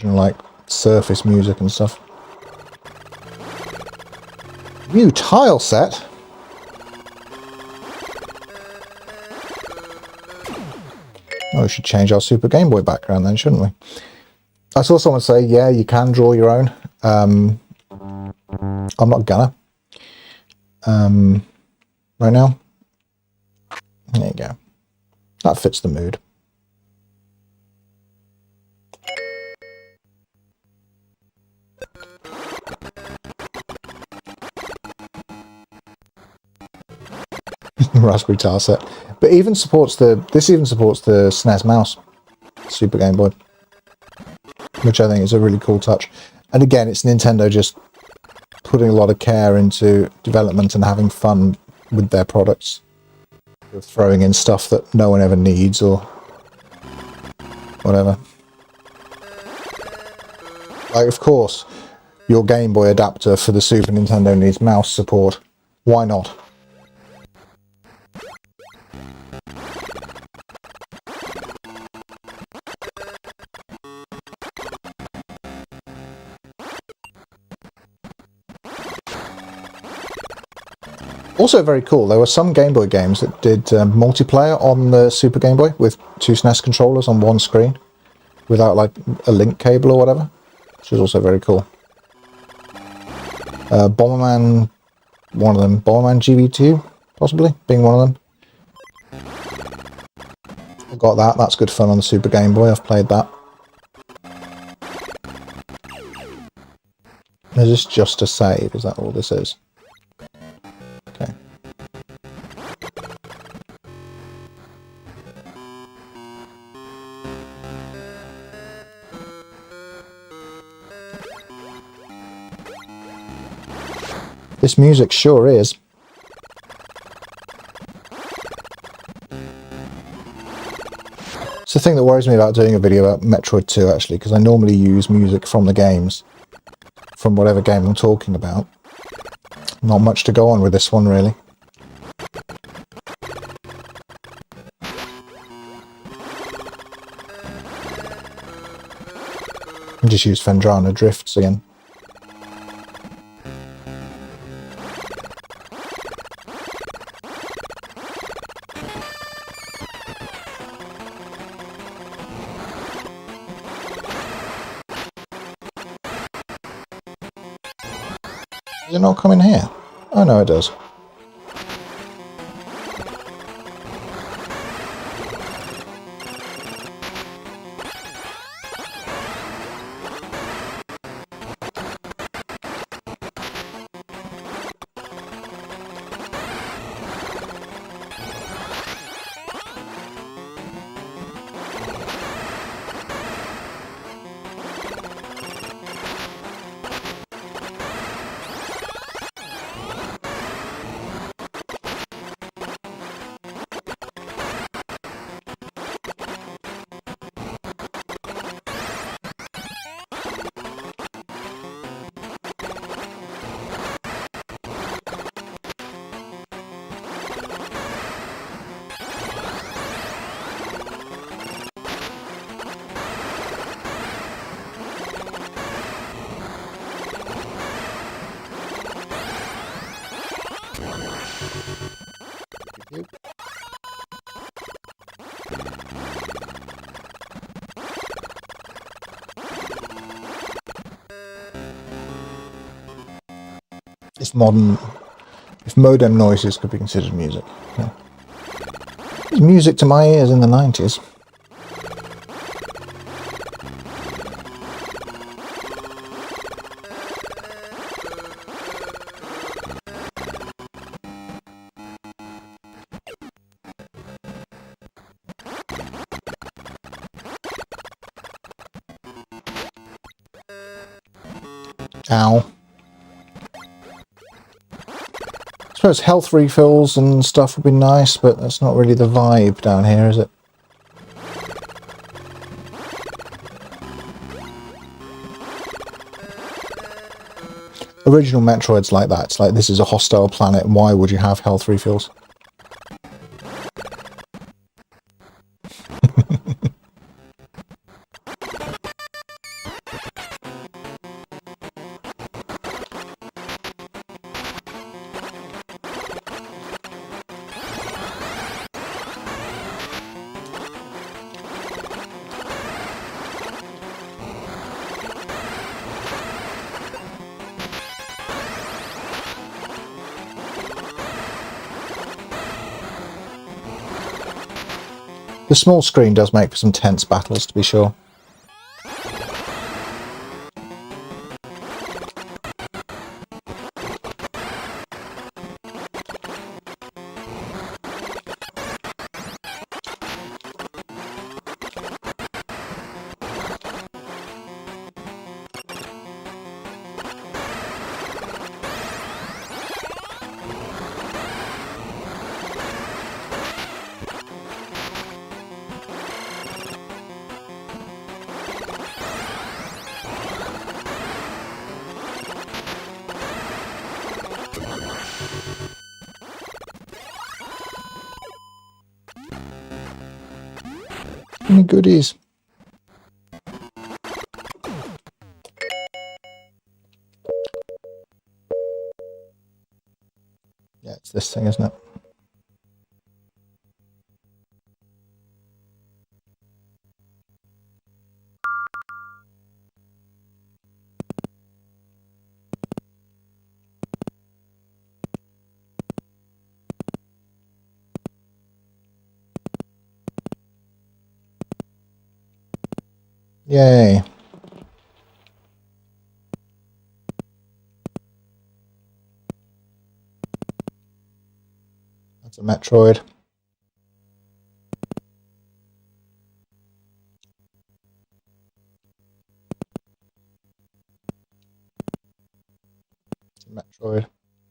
original, like, surface music and stuff. New tile set? Oh, we should change our Super Game Boy background then, shouldn't we? I saw someone say, yeah, you can draw your own. I'm not gonna. Right now. There you go. That fits the mood. Raspberry tile set. But even supports this even supports the SNES mouse. Super Game Boy. Which I think is a really cool touch. And again, it's Nintendo just putting a lot of care into development and having fun with their products. They're throwing in stuff that no one ever needs or whatever. Like, of course, your Game Boy adapter for the Super Nintendo needs mouse support. Why not? Also very cool, there were some Game Boy games that did multiplayer on the Super Game Boy with two SNES controllers on one screen without like a link cable or whatever, which is also very cool. Bomberman, one of them, Bomberman GV2 possibly being one of them. I got that, that's good fun on the Super Game Boy, I've played that. Is this just a save, is that all this is? Okay. This music sure is. It's the thing that worries me about doing a video about Metroid 2 actually, because I normally use music from the games, from whatever game I'm talking about. Not much to go on with this one, really. Just use Fendrana Drifts again. Does it not come in here? Oh no, it does. If modem noises could be considered music. Yeah. It's music to my ears in the 90s. Ow. I suppose health refills and stuff would be nice, but that's not really the vibe down here, is it? Original Metroid's like that. It's like, this is a hostile planet, why would you have health refills? The small screen does make for some tense battles, to be sure. Any goodies? Yeah, it's this thing, isn't it? Yay. That's a Metroid. It's a Metroid.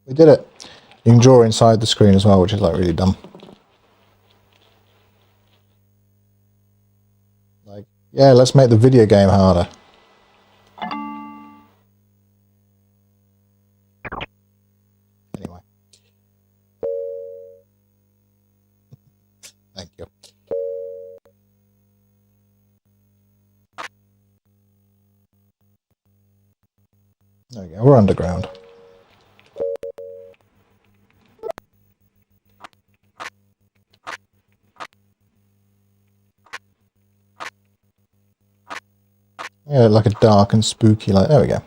We did it. You can draw inside the screen as well, which is like really dumb. Like, yeah, let's make the video game harder. Anyway. Thank you. There we go, we're underground. Yeah, like a dark and spooky, like, there we go.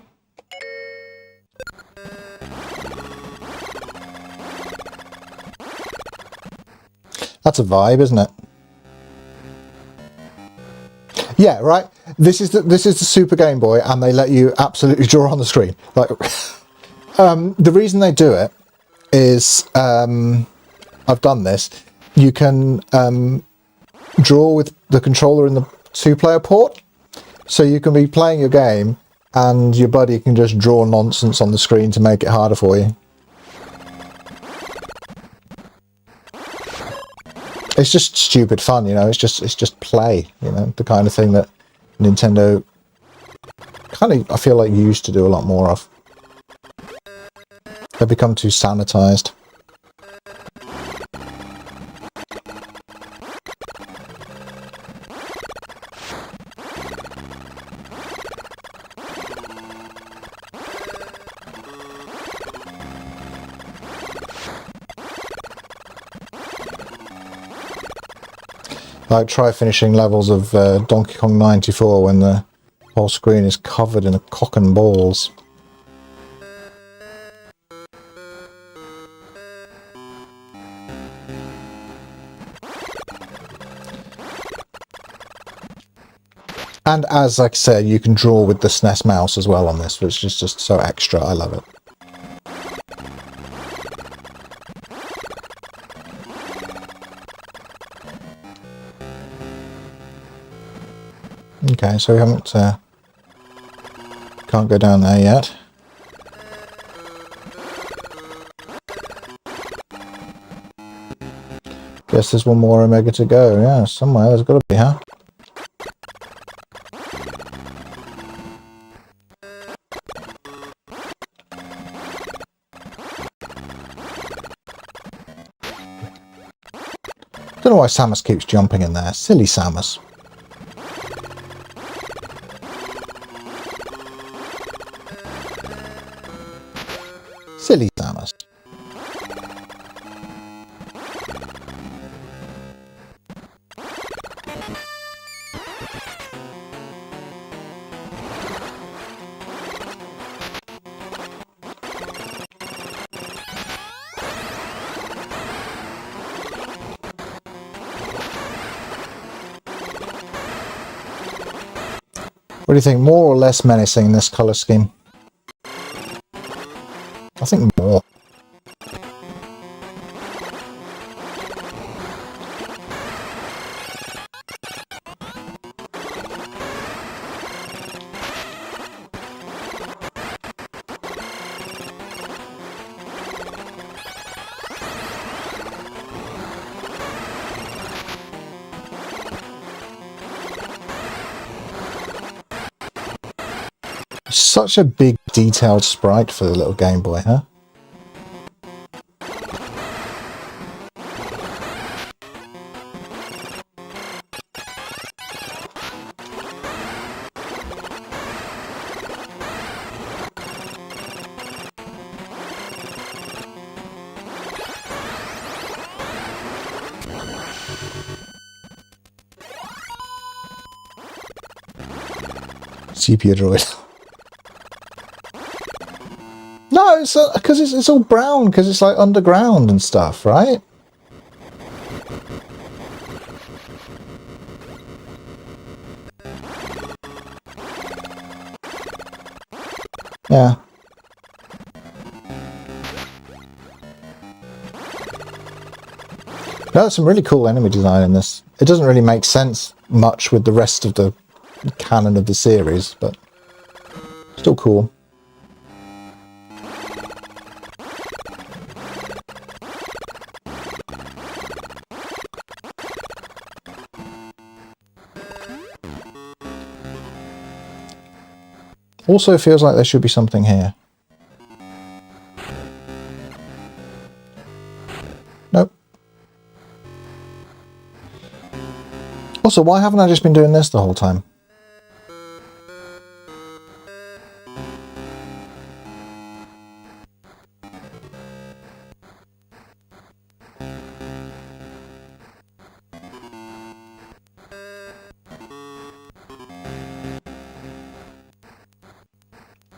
That's a vibe, isn't it? Yeah, right. This is the Super Game Boy, and they let you absolutely draw on the screen. Like, the reason they do it is, I've done this. You can draw with the controller in the 2-player port, so you can be playing your game, and your buddy can just draw nonsense on the screen to make it harder for you. It's just stupid fun, you know. It's just play, you know, the kind of thing that Nintendo kind of, I feel like, used to do a lot more of. They've become too sanitized. Like, try finishing levels of Donkey Kong 94 when the whole screen is covered in a cock and balls. And as like I said, you can draw with the SNES mouse as well on this, which is just so extra. I love it. Okay, so we haven't, can't go down there yet. Guess there's one more Omega to go. Yeah, somewhere there's got to be, huh? Don't know why Samus keeps jumping in there. Silly Samus. Silly Samus. What do you think? More or less menacing, this colour scheme? I think more. Such a big detailed sprite for the little Game Boy, huh? Sepia droid. No, it's because it's all brown because it's like underground and stuff, right? Yeah. No, there's some really cool enemy design in this. It doesn't really make sense much with the rest of the canon of the series, but still cool. Also feels like there should be something here. Nope. Also, why haven't I just been doing this the whole time?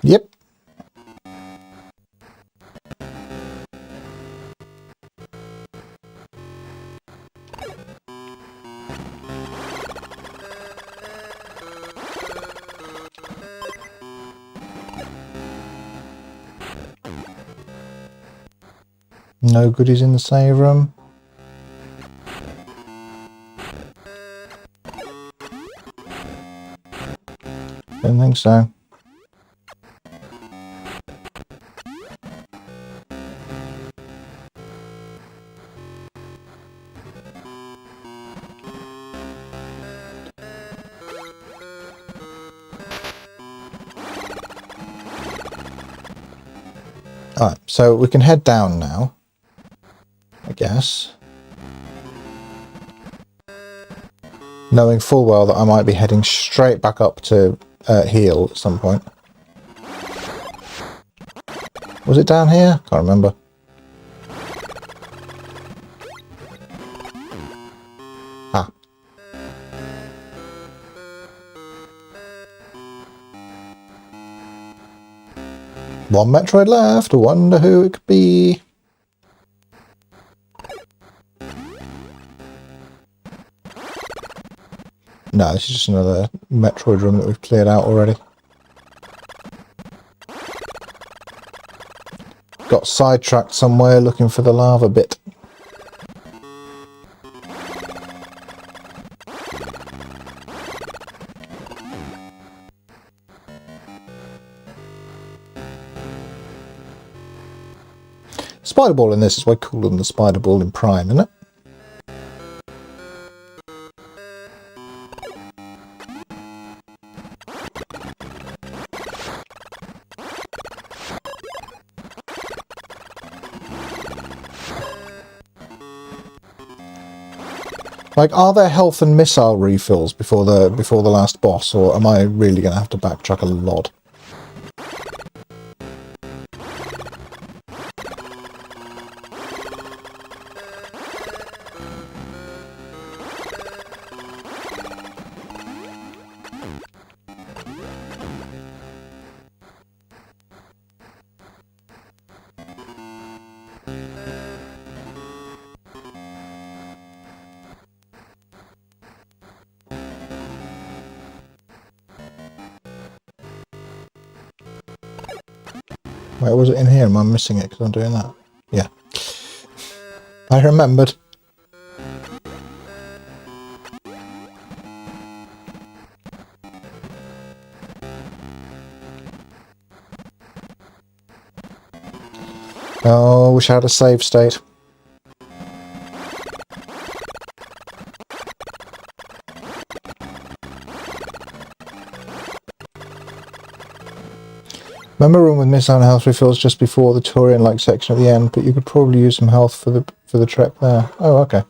Yep. No goodies in the save room. Don't think so. Alright, so we can head down now, I guess. Knowing full well that I might be heading straight back up to heal at some point. Was it down here? Can't remember. Ah. One Metroid left. I wonder who it could be. No, this is just another Metroid room that we've cleared out already. Got sidetracked somewhere looking for the lava bit. Spider Ball in this is way cooler than the Spider Ball in Prime, isn't it? Like, are there health and missile refills before the last boss, or am I really going to have to backtrack a lot? Wait, was it in here? Am I missing it because I'm doing that? Yeah. I remembered. Oh, wish I had a save state. Remember room with missile health refills just before the Taurian-like section at the end, but you could probably use some health for the trek there. Oh, okay.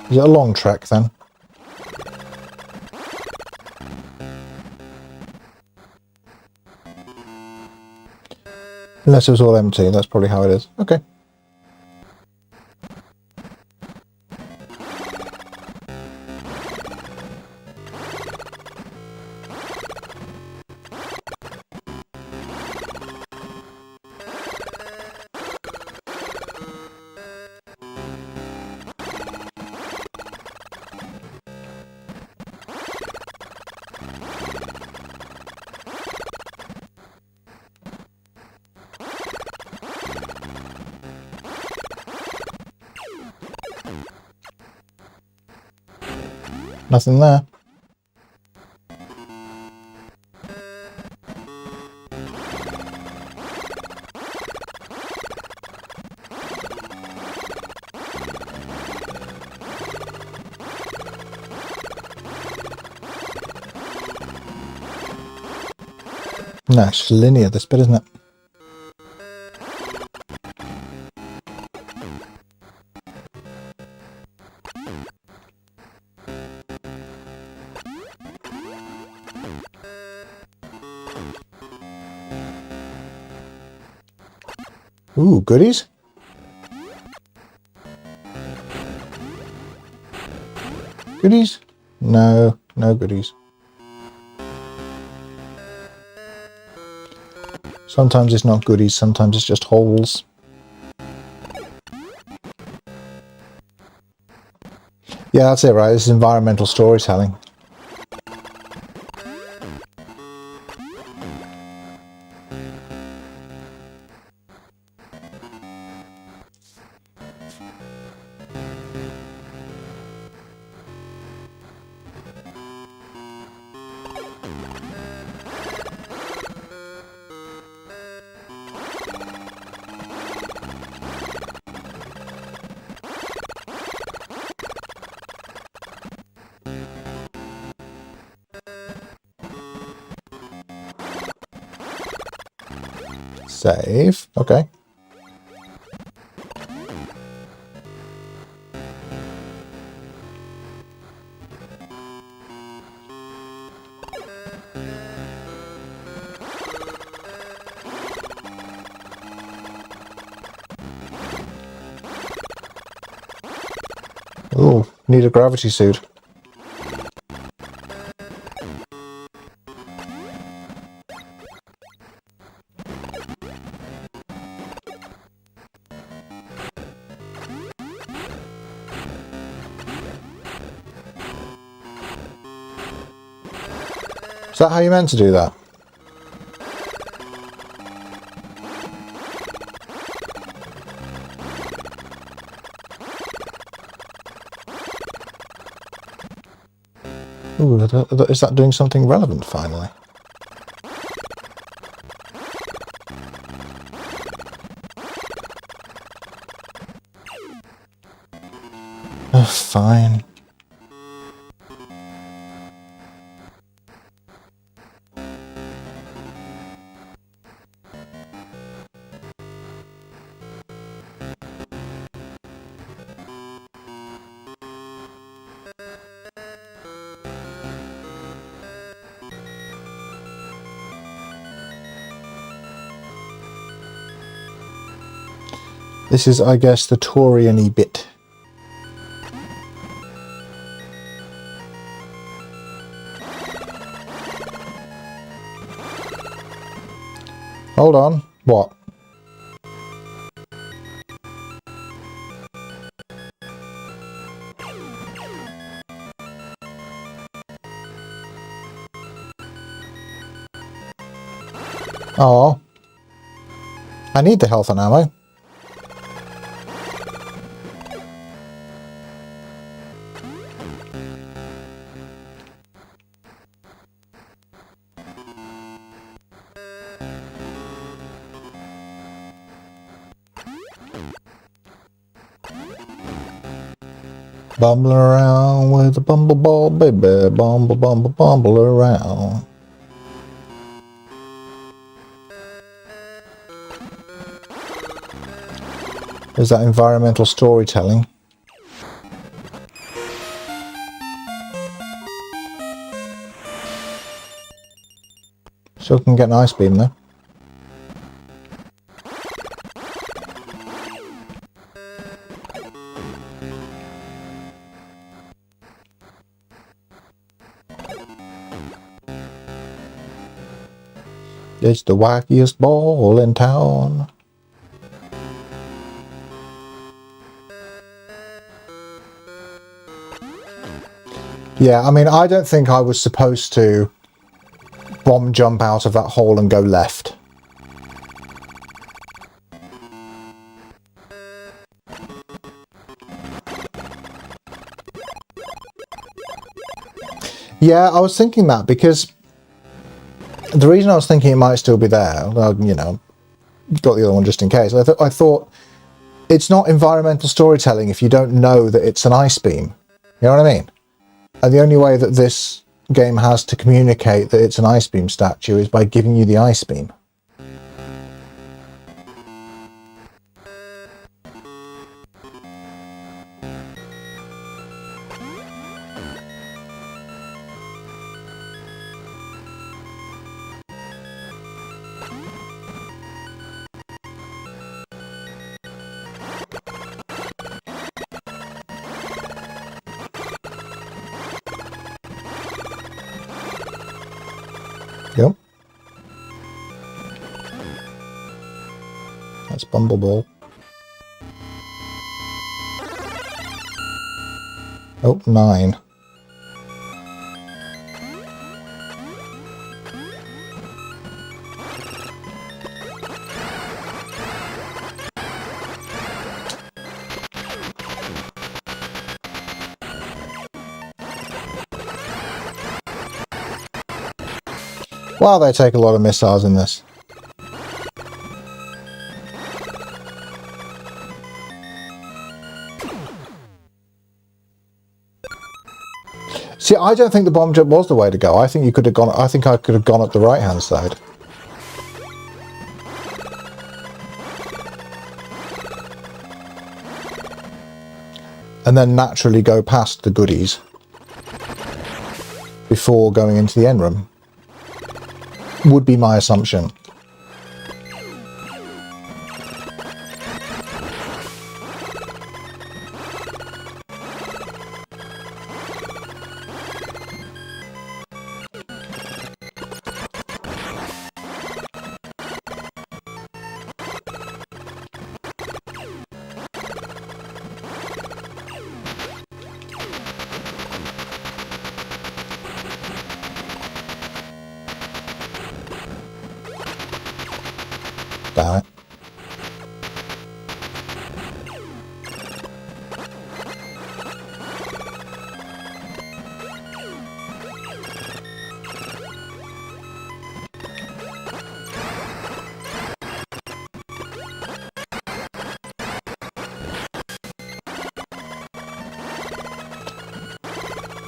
Is it a long trek then? Unless it was all empty, that's probably how it is. Okay. Nothing there. No, it's just linear, this bit, isn't it? Ooh, goodies? Goodies? No, no goodies. Sometimes it's not goodies, sometimes it's just holes. Yeah, that's it, right? This is environmental storytelling. Save. Okay. Ooh, need a gravity suit. Is that how you meant to do that? Ooh, is that doing something relevant finally? Fine. This is, I guess, the Taurian-y bit. Hold on. What? Oh, I need the health and ammo. Bumble around with a bumble ball, baby. Bumble, bumble, bumble around. There's that environmental storytelling. Still can get an ice beam though. It's the wackiest ball in town. Yeah, I mean, I don't think I was supposed to bomb jump out of that hole and go left. Yeah, I was thinking that because the reason I was thinking it might still be there, well, you know, got the other one just in case. I thought it's not environmental storytelling if you don't know that it's an ice beam. You know what I mean? And the only way that this game has to communicate that it's an ice beam statue is by giving you the ice beam. Yep. That's Bumbleball. Oh, 9. Wow, they take a lot of missiles in this. See, I don't think the bomb jump was the way to go. I think you could have gone. I think I could have gone up the right-hand side. And then naturally go past the goodies before going into the end room. Would be my assumption. Damn it.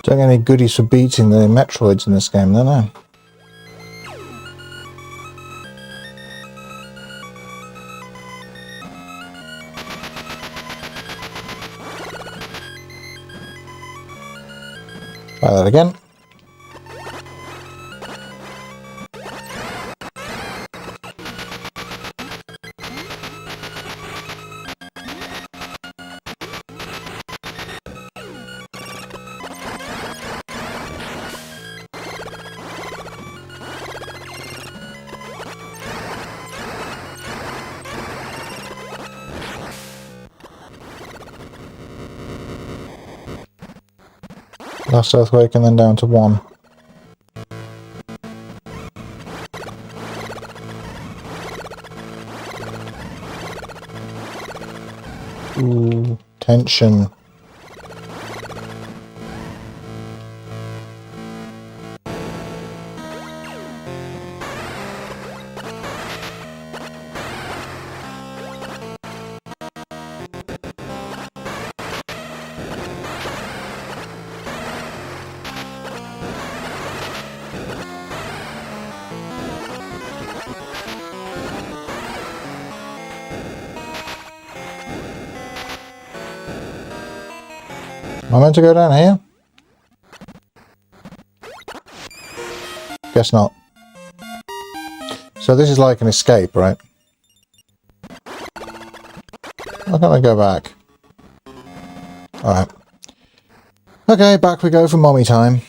Don't get any goodies for beating the Metroids in this game, don't I? Try that again. Last earthquake and then down to 1. Ooh, tension. Am I meant to go down here? Guess not. So this is like an escape, right? Why can't I go back? Alright. Okay, back we go for mommy time.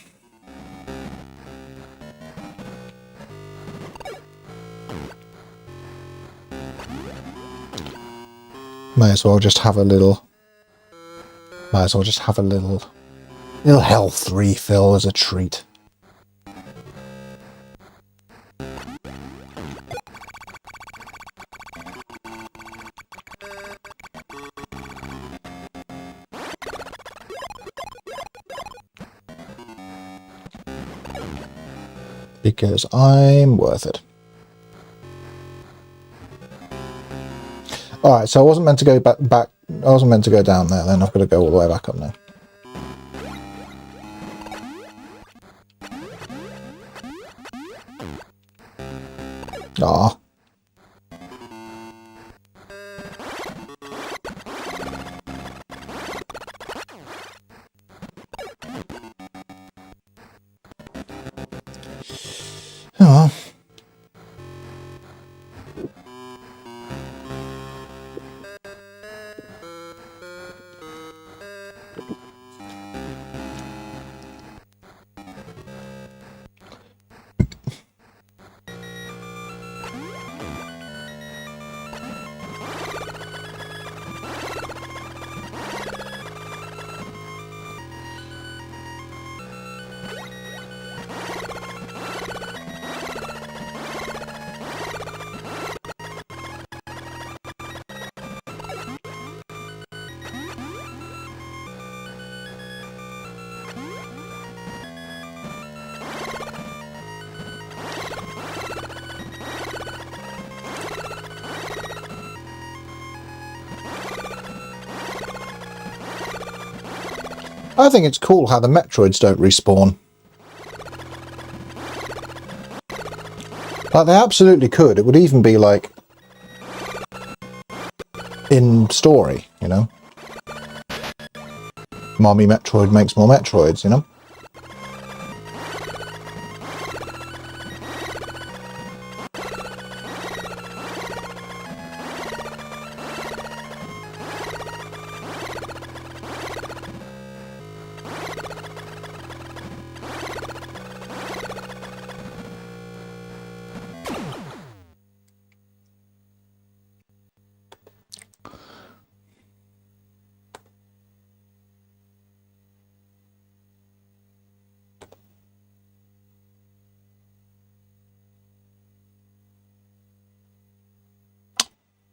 May as well just have a little... little health refill as a treat. Because I'm worth it. Alright, so I wasn't meant to go back. I wasn't meant to go down there, then I've got to go all the way back up now. Ah. Oh. I think it's cool how the Metroids don't respawn. Like, they absolutely could. It would even be, like, in story, you know? Mommy Metroid makes more Metroids, you know?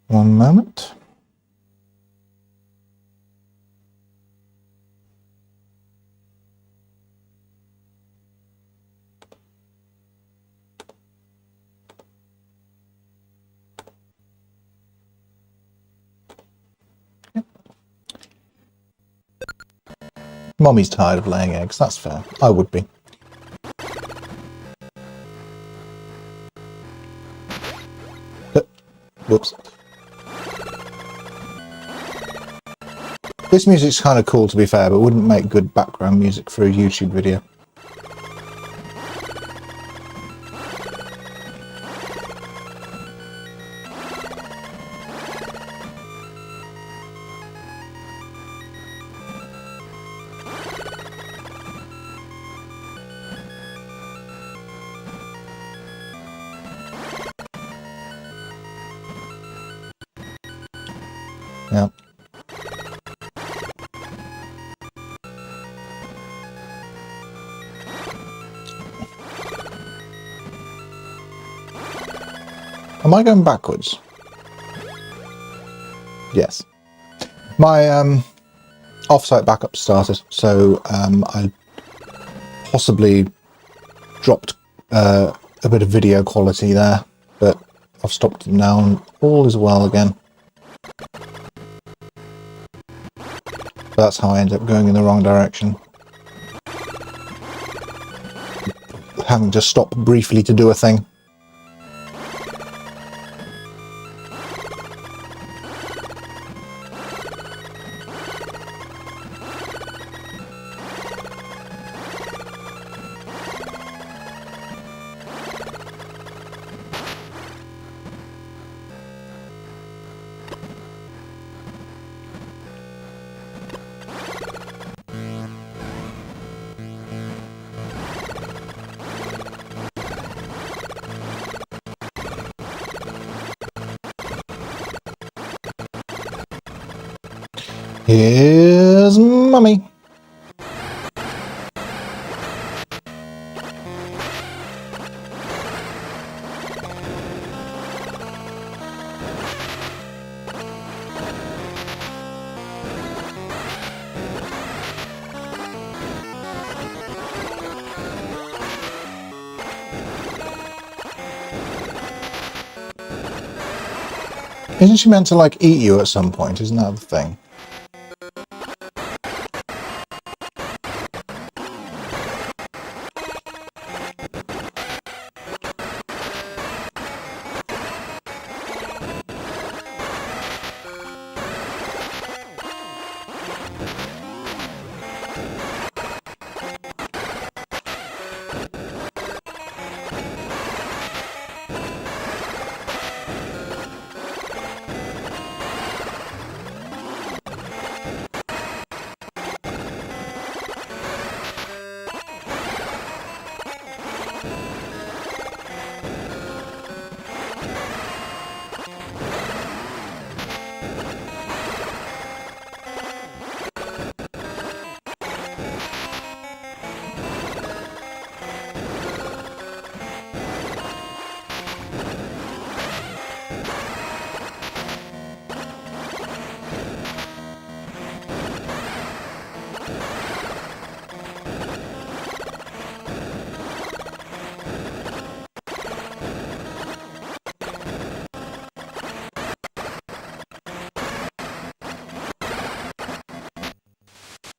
One moment. Mommy's tired of laying eggs, that's fair. I would be. Whoops. This music's kind of cool, to be fair, but wouldn't make good background music for a YouTube video. Yeah. Am I going backwards? Yes. My offsite backup started, so I possibly dropped a bit of video quality there, but I've stopped them now and all is well again. That's how I ended up going in the wrong direction. Having to stop briefly to do a thing. Here's Mummy. Isn't she meant to, like, eat you at some point? Isn't that the thing?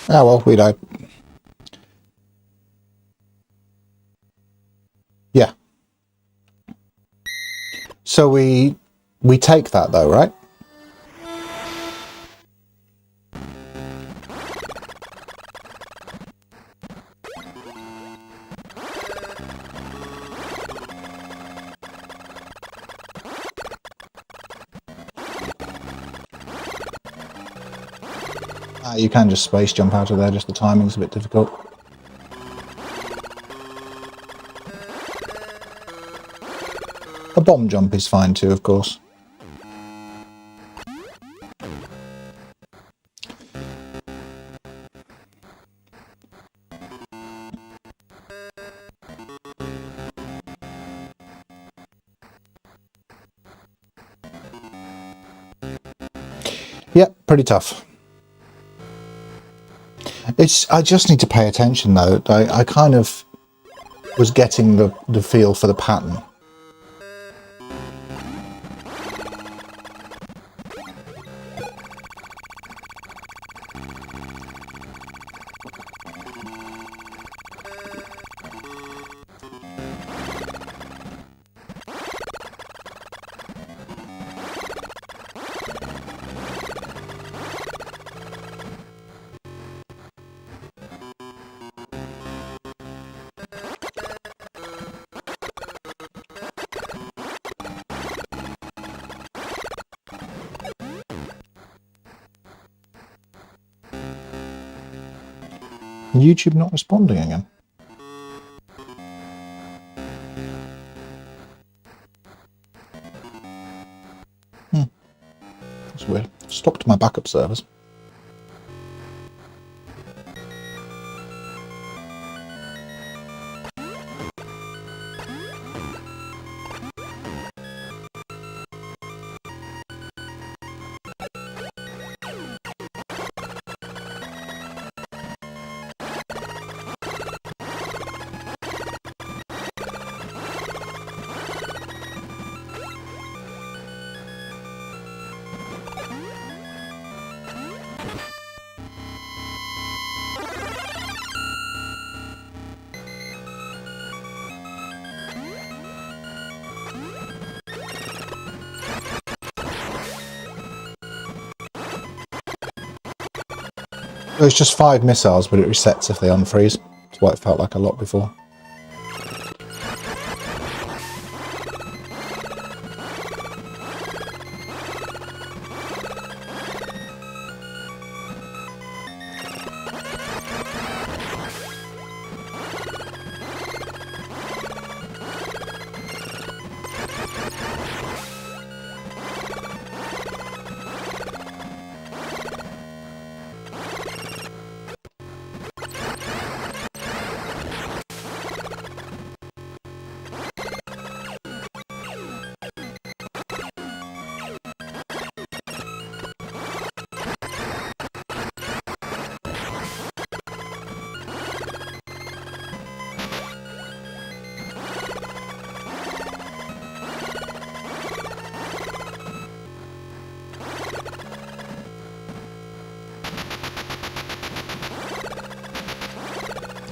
Ah, well, we died. Yeah. So we take that though, right? You can just space jump out of there, just the timing's a bit difficult. A bomb jump is fine too, of course. Yep, pretty tough. I just need to pay attention though. I kind of was getting the feel for the pattern. YouTube not responding again. That's weird. Stopped my backup servers. It's just 5 missiles, but it resets if they unfreeze. That's why it felt like a lot before.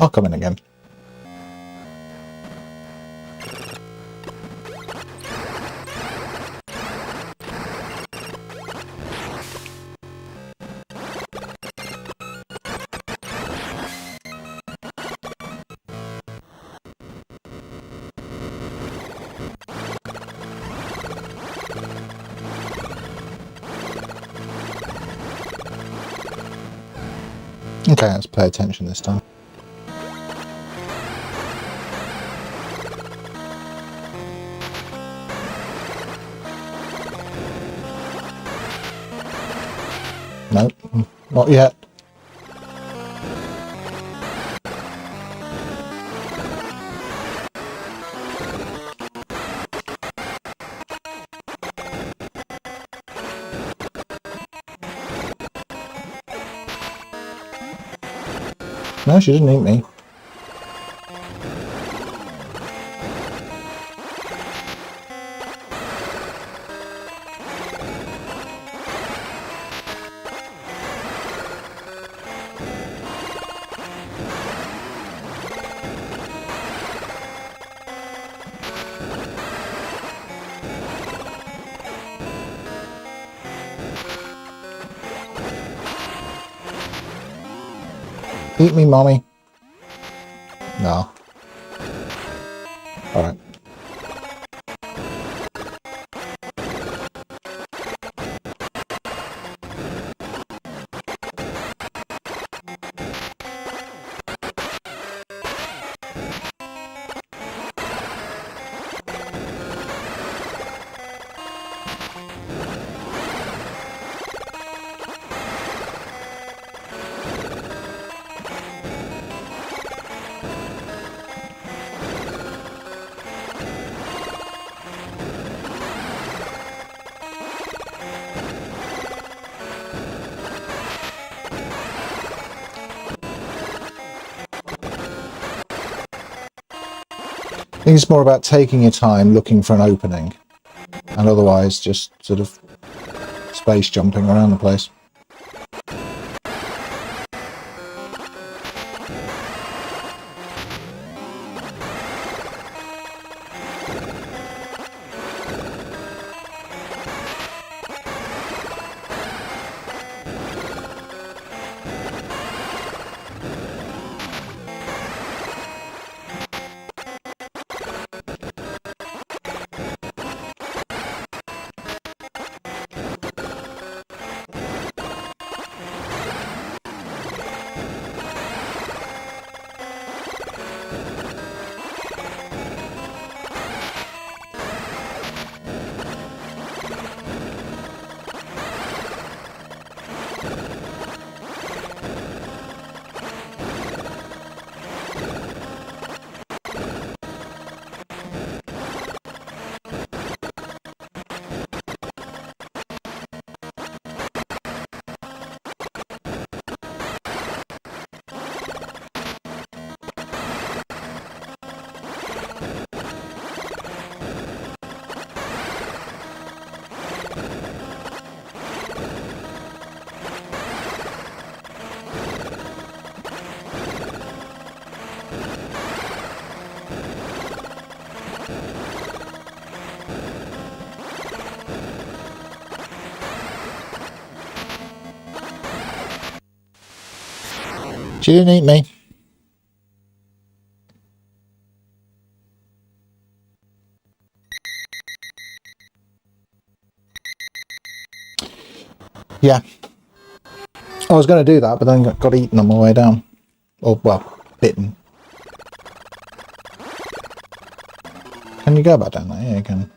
I'll come in again. Okay, let's pay attention this time. No, not yet. No, she didn't eat me. Eat me, mommy. No. Alright. I think it's more about taking your time looking for an opening, and otherwise just sort of space jumping around the place. She didn't eat me. Yeah. I was going to do that, but then got eaten on my way down. Or, well, bitten. Can you go back down there? Yeah, you can.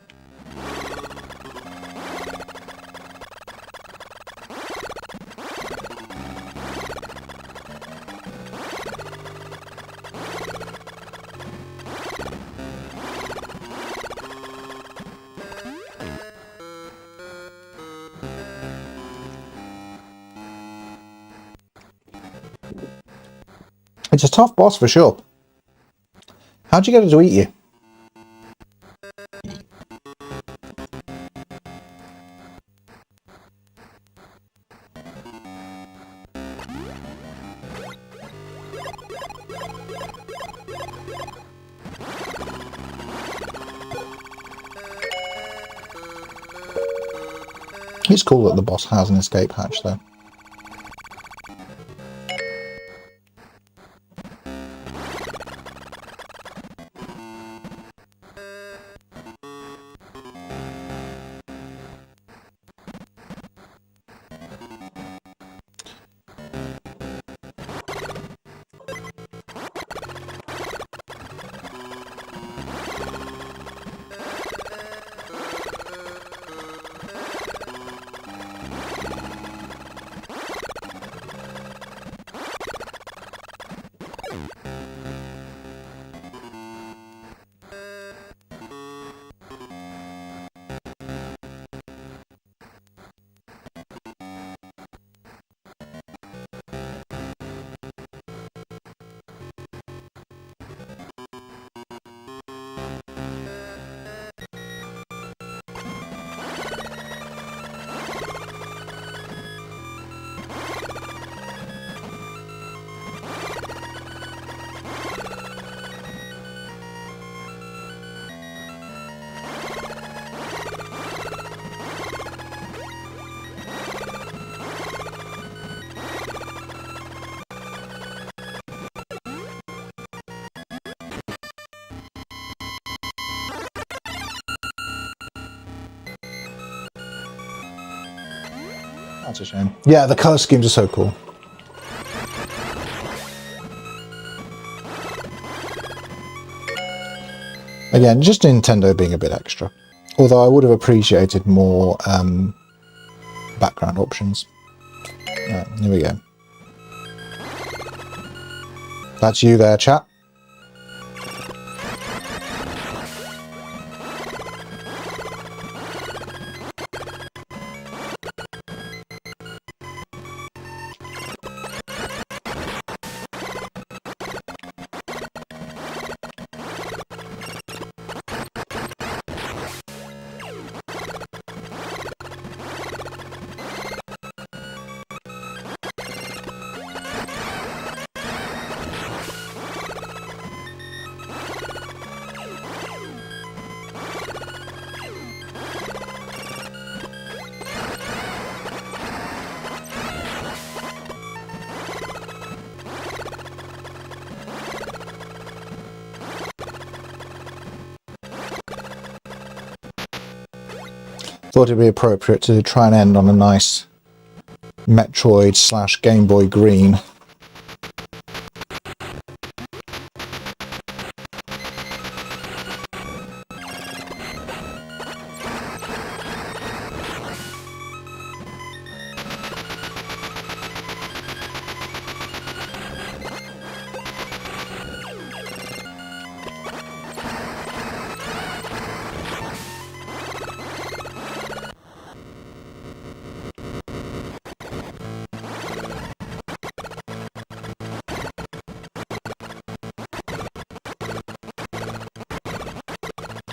It's a tough boss for sure. How'd you get it to eat you? It's cool that the boss has an escape hatch though. That's a shame. Yeah, the colour schemes are so cool. Again, just Nintendo being a bit extra. Although I would have appreciated more background options. Right, here we go. That's you there, chat. Thought it'd be appropriate to try and end on a nice Metroid / Game Boy green.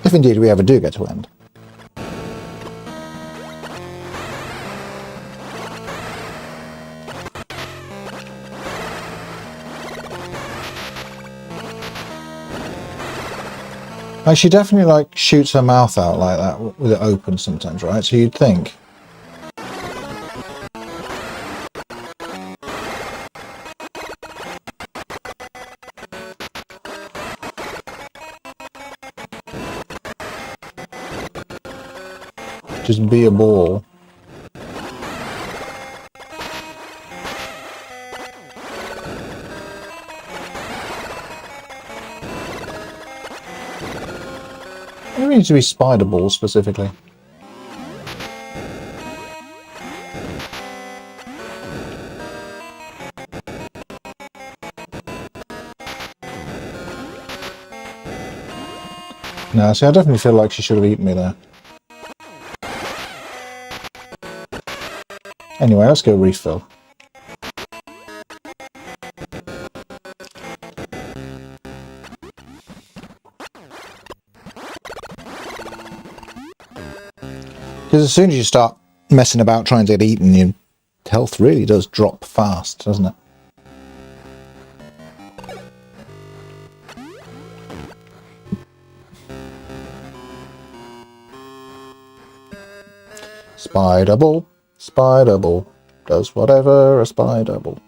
If indeed we ever do get to end. Like, she definitely like shoots her mouth out like that with it open sometimes, right? So you'd think. just be a ball. It needs to be spider balls specifically. No, see, I definitely feel like she should have eaten me there. Anyway, let's go refill. Because as soon as you start messing about trying to get eaten, your health really does drop fast, doesn't it? Spider ball, does whatever a spider ball.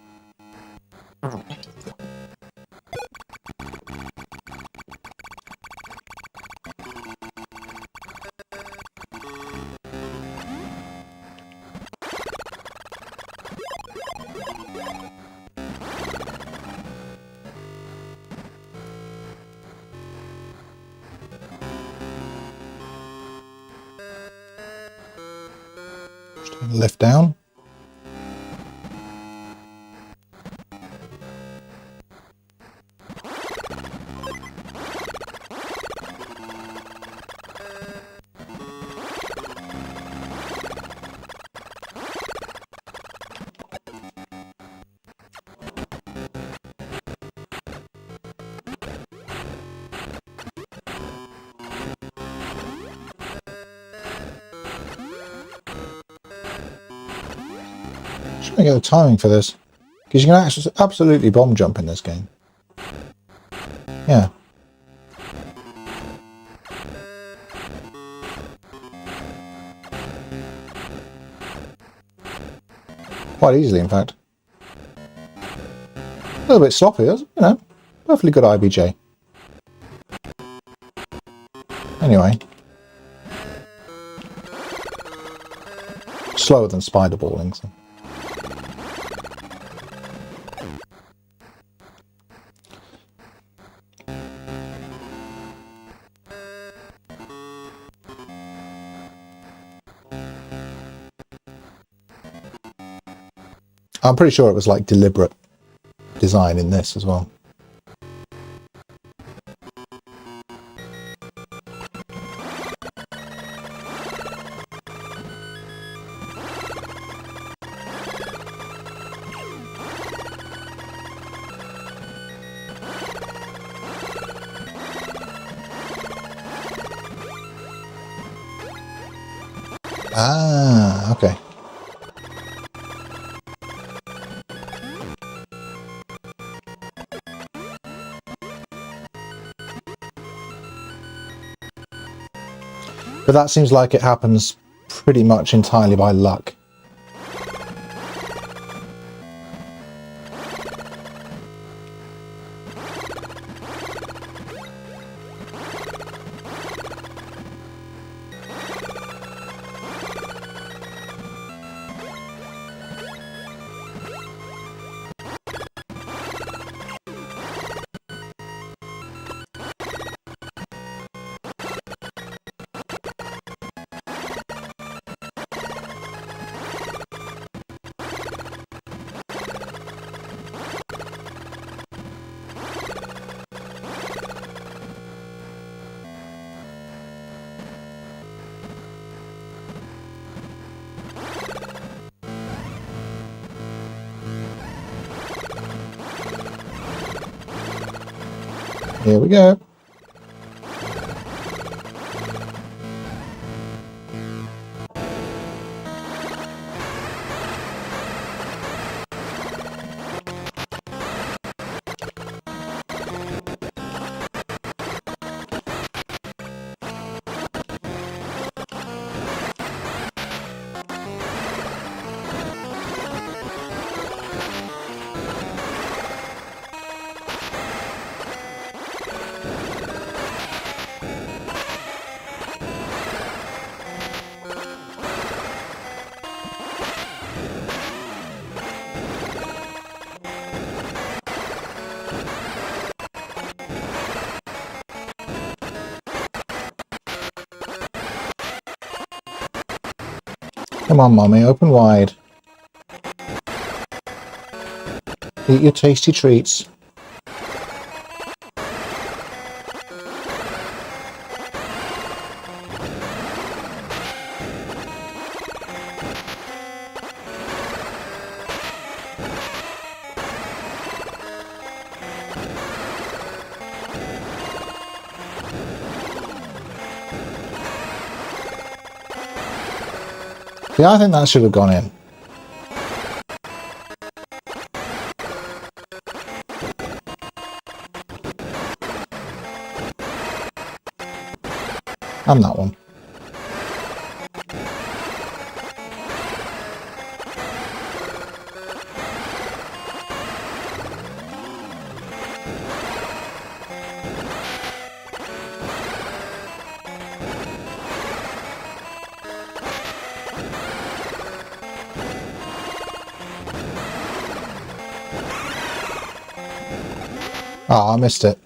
Lift down. Trying to get the timing for this, because you can actually absolutely bomb jump in this game. Yeah. Quite easily, in fact. A little bit sloppy, you know. Perfectly good IBJ. Anyway. Slower than spider balling, so. I'm pretty sure it was like deliberate design in this as well. Ah, okay. But that seems like it happens pretty much entirely by luck. Here we go. Come on, Mommy, open wide. Eat your tasty treats. Yeah, I think that should have gone in. And that one. Oh, I missed it.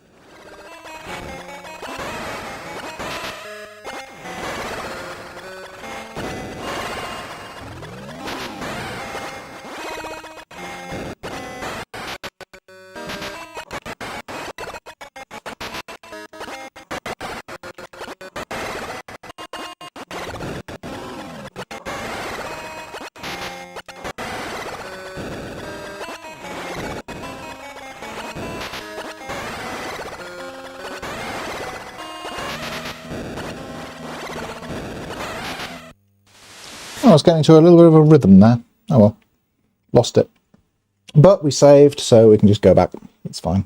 I was getting to a little bit of a rhythm there. Oh well, lost it. But we saved, so we can just go back. It's fine.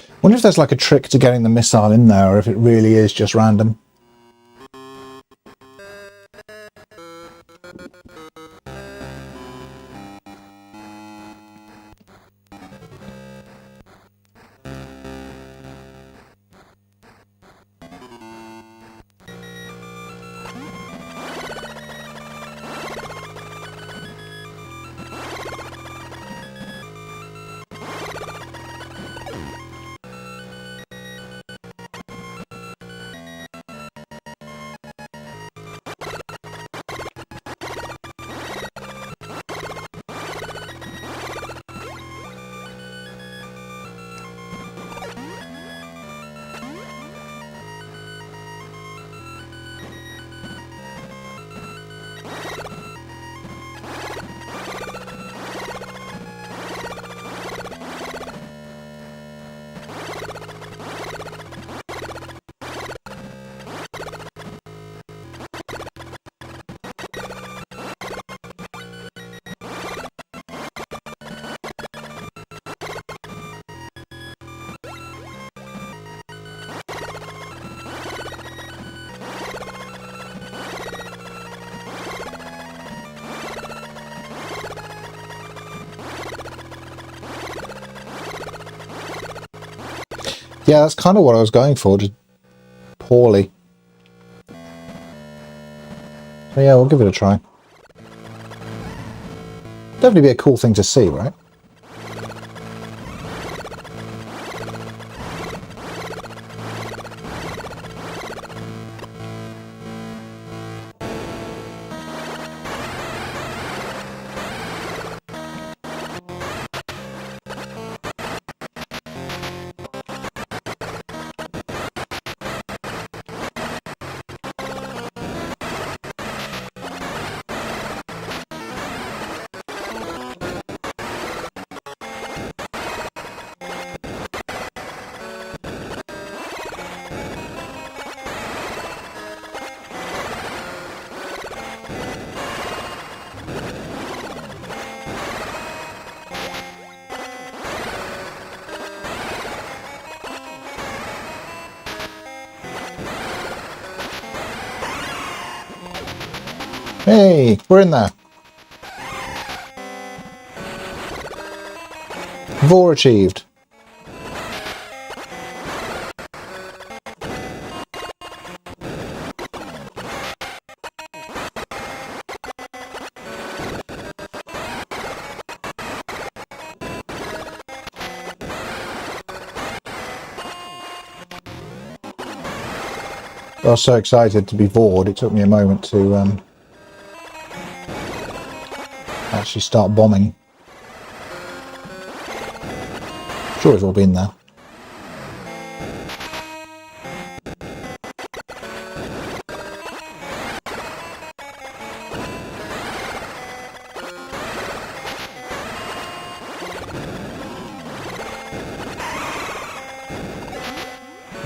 I wonder if there's like a trick to getting the missile in there, or if it really is just random. Yeah, that's kind of what I was going for, just poorly. So yeah, we'll give it a try. Definitely be a cool thing to see, right? Hey, we're in there. Vor achieved. I was so excited to be bored, it took me a moment to actually start bombing. Sure, it's all been there.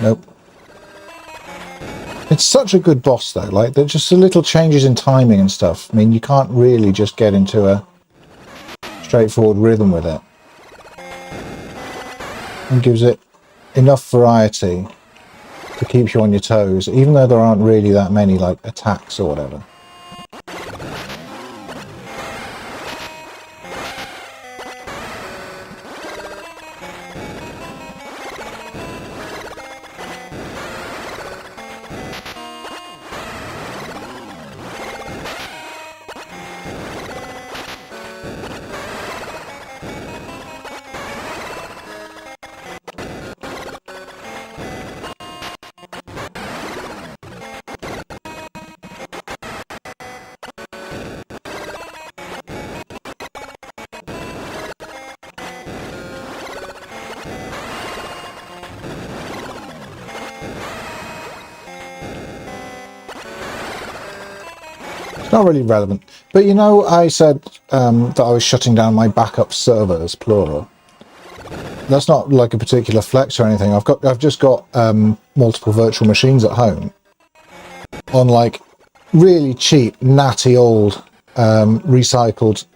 Nope. It's such a good boss though, like there's just little changes in timing and stuff. I mean, you can't really just get into a straightforward rhythm with it. And gives it enough variety to keep you on your toes, even though there aren't really that many like attacks or whatever. Not really relevant, but you know, I said that I was shutting down my backup servers, plural. That's not like a particular flex or anything. I've just got multiple virtual machines at home on like really cheap, natty old recycled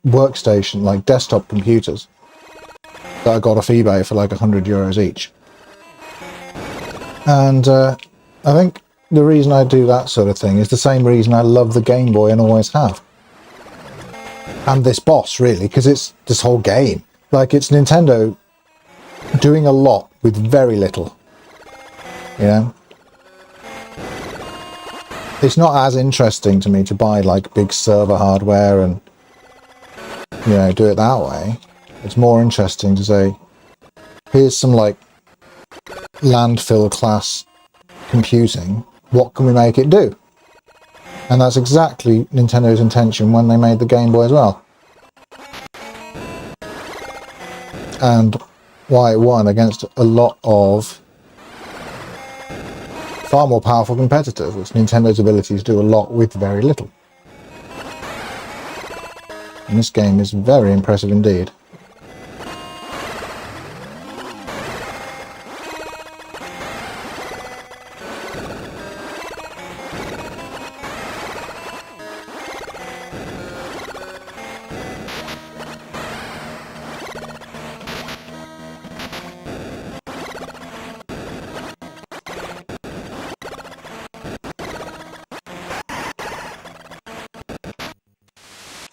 workstation, like desktop computers that I got off eBay for like €100 each. And I think the reason I do that sort of thing is the same reason I love the Game Boy and always have. And this boss, really, because it's this whole game. Like, it's Nintendo doing a lot with very little. You know? It's not as interesting to me to buy, like, big server hardware and, you know, do it that way. It's more interesting to say, here's some, like, landfill class computing. What can we make it do? And that's exactly Nintendo's intention when they made the Game Boy as well. And why it won against a lot of far more powerful competitors. It's Nintendo's ability to do a lot with very little. And this game is very impressive indeed.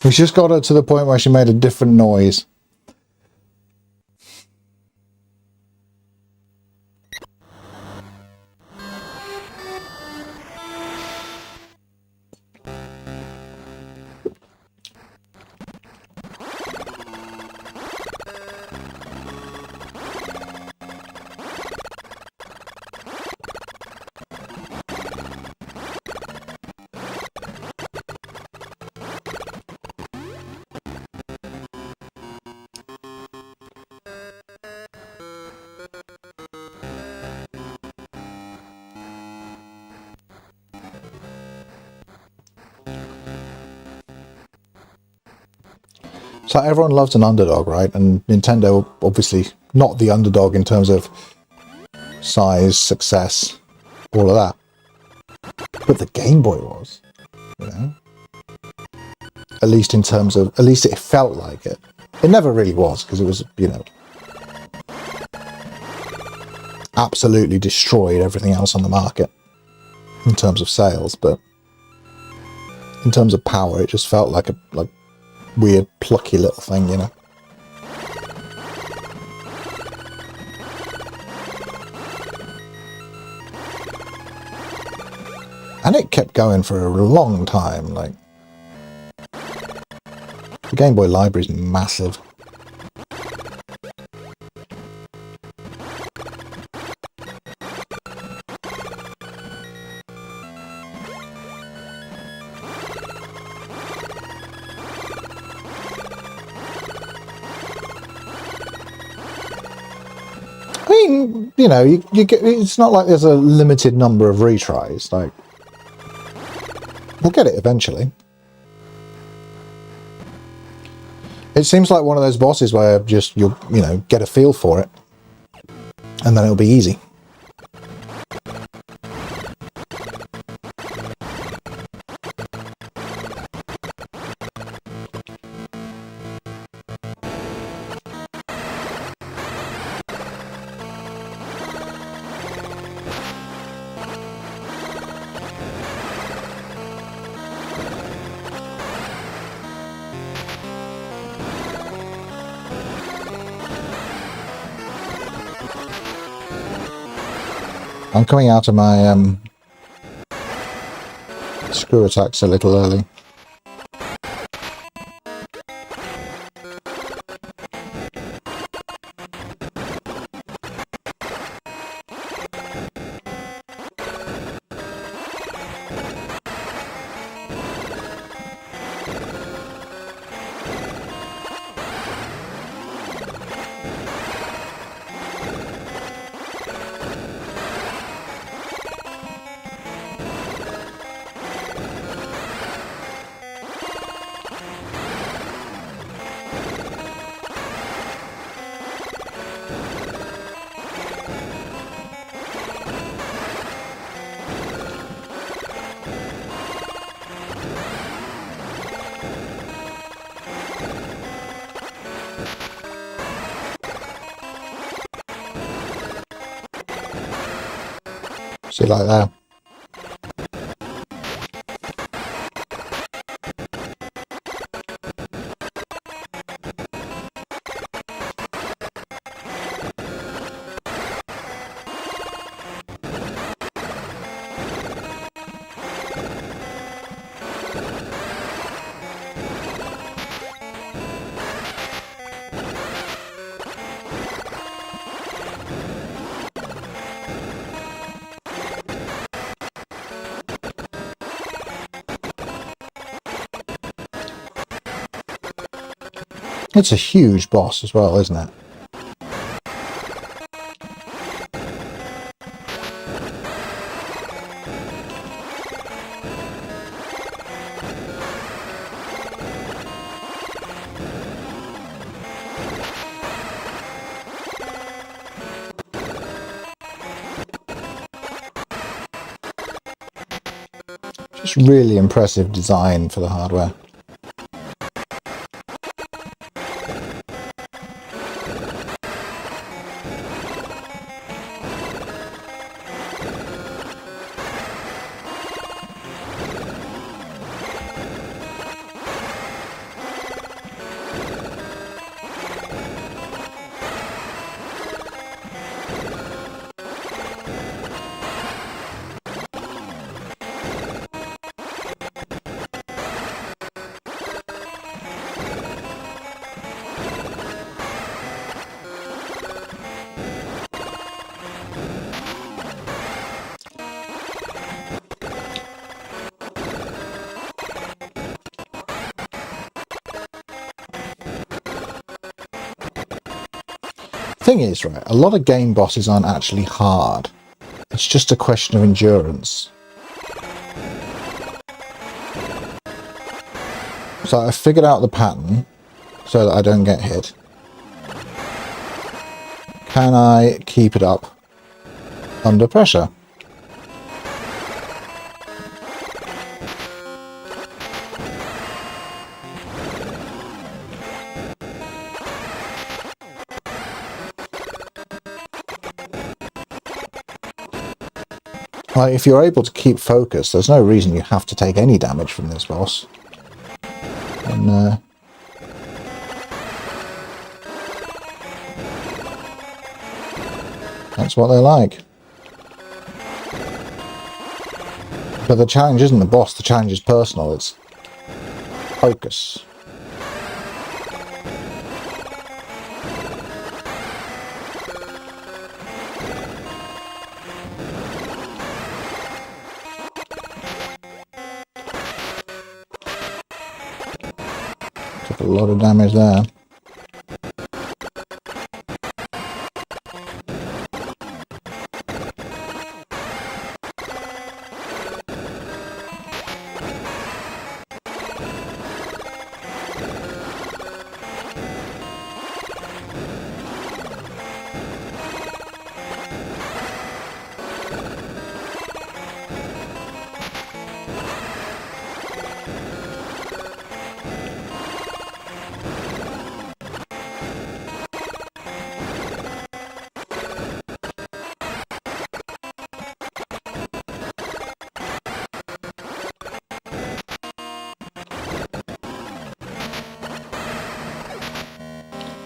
We've just got her to the point where she made a different noise. So everyone loves an underdog, right? And Nintendo, obviously not the underdog in terms of size, success, all of that. But the Game Boy was, you know? At least in terms of, at least it felt like it. It never really was, because it was, you know, absolutely destroyed everything else on the market in terms of sales, but in terms of power, it just felt like a weird, plucky little thing, you know. And it kept going for a long time, like. The Game Boy library is massive. mean, you know, you get, it's not like there's a limited number of retries. Like, we'll get it eventually. It seems like one of those bosses where just you'll, you know, get a feel for it, and then it'll be easy. I'm coming out of my screw attacks a little early. See, like that. It's a huge boss as well, isn't it? Just really impressive design for the hardware. Thing is, right, a lot of game bosses aren't actually hard. It's just a question of endurance. So I figured out the pattern so that I don't get hit. Can I keep it up under pressure? Like, if you're able to keep focus, there's no reason you have to take any damage from this boss. And that's what they're like. But the challenge isn't the boss, the challenge is personal, it's focus. Took a lot of damage there.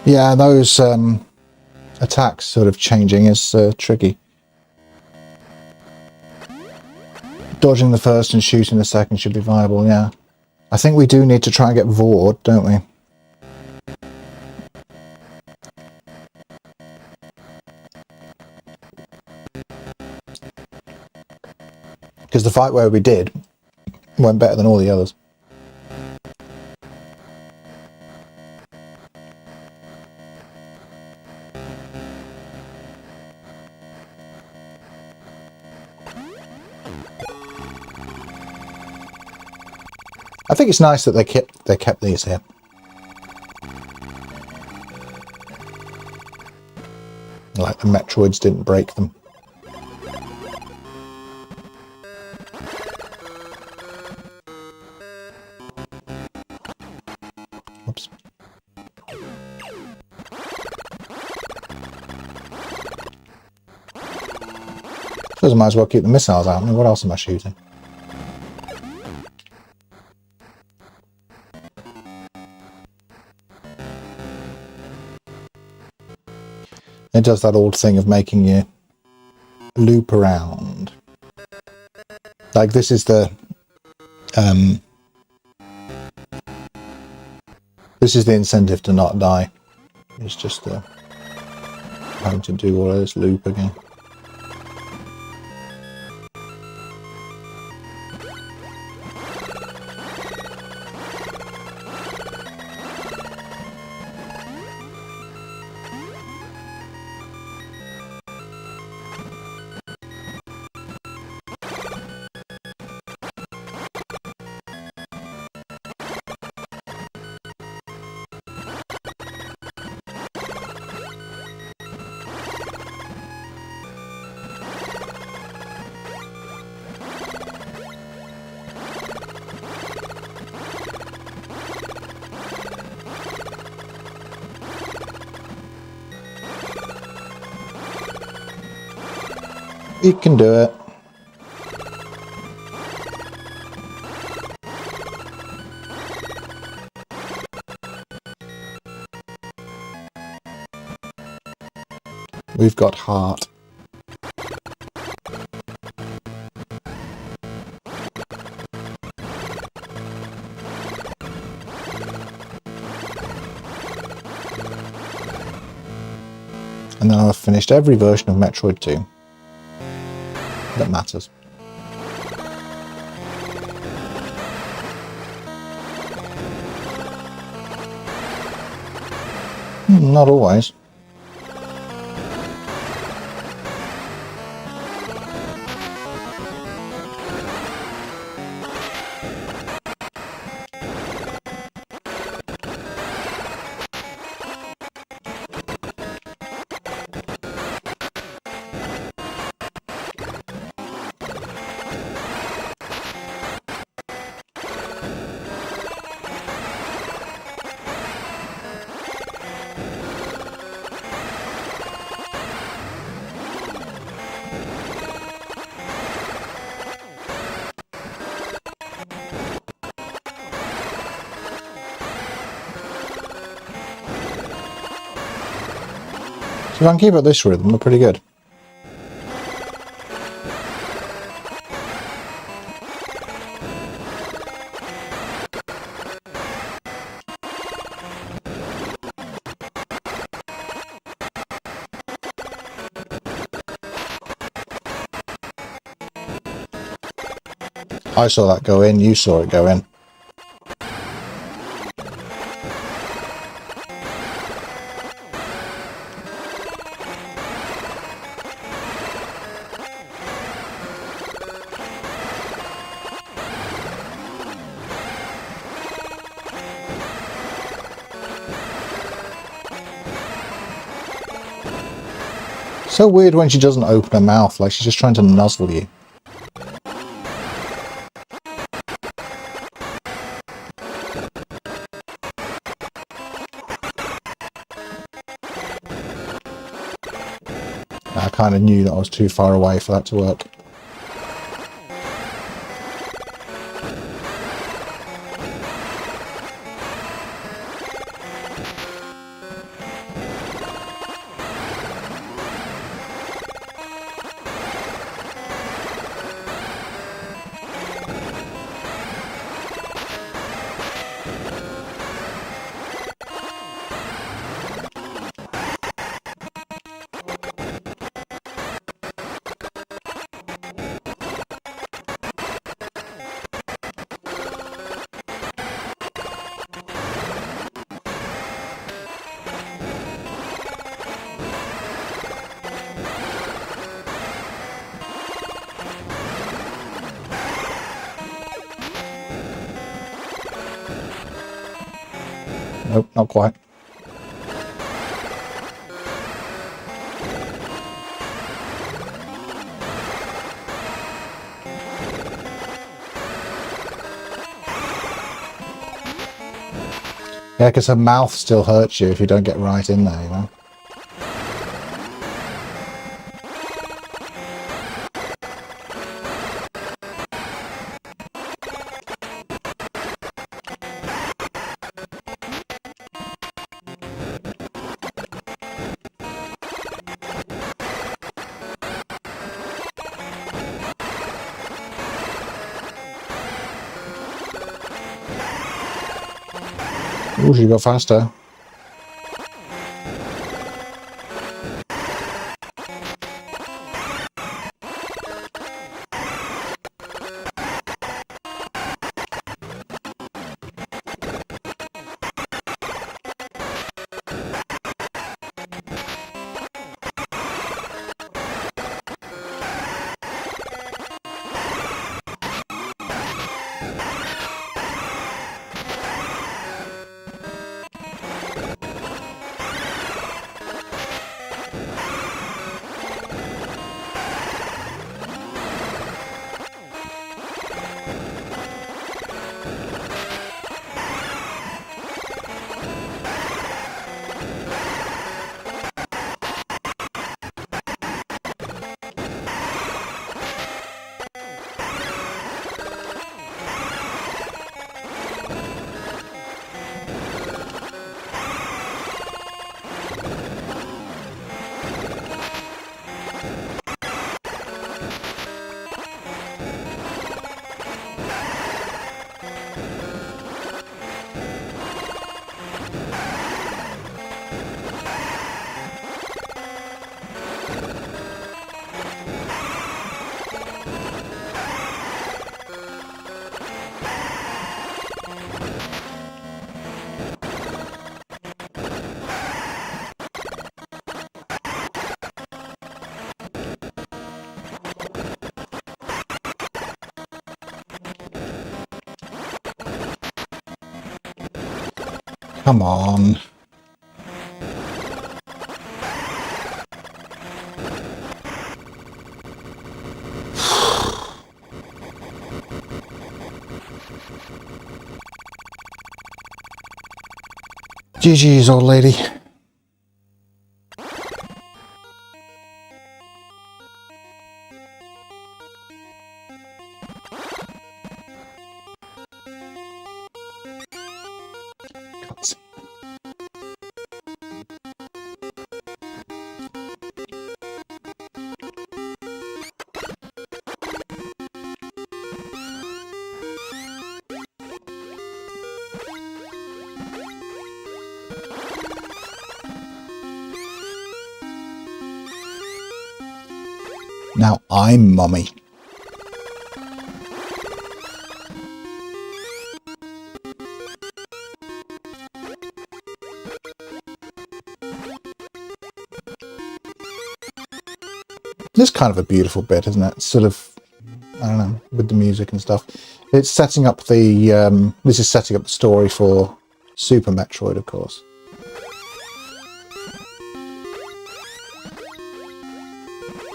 Yeah, those attacks sort of changing is tricky. Dodging the first and shooting the second should be viable, yeah. I think we do need to try and get Vord, don't we? Because the fight where we did went better than all the others. I think it's nice that they kept these here. Like the Metroids didn't break them. Oops. Suppose I might as well keep the missiles out. I mean, what else am I shooting? It does that old thing of making you loop around. Like this is the incentive to not die. It's just having to do all this loop again. You can do it. We've got heart. And then I've finished every version of Metroid II that matters. Not always. So if I can keep up this rhythm, we're pretty good. I saw that go in, you saw it go in. So weird when she doesn't open her mouth, like she's just trying to nuzzle you. I kind of knew that I was too far away for that to work. Nope, not quite. Yeah, because her mouth still hurts you if you don't get right in there, you know? Ooh, she got faster. Come on. GG's, old lady. Now I'm mummy. This is kind of a beautiful bit, isn't it? Sort of, I don't know, with the music and stuff. It's setting up the, this is setting up the story for Super Metroid, of course.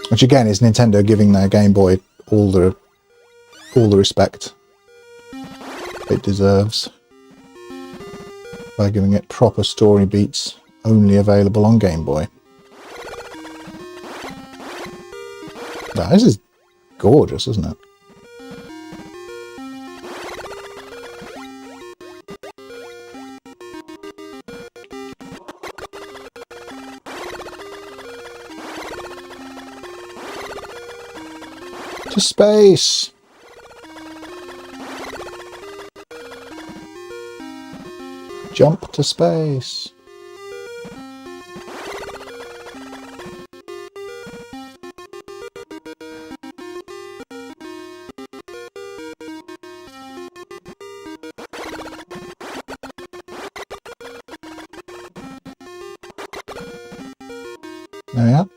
Which again is Nintendo giving their Game Boy all the respect it deserves by giving it proper story beats only available on Game Boy. Now, this is gorgeous, isn't it? To space! Jump to space! There we are.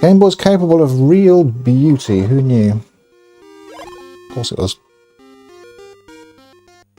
Game Boy's capable of real beauty, who knew? Of course it was.